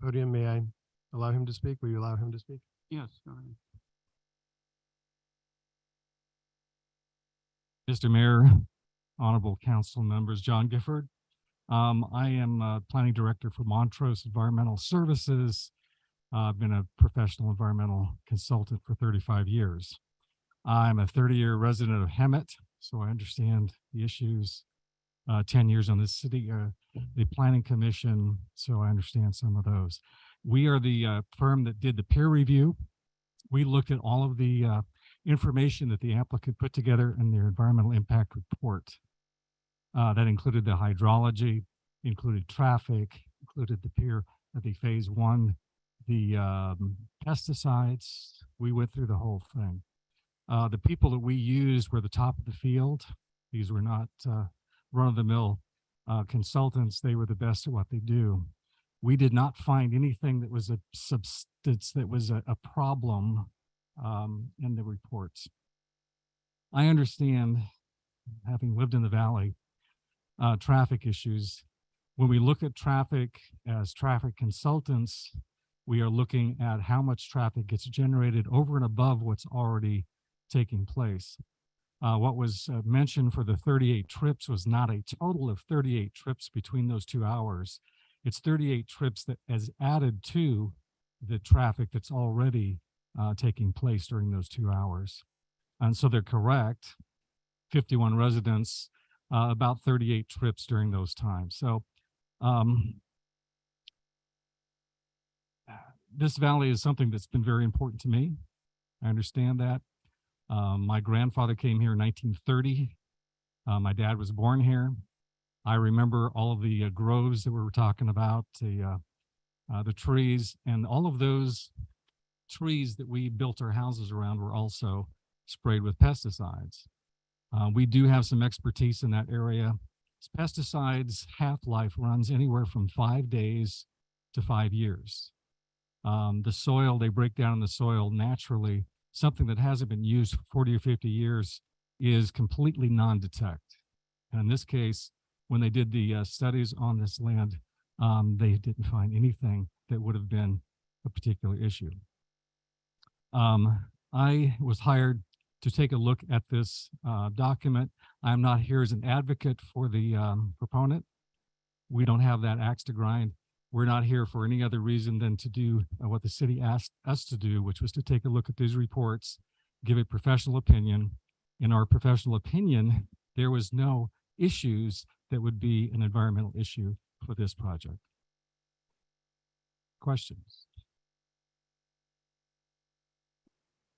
podium. May I allow him to speak? Will you allow him to speak? Yes, go ahead. Mr. Mayor, honorable council members, John Gifford. I am planning director for Montrose Environmental Services. I've been a professional environmental consultant for 35 years. I'm a 30-year resident of Hemet, so I understand the issues. 10 years on the city, the planning commission, so I understand some of those. We are the firm that did the peer review. We looked at all of the information that the applicant put together in their environmental impact report. That included the hydrology, included traffic, included the phase 1, the pesticides. We went through the whole thing. The people that we used were the top of the field. These were not run-of-the-mill consultants. They were the best at what they do. We did not find anything that was a substance that was a problem in the reports. I understand, having lived in the valley, traffic issues. When we look at traffic as traffic consultants, we are looking at how much traffic gets generated over and above what's already taking place. What was mentioned for the 38 trips was not a total of 38 trips between those 2 hours. It's 38 trips that is added to the traffic that's already taking place during those 2 hours. And so they're correct, 51 residents, about 38 trips during those times. So this valley is something that's been very important to me. I understand that. My grandfather came here in 1930. My dad was born here. I remember all of the groves that we were talking about, the trees, and all of those trees that we built our houses around were also sprayed with pesticides. We do have some expertise in that area. Pesticides half-life runs anywhere from 5 days to 5 years. The soil, they break down in the soil naturally. Something that hasn't been used for 40 or 50 years is completely non-detect. And in this case, when they did the studies on this land, they didn't find anything that would have been a particular issue. I was hired to take a look at this document. I'm not here as an advocate for the proponent. We don't have that axe to grind. We're not here for any other reason than to do what the city asked us to do, which was to take a look at these reports, give a professional opinion. In our professional opinion, there was no issues that would be an environmental issue for this project. Questions?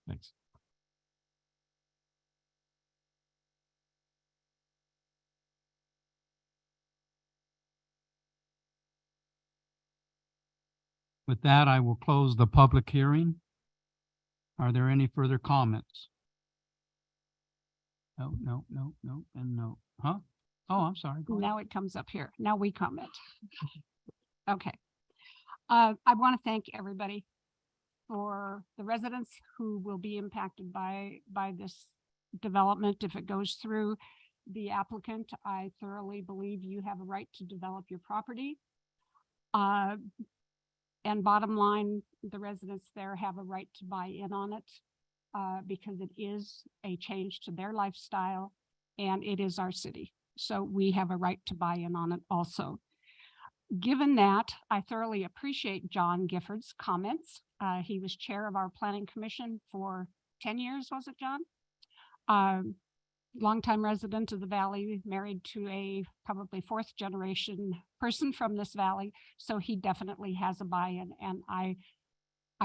Thanks. With that, I will close the public hearing. Are there any further comments? No, no, no, no, and no. Huh? Oh, I'm sorry. Go ahead. Now it comes up here. Now we comment. Okay. I want to thank everybody for the residents who will be impacted by this development if it goes through. The applicant, I thoroughly believe you have a right to develop your property. And bottom line, the residents there have a right to buy in on it because it is a change to their lifestyle and it is our city. So we have a right to buy in on it also. Given that, I thoroughly appreciate John Gifford's comments. He was chair of our planning commission for 10 years, was it, John? Longtime resident of the valley, married to a probably fourth generation person from this valley. So he definitely has a buy-in, and I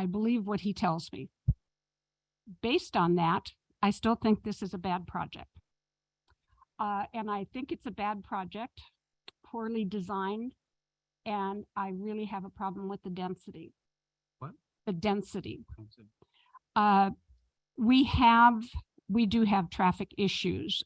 believe what he tells me. Based on that, I still think this is a bad project. And I think it's a bad project, poorly designed, and I really have a problem with the density. What? The density. We do have traffic issues,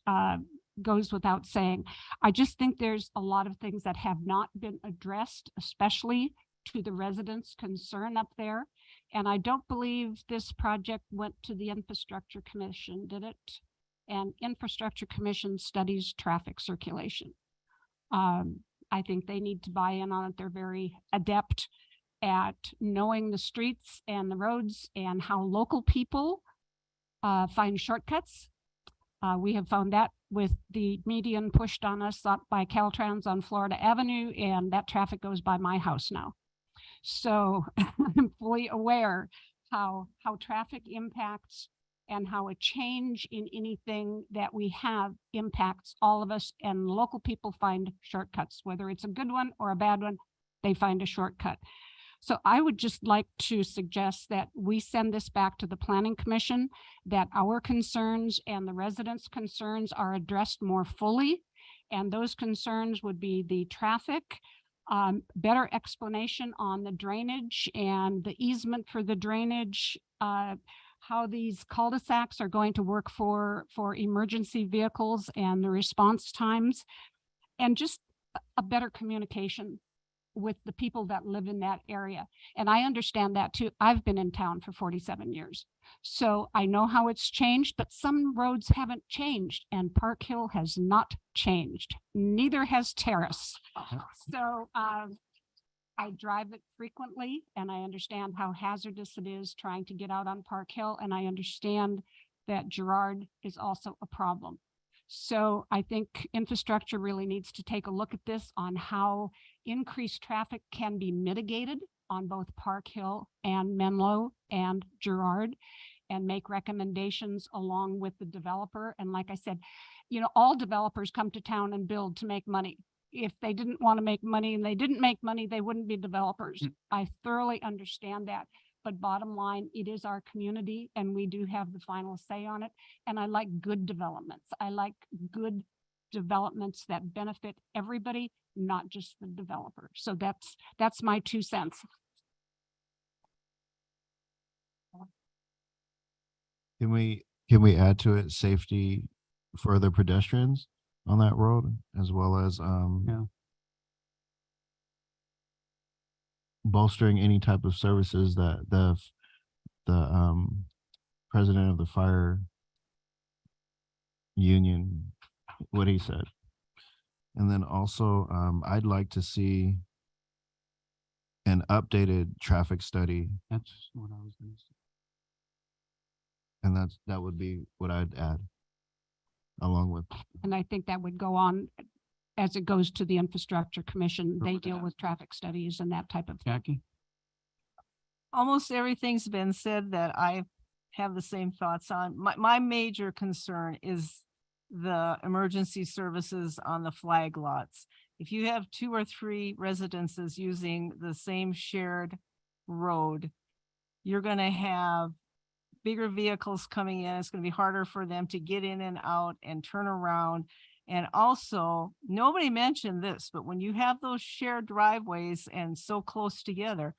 goes without saying. I just think there's a lot of things that have not been addressed, especially to the residents' concern up there. And I don't believe this project went to the Infrastructure Commission, did it? And Infrastructure Commission studies traffic circulation. I think they need to buy in on it. They're very adept at knowing the streets and the roads and how local people find shortcuts. We have found that with the median pushed on us up by Caltrans on Florida Avenue, and that traffic goes by my house now. So I'm fully aware how traffic impacts and how a change in anything that we have impacts all of us, and local people find shortcuts, whether it's a good one or a bad one, they find a shortcut. So I would just like to suggest that we send this back to the Planning Commission, that our concerns and the residents' concerns are addressed more fully. And those concerns would be the traffic, better explanation on the drainage and the easement for the drainage, how these cul-de-sacs are going to work for emergency vehicles and the response times, and just a better communication with the people that live in that area. And I understand that too. I've been in town for 47 years. So I know how it's changed, but some roads haven't changed, and Park Hill has not changed. Neither has Terrace. So I drive it frequently, and I understand how hazardous it is trying to get out on Park Hill. And I understand that Girard is also a problem. So I think infrastructure really needs to take a look at this on how increased traffic can be mitigated on both Park Hill and Menlo and Girard, and make recommendations along with the developer. And like I said, you know, all developers come to town and build to make money. If they didn't want to make money and they didn't make money, they wouldn't be developers. I thoroughly understand that. But bottom line, it is our community and we do have the final say on it. And I like good developments. I like good developments that benefit everybody, not just the developer. So that's my 2 cents. Can we add to it safety for the pedestrians on that road, as well as bolstering any type of services that the president of the fire union, what he said. And then also I'd like to see an updated traffic study. That's what I was going to say. And that would be what I'd add along with. And I think that would go on as it goes to the Infrastructure Commission. They with deal that. with traffic studies and that type of thing. Jackie? Almost everything's been said that I have the same thoughts on. My major concern is the emergency services on the flag lots. If you have 2 or 3 residences using the same shared road, you're gonna have bigger vehicles coming in. It's gonna be harder for them to get in and out and turn around. And also, nobody mentioned this, but when you have those shared driveways and so close together,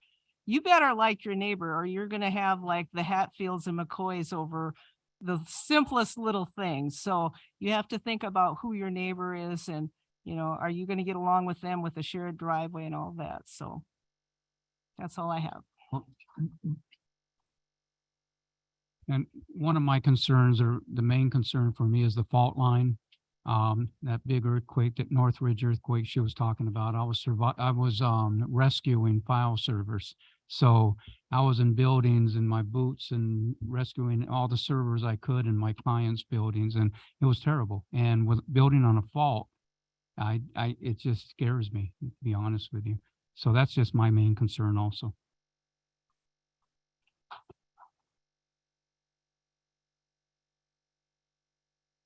you better like your neighbor, or you're gonna have like the Hatfields and McCoys over the simplest little things. So you have to think about who your neighbor is and, you know, are you gonna get along with them with a shared driveway and all that? So that's all I have. And one of my concerns, or the main concern for me, is the fault line. That big earthquake, that Northridge earthquake she was talking about, I was rescuing file servers. So I was in buildings in my boots and rescuing all the servers I could in my clients' buildings, and it was terrible. And with building on a fault, it just scares me, to be honest with you. So that's just my main concern also.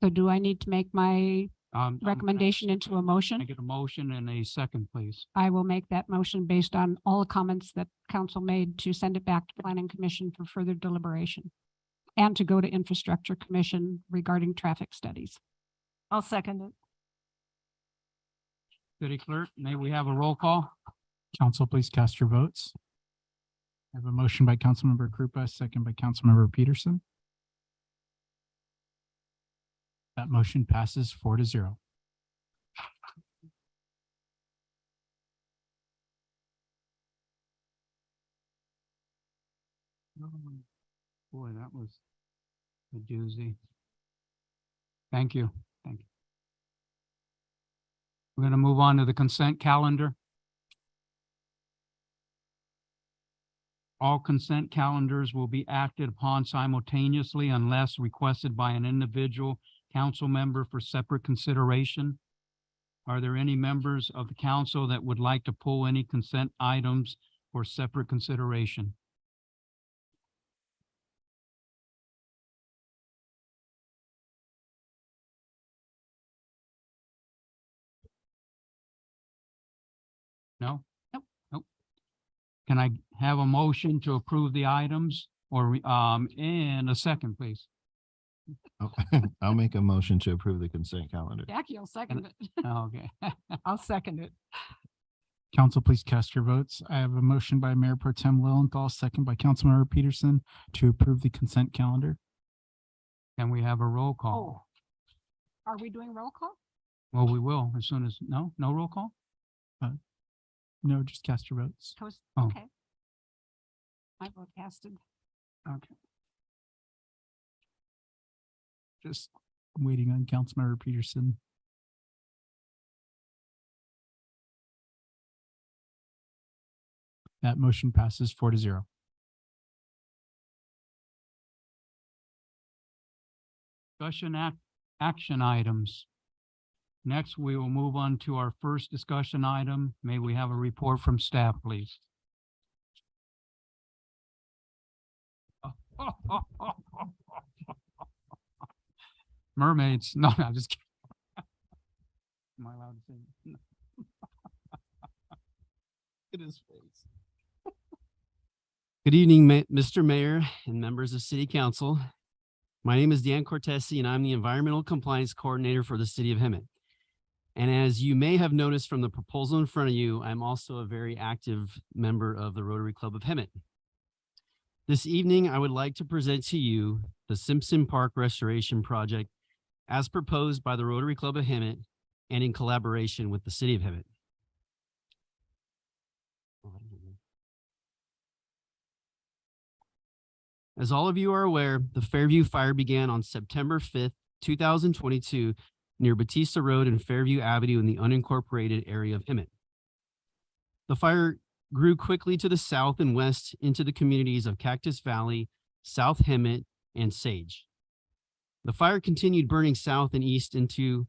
So do I need to make my I'm- recommendation into a motion? I get a motion and a second, please. I will make that motion based on all the comments that council made to send it back to Planning Commission for further deliberation and to go to Infrastructure Commission regarding traffic studies. I'll second it. City Clerk, may we have a roll call? Council, please cast your votes. I have a motion by Councilmember Krupa, second by Councilmember Peterson. That motion passes 4-0. Boy, that was a doozy. Thank you. Thank you. We're going to move on to the consent calendar. All consent calendars will be acted upon simultaneously unless requested by an individual council member for separate consideration. Are there any members of the council that would like to pull any consent items for separate consideration? No? Nope. Nope. Can I have a motion to approve the items or, and a second, please? I'll make a motion to approve the consent calendar. Jackie will second it. Okay. I'll second it. Council, please cast your votes. I have a motion by Mayor Pro Tem Lilienthal, second by Councilmember Peterson to approve the consent calendar. Can we have a roll call? Oh, are we doing roll call? Well, we will as soon as, no roll call? No, just cast your votes. Oh. Okay. My vote casted. Okay. Just waiting on Councilmember Peterson. That motion passes 4-0. Discussion action items. Next, we will move on to our first discussion item. May we have a report from staff, please? Mermaids. No, I'm just kidding. Am I allowed to say that? It is face. Good evening, Mr. Mayor and members of City Council. My name is Dan Cortesi, and I'm the Environmental Compliance Coordinator for the City of Hemet. And as you may have noticed from the proposal in front of you, I'm also a very active member of the Rotary Club of Hemet. This evening, I would like to present to you the Simpson Park Restoration Project as proposed by the Rotary Club of Hemet and in collaboration with the City of Hemet. As all of you are aware, the Fairview Fire began on September 5th, 2022, near Batista Road and Fairview Avenue in the unincorporated area of Hemet. The fire grew quickly to the south and west into the communities of Cactus Valley, South Hemet, and Sage. The fire continued burning south and east into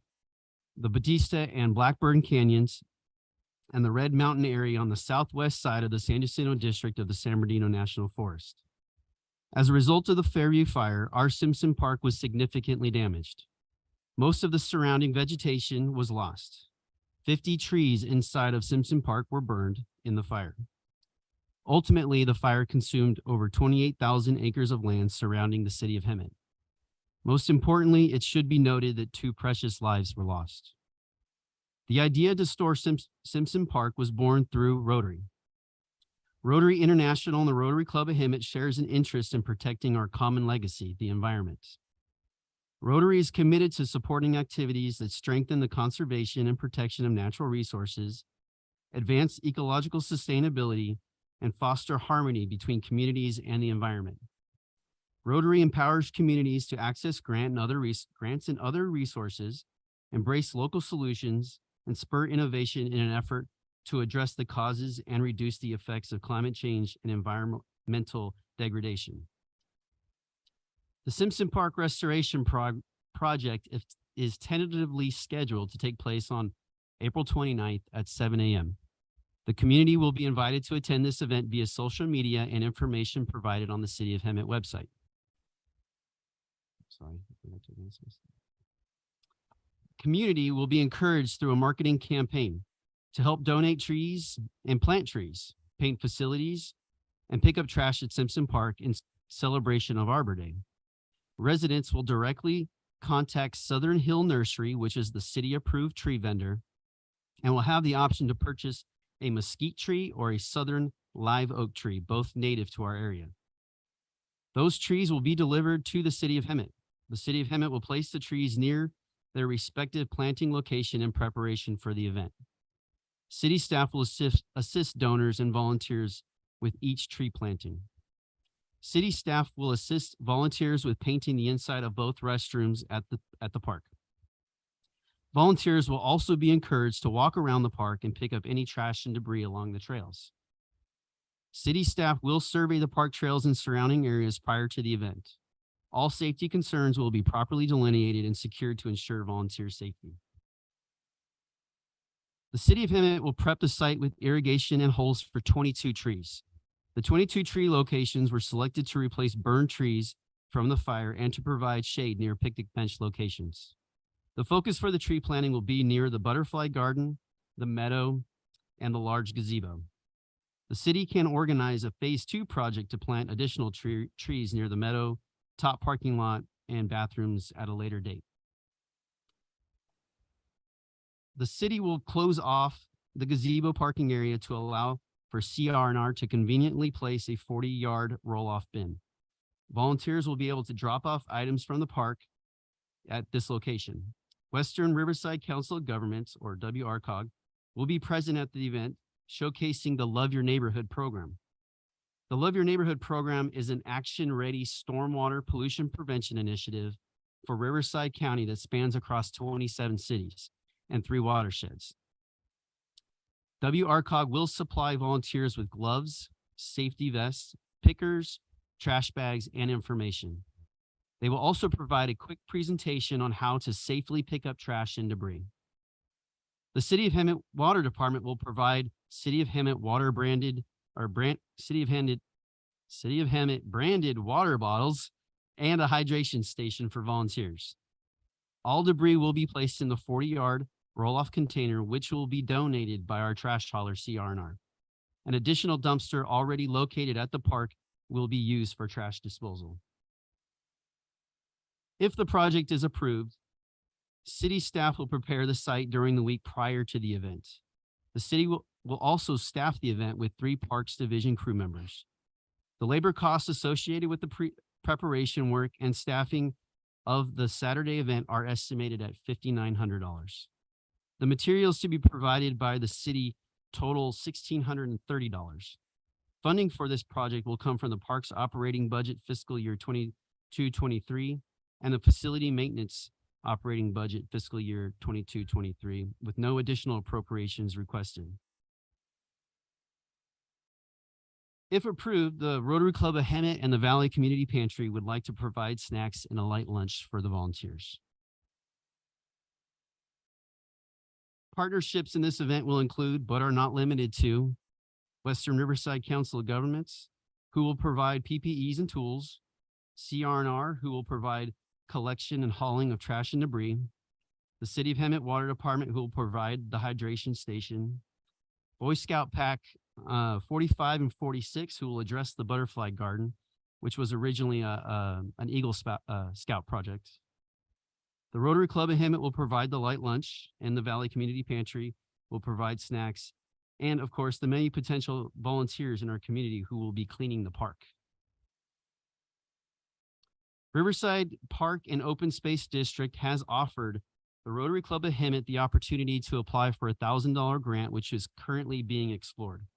the Batista and Blackburn Canyons, and the Red Mountain area on the southwest side of the San Jacinto district of the San Bernardino National Forest. As a result of the Fairview fire, our Simpson Park was significantly damaged. Most of the surrounding vegetation was lost. 50 trees inside of Simpson Park were burned in the fire. Ultimately, the fire consumed over 28,000 acres of land surrounding the city of Hemet. Most importantly, it should be noted that 2 precious lives were lost. The idea to store Simpson Park was born through Rotary. Rotary International and the Rotary Club of Hemet shares an interest in protecting our common legacy, the environment. Rotary is committed to supporting activities that strengthen the conservation and protection of natural resources, advance ecological sustainability, and foster harmony between communities and the environment. Rotary empowers communities to access grants and other resources, embrace local solutions, and spur innovation in an effort to address the causes and reduce the effects of climate change and environmental degradation. The Simpson Park Restoration Project is tentatively scheduled to take place on April 29th at 7 a.m. The community will be invited to attend this event via social media and information provided on the City of Hemet website. Sorry. Community will be encouraged through a marketing campaign to help donate trees and plant trees, paint facilities, and pick up trash at Simpson Park in celebration of Arbor Day. Residents will directly contact Southern Hill Nursery, which is the city-approved tree vendor, and will have the option to purchase a mesquite tree or a southern live oak tree, both native to our area. Those trees will be delivered to the City of Hemet. The City of Hemet will place the trees near their respective planting location in preparation for the event. City staff will assist donors and volunteers with each tree planting. City staff will assist volunteers with painting the inside of both restrooms at the park. Volunteers will also be encouraged to walk around the park and pick up any trash and debris along the trails. City staff will survey the park trails and surrounding areas prior to the event. All safety concerns will be properly delineated and secured to ensure volunteer safety. The City of Hemet will prep the site with irrigation and holes for 22 trees. The 22 tree locations were selected to replace burned trees from the fire and to provide shade near picnic bench locations. The focus for the tree planting will be near the butterfly garden, the meadow, and the large gazebo. The city can organize a phase 2 project to plant additional trees near the meadow, top parking lot, and bathrooms at a later date. The city will close off the gazebo parking area to allow for CR&R to conveniently place a 40-yard roll-off bin. Volunteers will be able to drop off items from the park at this location. Western Riverside Council of Governments, or WRCOG, will be present at the event, showcasing the Love Your Neighborhood program. The Love Your Neighborhood program is an action-ready stormwater pollution prevention initiative for Riverside County that spans across 27 cities and 3 watersheds. WRCOG will supply volunteers with gloves, safety vests, pickers, trash bags, and information. They will also provide a quick presentation on how to safely pick up trash and debris. The City of Hemet Water Department will provide City of Hemet City of Hemet branded water bottles and a hydration station for volunteers. All debris will be placed in the 40-yard roll-off container, which will be donated by our trash hauler, CR&R. An additional dumpster already located at the park will be used for trash disposal. If the project is approved, city staff will prepare the site during the week prior to the event. The city will also staff the event with 3 Parks Division crew members. The labor costs associated with the preparation work and staffing of the Saturday event are estimated at $5,900. The materials to be provided by the city total $1,630. Funding for this project will come from the park's operating budget fiscal year 22-23 and the facility maintenance operating budget fiscal year 22-23, with no additional appropriations requested. If approved, the Rotary Club of Hemet and the Valley Community Pantry would like to provide snacks and a light lunch for the volunteers. Partnerships in this event will include, but are not limited to, Western Riverside Council of Governments, who will provide PPEs and tools, CR&R, who will provide collection and hauling of trash and debris, the City of Hemet Water Department, who will provide the hydration station, Boy Scout Pack 45 and 46, who will address the butterfly garden, which was originally an Eagle Scout project. The Rotary Club of Hemet will provide the light lunch, and the Valley Community Pantry will provide snacks, and of course, the many potential volunteers in our community who will be cleaning the park. Riverside Park and Open Space District has offered the Rotary Club of Hemet the opportunity to apply for a $1,000 grant, which is currently being explored.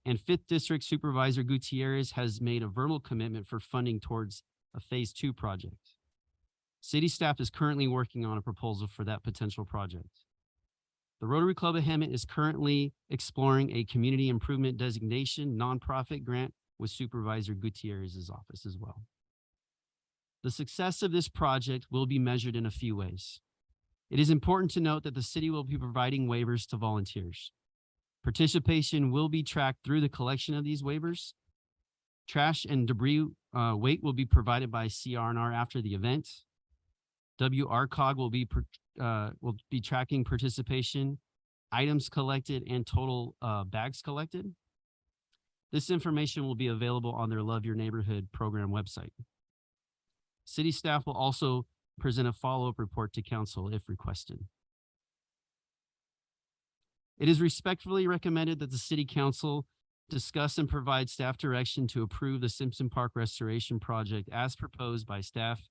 And 5th District Supervisor Gutierrez has made a verbal commitment for funding towards a Phase 2 project. City staff is currently working on a proposal for that potential project. The Rotary Club of Hemet is currently exploring a community improvement designation nonprofit grant with Supervisor Gutierrez's office as well. The success of this project will be measured in a few ways. It is important to note that the city will be providing waivers to volunteers. Participation will be tracked through the collection of these waivers. Trash and debris weight will be provided by CR&R after the event. WRCOG will be tracking participation, items collected, and total bags collected. This information will be available on their Love Your Neighborhood program website. City staff will also present a follow-up report to council if requested. It is respectfully recommended that the City Council discuss and provide staff direction to approve the Simpson Park Restoration Project as proposed by staff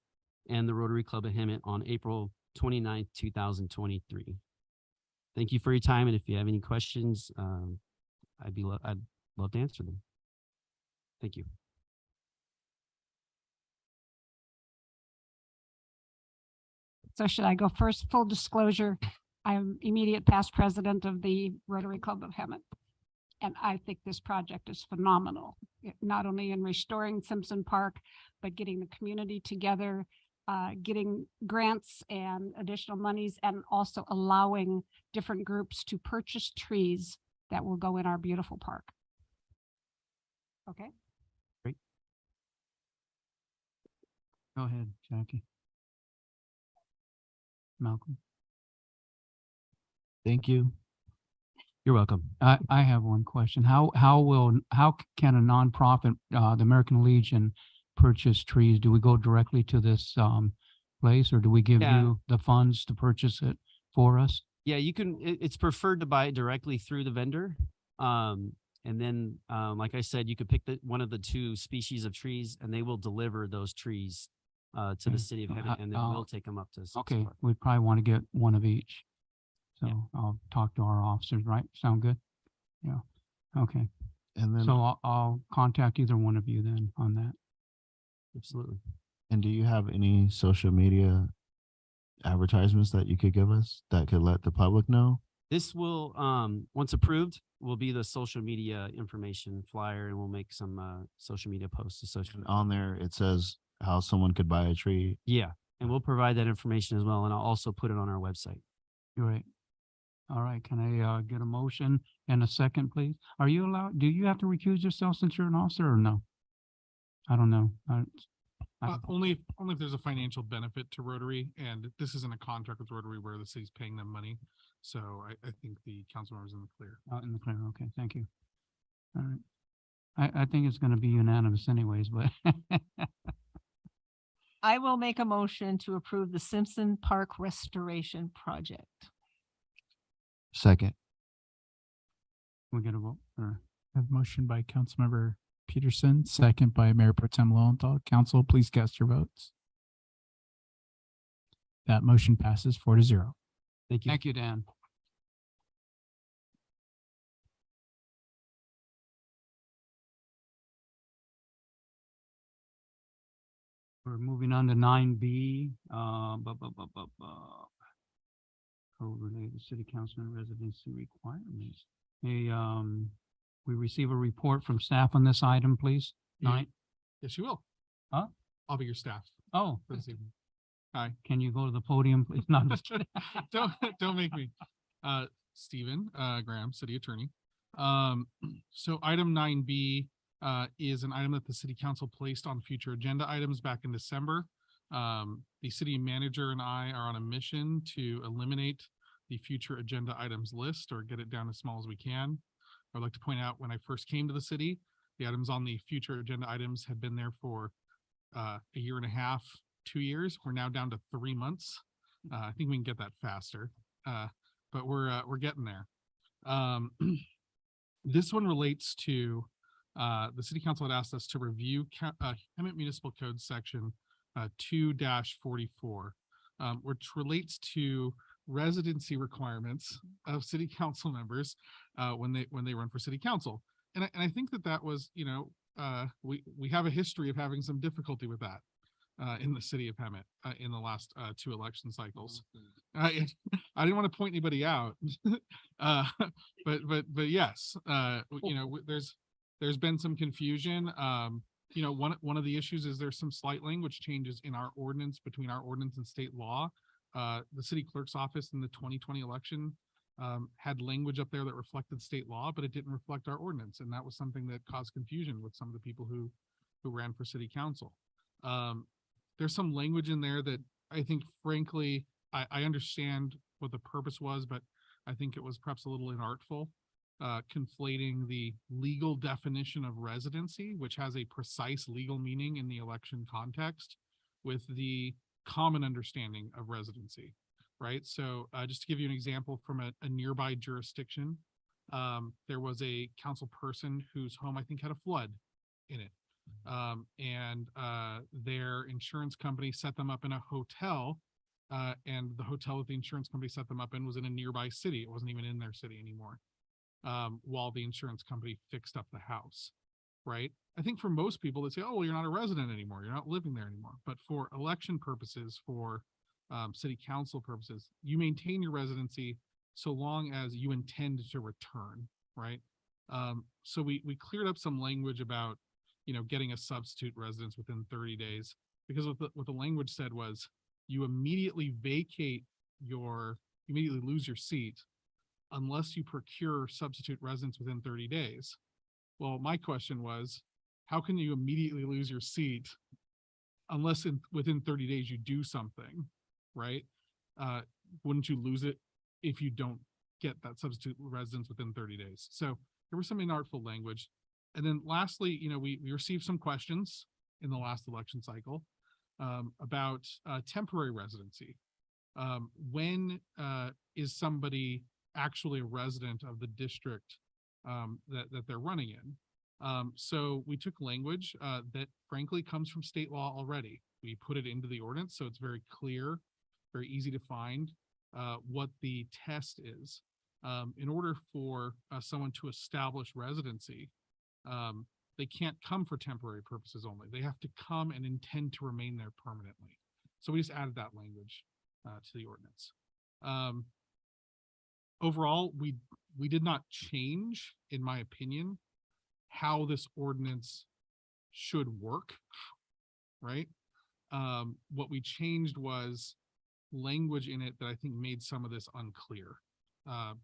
and the Rotary Club of Hemet on April 29th, 2023. Thank you for your time, and if you have any questions, I'd love to answer them. Thank you. So should I go first? Full disclosure, I'm immediate past president of the Rotary Club of Hemet. And I think this project is phenomenal, not only in restoring Simpson Park, but getting the community together, getting grants and additional monies, and also allowing different groups to purchase trees that will go in our beautiful park. Okay. Great. Go ahead, Jackie. Malcolm. Thank you. You're welcome. I have one question. How can a nonprofit, the American Legion, purchase trees? Do we go directly to this place, or do we give you the funds to purchase it for us? Yeah, you can. It's preferred to buy it directly through the vendor. And then, like I said, you could pick one of the 2 species of trees, and they will deliver those trees to the city of Hemet, and then we'll take them up to. Okay, we probably want to get one of each. So yeah. I'll talk to our officers, right? Sound good? Yeah. Okay. And then, so I'll contact either one of you then on that. Absolutely. And do you have any social media advertisements that you could give us that could let the public know? This will, once approved, will be the social media information flyer, and we'll make some social media posts associated. On there, it says how someone could buy a tree. Yeah, and we'll provide that information as well, and I'll also put it on our website. Great. All right, can I get a motion and a second, please? Are you allowed, do you have to recuse yourself since you're an officer, or no? I don't know. Only if there's a financial benefit to Rotary, and this isn't a contract with Rotary where the city's paying them money. So I think the council member's in the clear. In the clear, okay, thank you. All right. I think it's gonna be unanimous anyways, but I will make a motion to approve the Simpson Park Restoration Project. Second. we get a vote, or I have a motion by Councilmember Peterson, second by Mayor Pro Tem Lowenthal. Council, please cast your votes. That motion passes 4-0. Thank you. Thank you, Dan. We're moving on to 9B. Code related to city council and residency requirements. We receive a report from staff on this item, please. Nine. Yes, you will. Huh? I'll be your staff Oh, for this evening. Hi. can you go to the podium, please? No, I'm just kidding. Don't make me. Stephen Graham, City Attorney. So item 9B is an item that the City Council placed on future agenda items back in December. The city manager and I are on a mission to eliminate the future agenda items list or get it down as small as we can. I'd like to point out when I first came to the city, the items on the future agenda items had been there for a year and a half, 2 years. We're now down to 3 months. I think we can get that faster, but we're getting there. This one relates to the City Council had asked us to review Hemet Municipal Code section 2-44, which relates to residency requirements of city council members when they run for city council. And I think that was, you know, we have a history of having some difficulty with that in the city of Hemet in the last 2 election cycles. I didn't want to point anybody out, but yes, you know, there's been some confusion. You know, one of the issues is there's some slight language changes in our ordinance between our ordinance and state law. The city clerk's office in the 2020 election had language up there that reflected state law, but it didn't reflect our ordinance. And that was something that caused confusion with some of the people who ran for city council. There's some language in there that I think, frankly, I understand what the purpose was, but I think it was perhaps a little inartful, conflating the legal definition of residency, which has a precise legal meaning in the election context, with the common understanding of residency, right? So just to give you an example from a nearby jurisdiction, there was a council person whose home I think had a flood in it. And their insurance company set them up in a hotel, and the hotel that the insurance company set them up in was in a nearby city. It wasn't even in their city anymore, while the insurance company fixed up the house, right? I think for most people, they say, oh, well, you're not a resident anymore. You're not living there anymore. But for election purposes, for city council purposes, you maintain your residency so long as you intend to return, right? So we cleared up some language about, you know, getting a substitute residence within 30 days, because what the language said was you immediately lose your seat unless you procure substitute residence within 30 days. Well, my question was, how can you immediately lose your seat unless within 30 days you do something, right? Wouldn't you lose it if you don't get that substitute residence within 30 days? So there was some inartful language. And then lastly, you know, we received some questions in the last election cycle about temporary residency. When is somebody actually a resident of the district that they're running in? So we took language that frankly comes from state law already. We put it into the ordinance, so it's very clear, very easy to find what the test is. In order for someone to establish residency, they can't come for temporary purposes only. They have to come and intend to remain there permanently. So we just added that language to the ordinance. Overall, we did not change, in my opinion, how this ordinance should work, right? What we changed was language in it that I think made some of this unclear,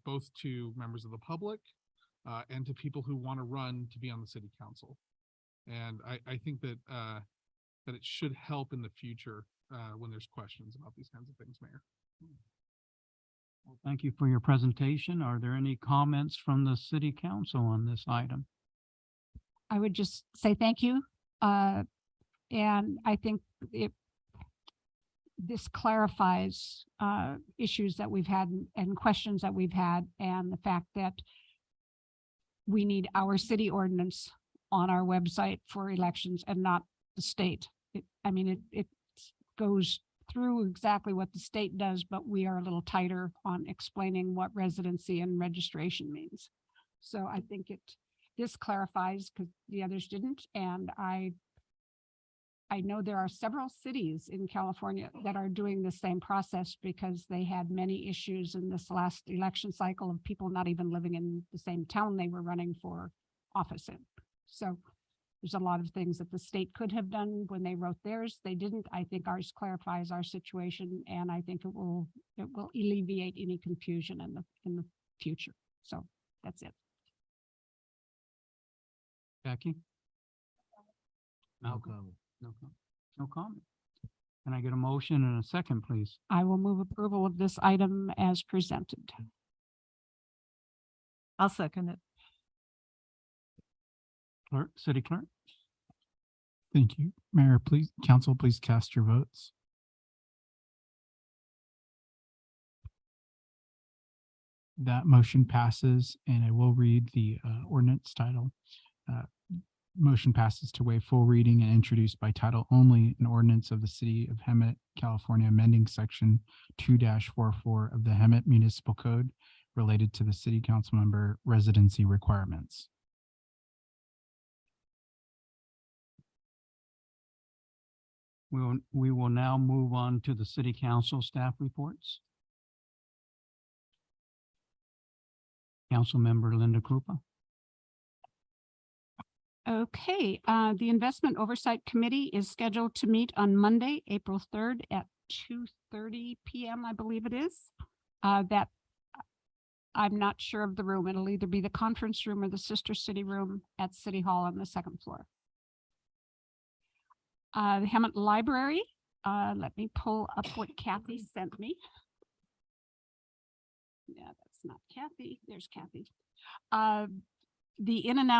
both to members of the public and to people who want to run to be on the city council. And I think that that it should help in the future when there's questions about these kinds of things, Mayor. Well, thank you for your presentation. Are there any comments from the city council on this item? I would just say thank you. And I think this clarifies issues that we've had and questions that we've had, and the fact that we need our city ordinance on our website for elections and not the state. It goes through exactly what the state does, but we are a little tighter on explaining what residency and registration means. So I think this clarifies, because the others didn't. And I know there are several cities in California that are doing the same process, because they had many issues in this last election cycle of people not even living in the same town they were running for office in. So There's a lot of things that the state could have done when they wrote theirs. They didn't. I think ours clarifies our situation, and I think it will alleviate any confusion in the future. So that's it. Jackie? No Malcolm? comment. No comment. No comment. Can I get a motion and a second, please? I will move approval of this item as presented. I'll second it. Clerk, city clerk? Thank you. Mayor, please, council, please cast your votes. That motion passes, and I will read the ordinance title. Motion passes to waive full reading and introduced by title only an ordinance of the city of Hemet, California, amending section 2-44 of the Hemet Municipal Code related to the city council member residency requirements. We will now move on to the city council staff reports. Councilmember Linda Krupa. Okay, the Investment Oversight Committee is scheduled to meet on Monday, April 3rd at 2:30 p.m., I believe it is. That I'm not sure of the room. It'll either be the conference room or the sister city room at City Hall on the second floor. The Hemet Library, let me pull up what Kathy sent me. Yeah, that's not Kathy. There's Kathy. The In and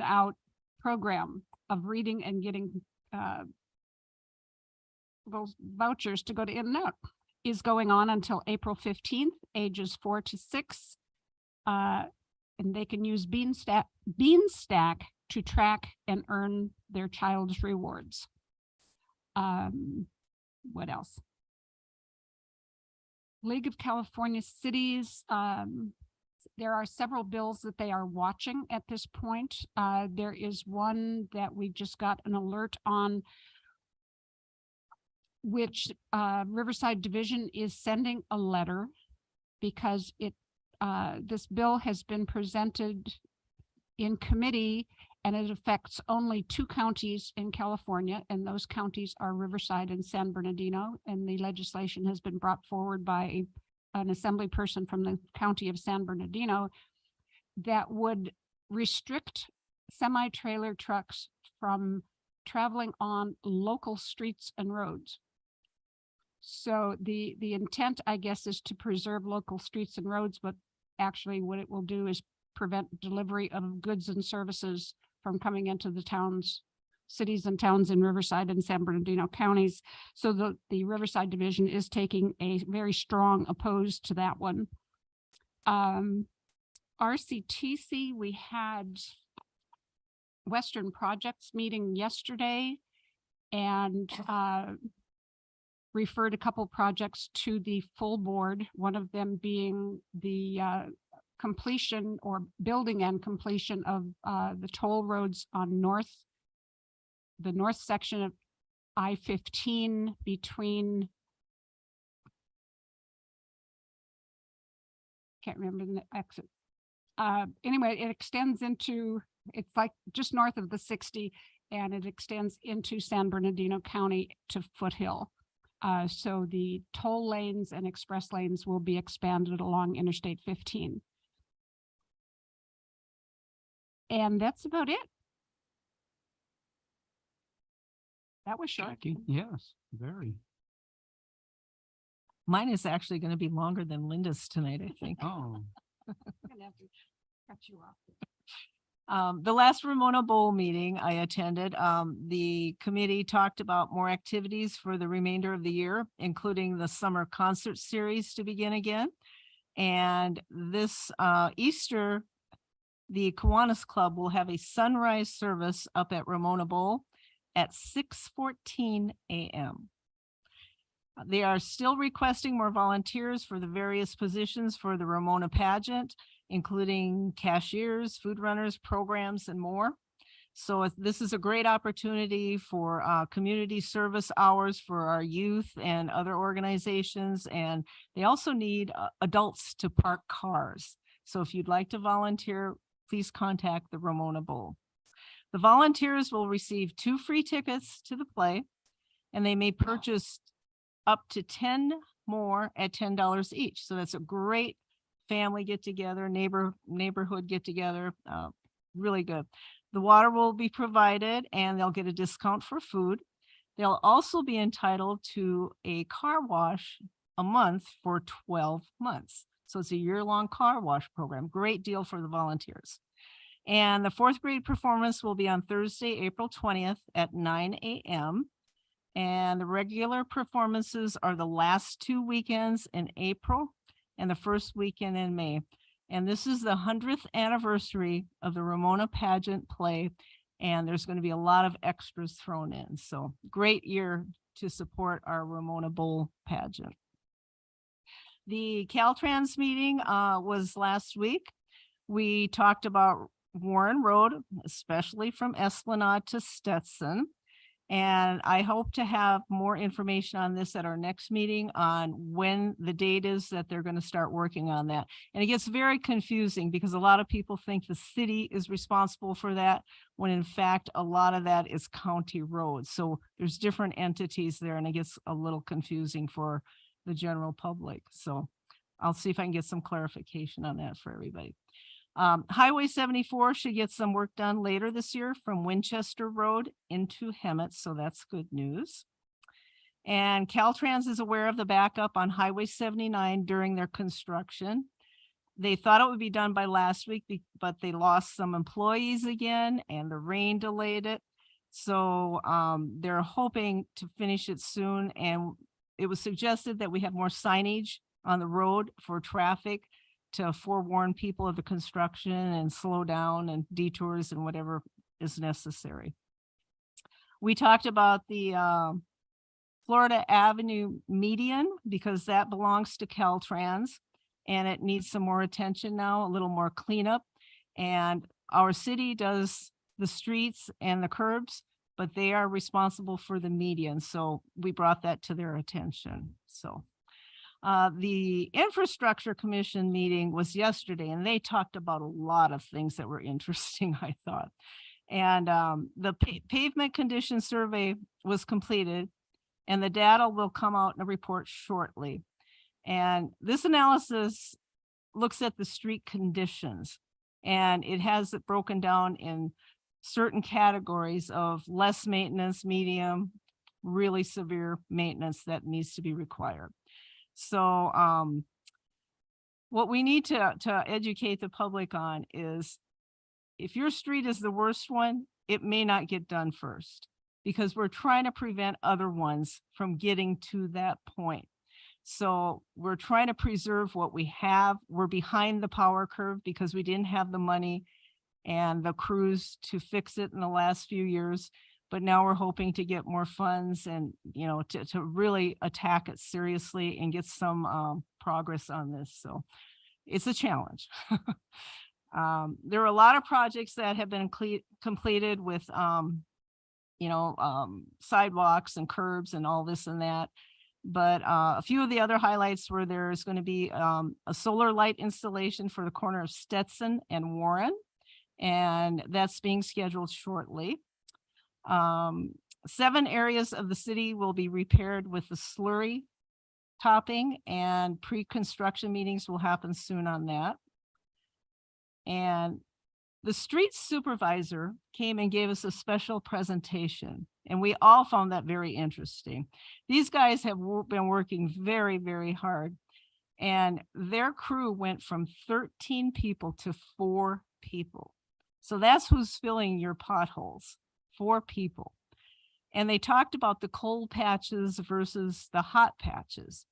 Out program of reading and getting those vouchers to go to In and Out is going on until April 15th, ages 4 to 6. And they can use Beanstack to track and earn their child's rewards. What else? League of California Cities. There are several bills that they are watching at this point. There is one that we just got an alert on, which Riverside Division is sending a letter because this bill has been presented in committee and it affects only 2 counties in California, and those counties are Riverside and San Bernardino, and the legislation has been brought forward by an assembly person from the county of San Bernardino that would restrict semi-trailer trucks from traveling on local streets and roads. So the intent, I guess, is to preserve local streets and roads, but actually what it will do is prevent delivery of goods and services from coming into the cities and towns in Riverside and San Bernardino counties. So the Riverside Division is taking a very strong opposed to that one. RCTC, we had Western Projects meeting yesterday and referred a couple projects to the full board, one of them being the completion or building and completion of the toll roads on the north section of I-15 between, can't remember the exit. Anyway, it extends into, it's like just north of the 60, and it extends into San Bernardino County to Foothill. So the toll lanes and express lanes will be expanded along Interstate 15. And that's about it. That was short. Jackie? Yes, very. Mine is actually going to be longer than Linda's tonight, I think. Oh. I'm gonna have to cut you off. The last Ramona Bowl meeting I attended, the committee talked about more activities for the remainder of the year, including the summer concert series to begin again. And this Easter, the Kiwanis Club will have a sunrise service up at Ramona Bowl at 6:14 a.m. They are still requesting more volunteers for the various positions for the Ramona pageant, including cashiers, food runners, programs, and more. So this is a great opportunity for community service hours for our youth and other organizations. And they also need adults to park cars. So if you'd like to volunteer, please contact the Ramona Bowl. The volunteers will receive 2 free tickets to the play, and they may purchase up to 10 more at $10 each. So that's a great family get together, neighborhood get together. Really good. The water will be provided and they'll get a discount for food. They'll also be entitled to a car wash a month for 12 months. So it's a year-long car wash program. Great deal for the volunteers. And the 4th grade performance will be on Thursday, April 20th at 9 a.m. And the regular performances are the last 2 weekends in April and the first weekend in May. And this is the 100th anniversary of the Ramona pageant play. And there's going to be a lot of extras thrown in. So great year to support our Ramona Bowl pageant. The Caltrans meeting was last week. We talked about Warren Road, especially from Esplanade to Stetson. And I hope to have more information on this at our next meeting on when the date is that they're going to start working on that. And it gets very confusing because a lot of people think the city is responsible for that, when in fact, a lot of that is county roads. So there's different entities there and it gets a little confusing for the general public. So I'll see if I can get some clarification on that for everybody. Highway 74 should get some work done later this year from Winchester Road into Hemet, so that's good news. And Caltrans is aware of the backup on Highway 79 during their construction. They thought it would be done by last week, but they lost some employees again and the rain delayed it. So they're hoping to finish it soon. And it was suggested that we have more signage on the road for traffic to forewarn people of the construction and slow down and detours and whatever is necessary. We talked about the Florida Avenue median because that belongs to Caltrans and it needs some more attention now, a little more cleanup. And our city does the streets and the curbs, but they are responsible for the median. So we brought that to their attention. So the Infrastructure Commission meeting was yesterday, and they talked about a lot of things that were interesting, I thought. And the pavement condition survey was completed, and the data will come out in a report shortly. And this analysis looks at the street conditions, and it has it broken down in certain categories of less maintenance, medium, really severe maintenance that needs to be required. So what we need to educate the public on is if your street is the worst one, it may not get done first because we're trying to prevent other ones from getting to that point. So we're trying to preserve what we have. We're behind the power curve because we didn't have the money and the crews to fix it in the last few years. But now we're hoping to get more funds and, you know, to really attack it seriously and get some progress on this. So it's a challenge. There are a lot of projects that have been completed with, sidewalks and curbs and all this and that. But a few of the other highlights were there's going to be a solar light installation for the corner of Stetson and Warren, and that's being scheduled shortly. 7 areas of the city will be repaired with the slurry topping, and pre-construction meetings will happen soon on that. And the street supervisor came and gave us a special presentation, and we all found that very interesting. These guys have been working very, very hard, and their crew went from 13 people to 4 people. So that's who's filling your potholes. 4 people. And they talked about the cold patches versus the hot patches.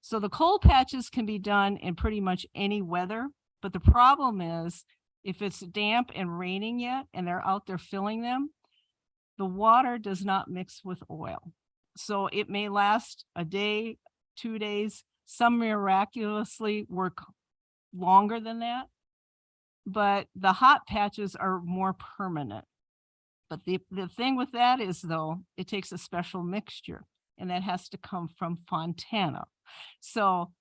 So the cold patches can be done in pretty much any weather, but the problem is if it's damp and raining yet and they're out there filling them, the water does not mix with oil. So it may last a day, 2 days, some miraculously work longer than that, but the hot patches are more permanent. But the thing with that is, though, it takes a special mixture, and that has to come from Fontana. So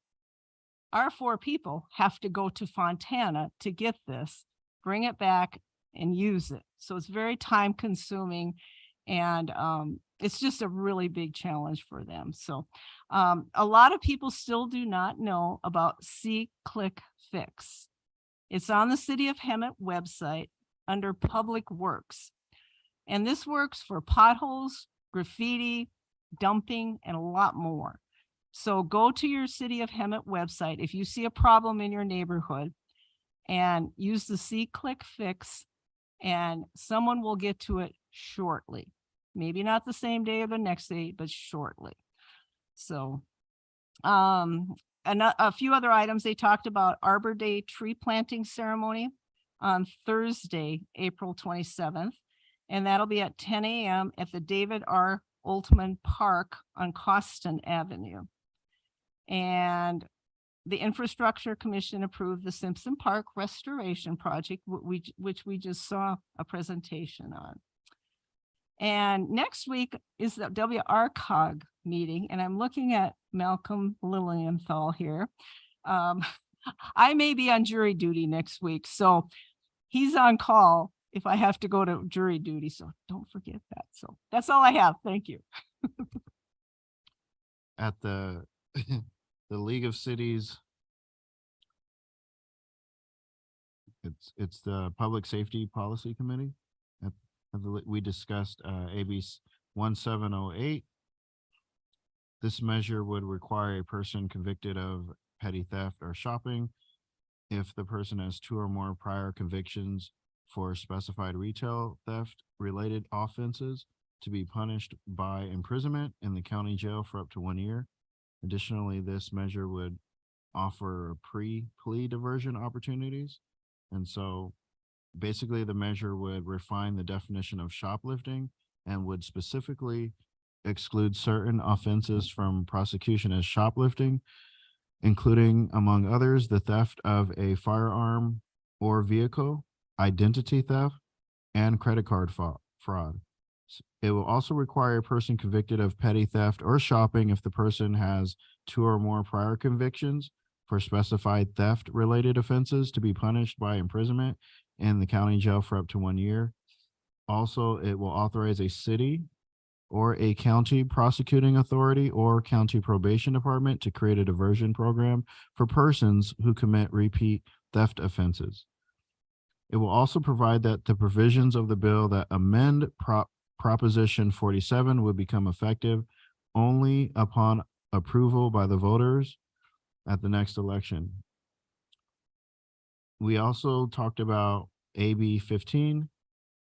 our 4 people have to go to Fontana to get this. bring it back and use it. So it's very time consuming and it's just a really big challenge for them. So a lot of people still do not know about C-Click Fix. It's on the City of Hemet website under Public Works. And this works for potholes, graffiti, dumping, and a lot more. So go to your City of Hemet website if you see a problem in your neighborhood and use the C-Click Fix and someone will get to it shortly. Maybe not the same day or the next day, but shortly. So a few other items they talked about: Arbor Day tree planting ceremony on Thursday, April 27th. And that'll be at 10 a.m. at the David R. Oltman Park on Costin Avenue. And the Infrastructure Commission approved the Simpson Park Restoration Project, which we just saw a presentation on. And next week is the WRCOG meeting, and I'm looking at Malcolm Lilienthal here. I may be on jury duty next week, so he's on call if I have to go to jury duty, so don't forget that. So that's all I have. Thank you. At the League of Cities, it's the Public Safety Policy Committee. We discussed AB 1708. This measure would require a person convicted of petty theft or shopping, if the person has 2 or more prior convictions for specified retail theft related offenses, to be punished by imprisonment in the county jail for up to 1 year. Additionally, this measure would offer pre-plea diversion opportunities. And so basically the measure would refine the definition of shoplifting and would specifically exclude certain offenses from prosecution as shoplifting, including, among others, the theft of a firearm or vehicle, identity theft, and credit card fraud. It will also require a person convicted of petty theft or shopping if the person has 2 or more prior convictions for specified theft-related offenses, to be punished by imprisonment in the county jail for up to 1 year. Also, it will authorize a city or a county prosecuting authority or county probation department to create a diversion program for persons who commit repeat theft offenses. It will also provide that the provisions of the bill that amend Proposition 47 would become effective only upon approval by the voters at the next election. We also talked about AB 15.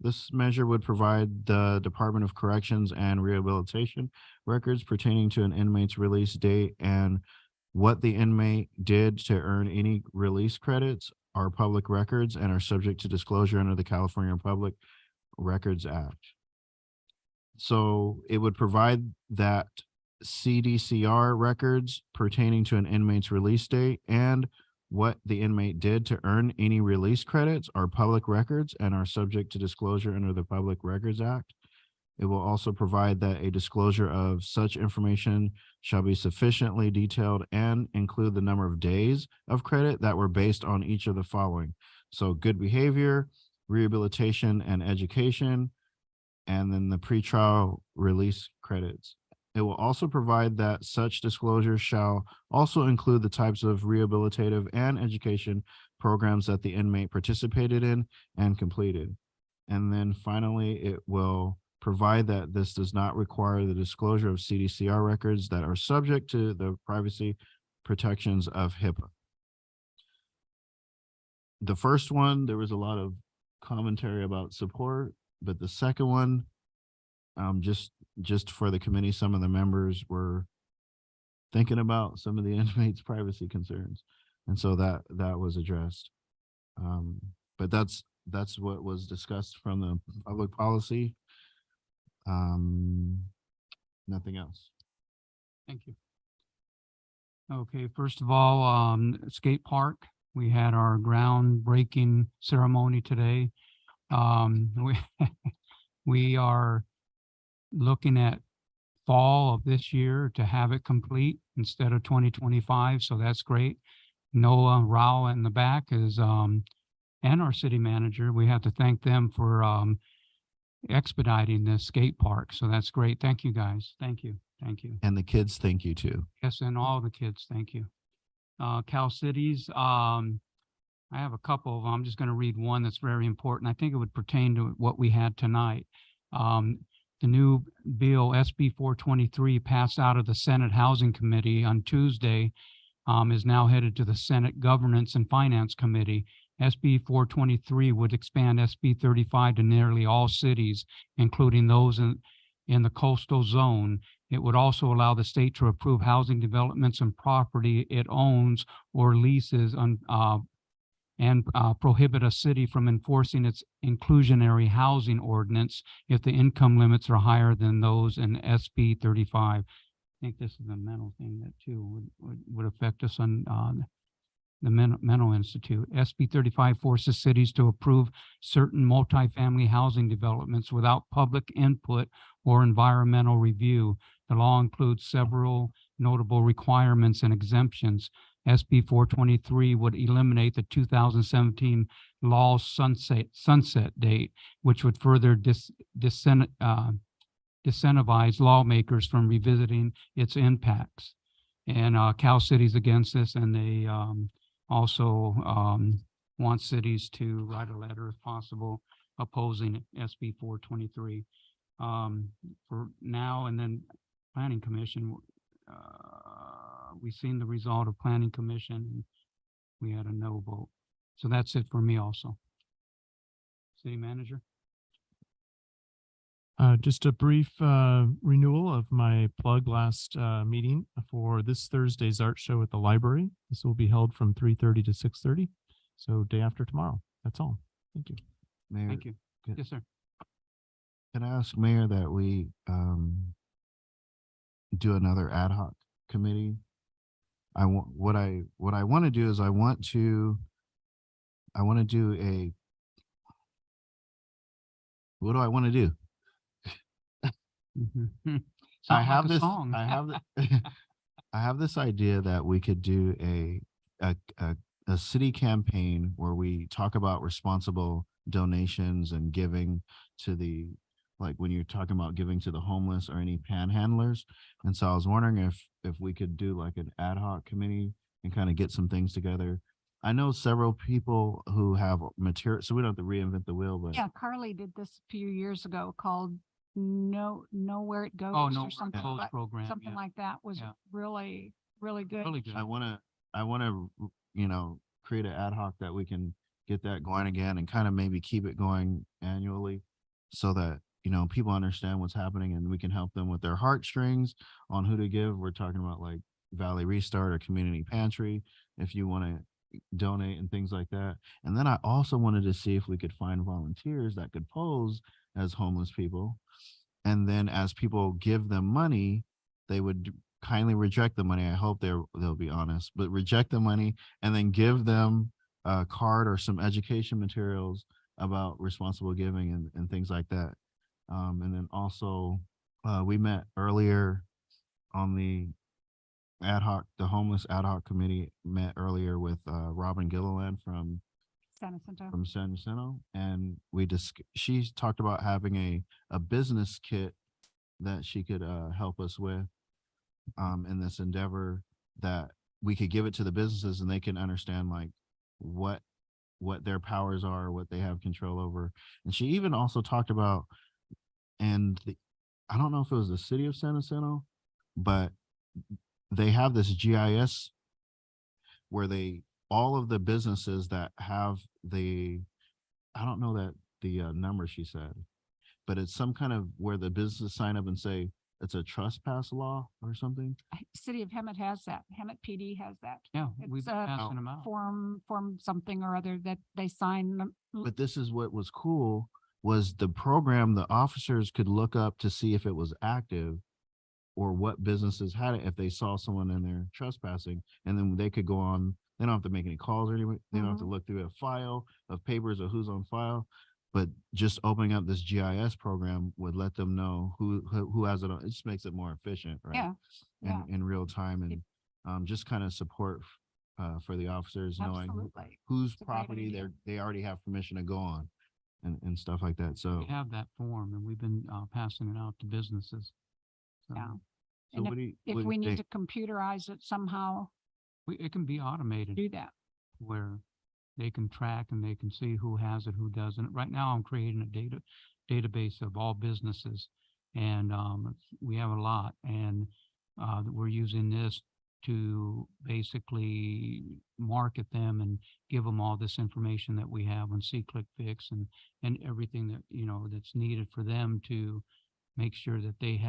This measure would provide the Department of Corrections and Rehabilitation records pertaining to an inmate's release date and what the inmate did to earn any release credits are public records and are subject to disclosure under the California Public Records Act. So it would provide that CDCR records pertaining to an inmate's release date and what the inmate did to earn any release credits are public records and are subject to disclosure under the Public Records Act. It will also provide that a disclosure of such information shall be sufficiently detailed and include the number of days of credit that were based on each of the following. So good behavior, rehabilitation, and education, and then the pretrial release credits. It will also provide that such disclosures shall also include the types of rehabilitative and education programs that the inmate participated in and completed. And then finally, it will provide that this does not require the disclosure of CDCR records that are subject to the privacy protections of HIPAA. The first one, there was a lot of commentary about support, but the second one, just for the committee, some of the members were thinking about some of the inmates' privacy concerns, and so that was addressed. But that's what was discussed from the public policy. Nothing else. Thank you. Okay, first of all, skate park, we had our groundbreaking ceremony today. We are looking at fall of this year to have it complete instead of 2025, so that's great. Noah Rao in the back is and our city manager. We have to thank them for expediting the skate park. So that's great. Thank you, guys. Thank you. Thank you. And the kids, thank you too. Yes, and all the kids, thank you. Cal Cities, I have a couple of them. I'm just going to read one that's very important. I think it would pertain to what we had tonight. The new bill, SB 423, passed out of the Senate Housing Committee on Tuesday, is now headed to the Senate Governance and Finance Committee. SB 423 would expand SB 35 to nearly all cities, including those in the coastal zone. It would also allow the state to approve housing developments and property it owns or leases on, and prohibit a city from enforcing its inclusionary housing ordinance if the income limits are higher than those in SB 35. I think this is a mental thing that too would affect us on the Mental Institute. SB 35 forces cities to approve certain multifamily housing developments without public input or environmental review. The law includes several notable requirements and exemptions. SB 423 would eliminate the 2017 law sunset date, which would further disincentivize lawmakers from revisiting its impacts. And Cal City's against this, and they also want cities to write a letter if possible opposing SB 423. For now, and then Planning Commission, we've seen the result of Planning Commission, and we had a no vote. So that's it for me also. City Manager? Just a brief renewal of my plug last meeting for this Thursday's art show at the library. This will be held from 3:30 to 6:30. So day after tomorrow. That's all. Thank you. Mayor, Thank you. Yes, sir. can I ask Mayor that we do another ad hoc committee? What I want to do is I want to do a, what do I want to do? I have this I have this idea that we could do a city campaign where we talk about responsible donations and giving to the, like when you're talking about giving to the homeless or any panhandlers. And so I was wondering if we could do like an ad hoc committee and kind of get some things together. I know several people who have material, so we don't have to reinvent the wheel, but Yeah, Carly did this a few years ago called Know Where It Goes Oh, or Know Where It something Goes like, program, something yeah. like that was Yeah. really, really good. Really good. I want to, create an ad hoc that we can get that going again and kind of maybe keep it going annually so that, people understand what's happening and we can help them with their heartstrings on who to give. We're talking about like Valley Restart or Community Pantry, if you want to donate and things like that. And then I also wanted to see if we could find volunteers that could pose as homeless people. And then as people give them money, they would kindly reject the money. I hope they'll be honest, but reject the money and then give them a card or some education materials about responsible giving and things like that. And then also we met earlier on the homeless ad hoc committee met earlier with Robin Gilliland from San Jacinto. San Jacinto, and she talked about having a business kit that she could help us with in this endeavor, that we could give it to the businesses and they can understand like what their powers are, what they have control over. And she even also talked about, I don't know if it was the city of San Jacinto, but they have this GIS where all of the businesses that have I don't know that the number she said, but it's some kind of where the business sign up and say it's a trespass law or something. City of Hemet has that. Hemet PD has that. Yeah, we've It's been a passing them out. form something or other that they sign. But this is what was cool, was the program, the officers could look up to see if it was active or what businesses had it if they saw someone in there trespassing, and then they could go on. They don't have to make any calls or anything. They don't have to look through a file of papers of who's on file, but just opening up this GIS program would let them know who has it on. It just makes it more efficient, right? Yeah. In real time, and just kind of support for the officers, knowing Absolutely. whose It's a great property idea. they already have permission to go on and stuff like that. So, We have that form and we've been passing it out to businesses. So Yeah. so And what do you, if what do we you need think? to computerize it somehow, it can be automated do that. where they can track and they can see who has it, who doesn't. Right now, I'm creating a database of all businesses, and we have a lot, and we're using this to basically market them and give them all this information that we have on SeeClickFix and everything that, that's needed for them to make sure that they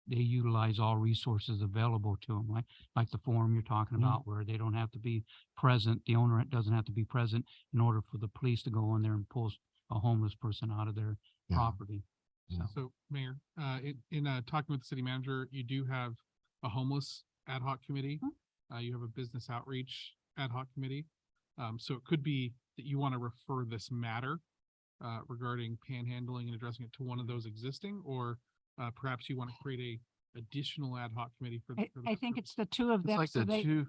utilize all resources available to them, like the form you're talking about, where they don't have to be present, the owner doesn't have to be present in order for the police to go in there and pull a homeless person out of their property. So Mayor, in talking with the city manager, you do have a homeless ad hoc committee. You have a business outreach ad hoc committee. So it could be that you want to refer this matter regarding panhandling and addressing it to one of those existing, or perhaps you want to create a additional ad hoc committee for. I think it's the two of It's them. like so the two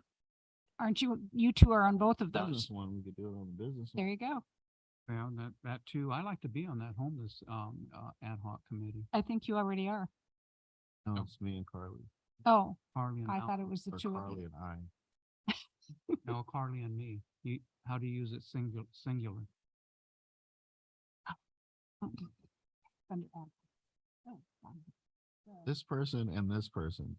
aren't you two are on both of those? business one, we could do it on the business. There you go. Well, that too, I like to be on that homeless ad hoc committee. I think you already are. No, it's me and Carly. Oh, Carly and I Al- thought it was the Or two of Carly you. and I. No, Carly and me. How do you use it singular? Under ad. Oh, fine. This person and this person.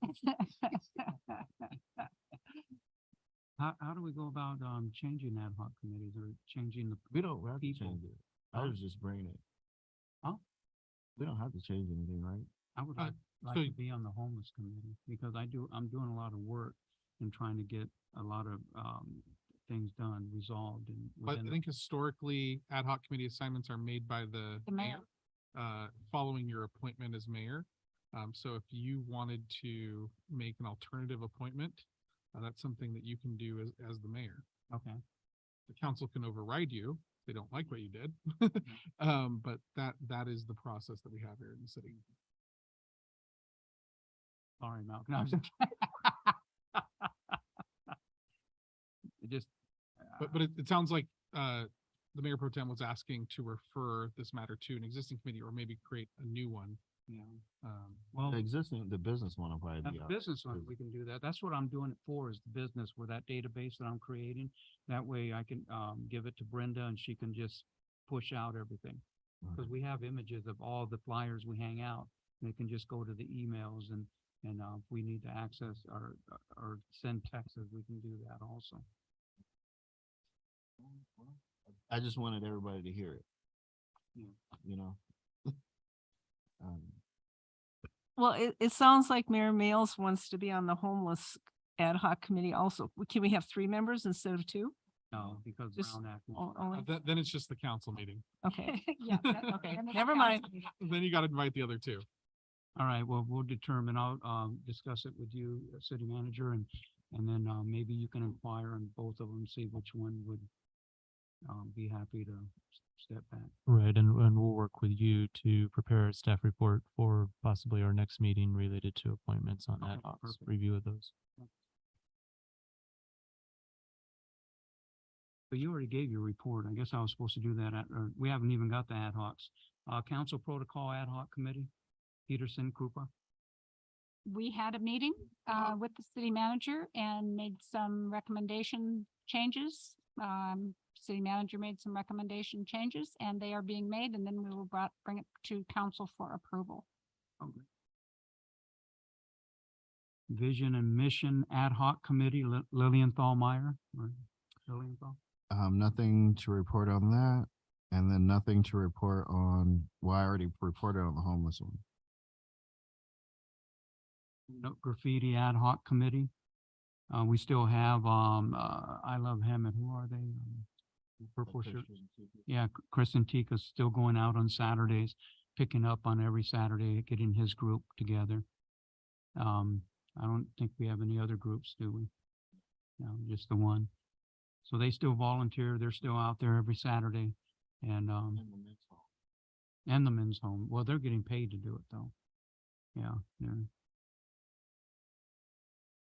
How do we go about changing ad hoc committees or changing the? We don't have to people? change it. I was just bringing it. Oh. We don't have to change anything, right? I would Uh, like so- to be on the homeless committee because I'm doing a lot of work and trying to get a lot of things done, resolved and. But I within- think historically, ad hoc committee assignments are made by the The mayor. following your appointment as mayor. So if you wanted to make an alternative appointment, that's something that you can do as the mayor. Okay. The council can override you. if They don't like what you did. But that is the process that we have here in the city. Sorry, Malcolm. I was It just. But it sounds like, the mayor pro tem was asking to refer this matter to an existing committee or maybe create a new one. Yeah. The business one will probably be The out. business one, we can do that. That's what I'm doing it for, is the business with that database that I'm creating. That way I can give it to Brenda and she can just push out everything. Because we have images of all the flyers we hang out. And they can just go to the emails and if we need to access or send texts, we can do that also. I just wanted everybody to hear it. Yeah. You know? Well, it sounds like Mayor Males wants to be on the homeless ad hoc committee also. Can we have 3 members instead of 2? No, because Just Brown Act. only, Then it's just the council meeting. okay. Yeah. Okay, and it's never a mind. council meeting. Then you got to invite the other 2. All right, well, we'll determine, I'll discuss it with you, city manager, and then maybe you can inquire on both of them, see which one would be happy to step back. Right, and we'll work with you to prepare a staff report for possibly our next meeting related to appointments on Okay, ad hoc perfect. review of those. But you already gave your report. I guess I was supposed to do that or we haven't even got the ad hocs. Council Protocol Ad Hoc Committee, Peterson, Krupa. We had a meeting with the city manager and made some recommendation changes. City manager made some recommendation changes and they are being made, and then we will bring it to council for approval. Okay. Vision and Mission Ad Hoc Committee, Lillian Thalmeyer. Or Lilienthal? Nothing to report on that. And then nothing to report on, well, I already reported on the homeless one. No Graffiti Ad Hoc Committee. We still have, I Love Hemet. Who are they? Purple shirt. Yeah, Chris and Tika's still going out on Saturdays, picking up on every Saturday, getting his group together. I don't think we have any other groups, do we? No, just the one. So they still volunteer. They're still out there every Saturday and the men's home. Well, they're getting paid to do it though. Yeah, they're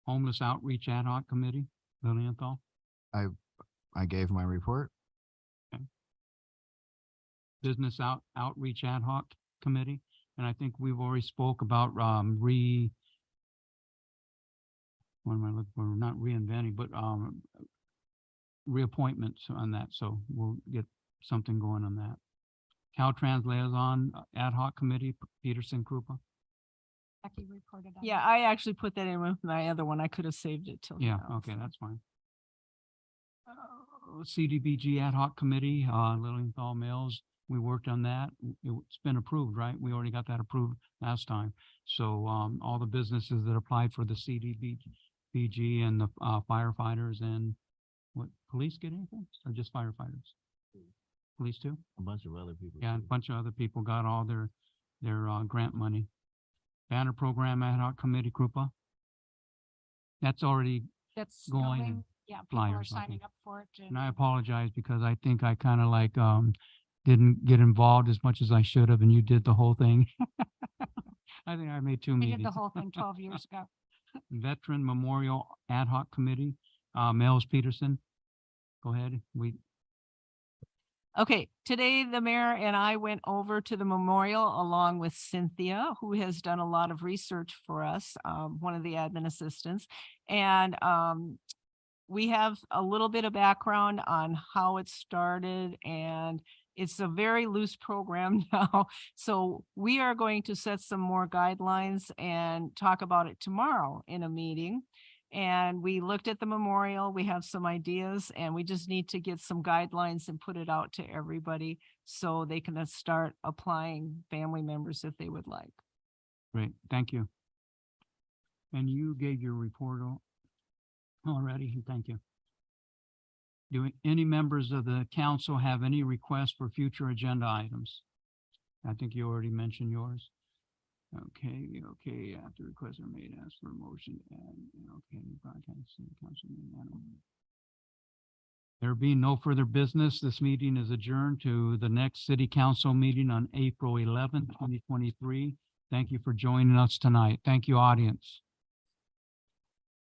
Homeless Outreach Ad Hoc Committee, Lilienthal. I gave my report. Business Outreach Ad Hoc Committee, and I think we've already spoke about what am I looking for? Not reinventing, but reappointments on that, so we'll get something going on that. Caltrans Liaison Ad Hoc Committee, Peterson Krupa. Becky reported on Yeah, that. I actually put that in with my other one. I could have saved it till. Yeah, now, okay, so. that's fine. CDBG Ad Hoc Committee, Lilienthal Mills, we worked on that. It's been approved, right? We already got that approved last time. So, all the businesses that applied for the CDBG and the firefighters and what, police get anything or just firefighters? Police too? A bunch of other people. Yeah, a too. bunch of other people got all their grant money. Banner Program Ad Hoc Committee, Krupa. That's already That's going. going, yeah, people are flyers, I signing think. up for it. And I apologize because I think I kind of like, didn't get involved as much as I should have, and you did the whole thing. I think I made 2 We meetings. did the whole thing 12 years ago. Veteran Memorial Ad Hoc Committee, Mel's Peterson. Go ahead. Okay, today the mayor and I went over to the memorial along with Cynthia, who has done a lot of research for us, one of the admin assistants. And we have a little bit of background on how it started, and it's a very loose program now. So we are going to set some more guidelines and talk about it tomorrow in a meeting. And we looked at the memorial, we have some ideas, and we just need to get some guidelines and put it out to everybody so they can start applying family members if they would like. Great, thank you. And you gave your report already, thank you. Do any members of the council have any requests for future agenda items? I think you already mentioned yours. Okay, after requests are made, ask for a motion and, okay, broadcast city council meeting. There being no further business, this meeting is adjourned to the next city council meeting on April 11th, 2023. Thank you for joining us tonight. Thank you, audience.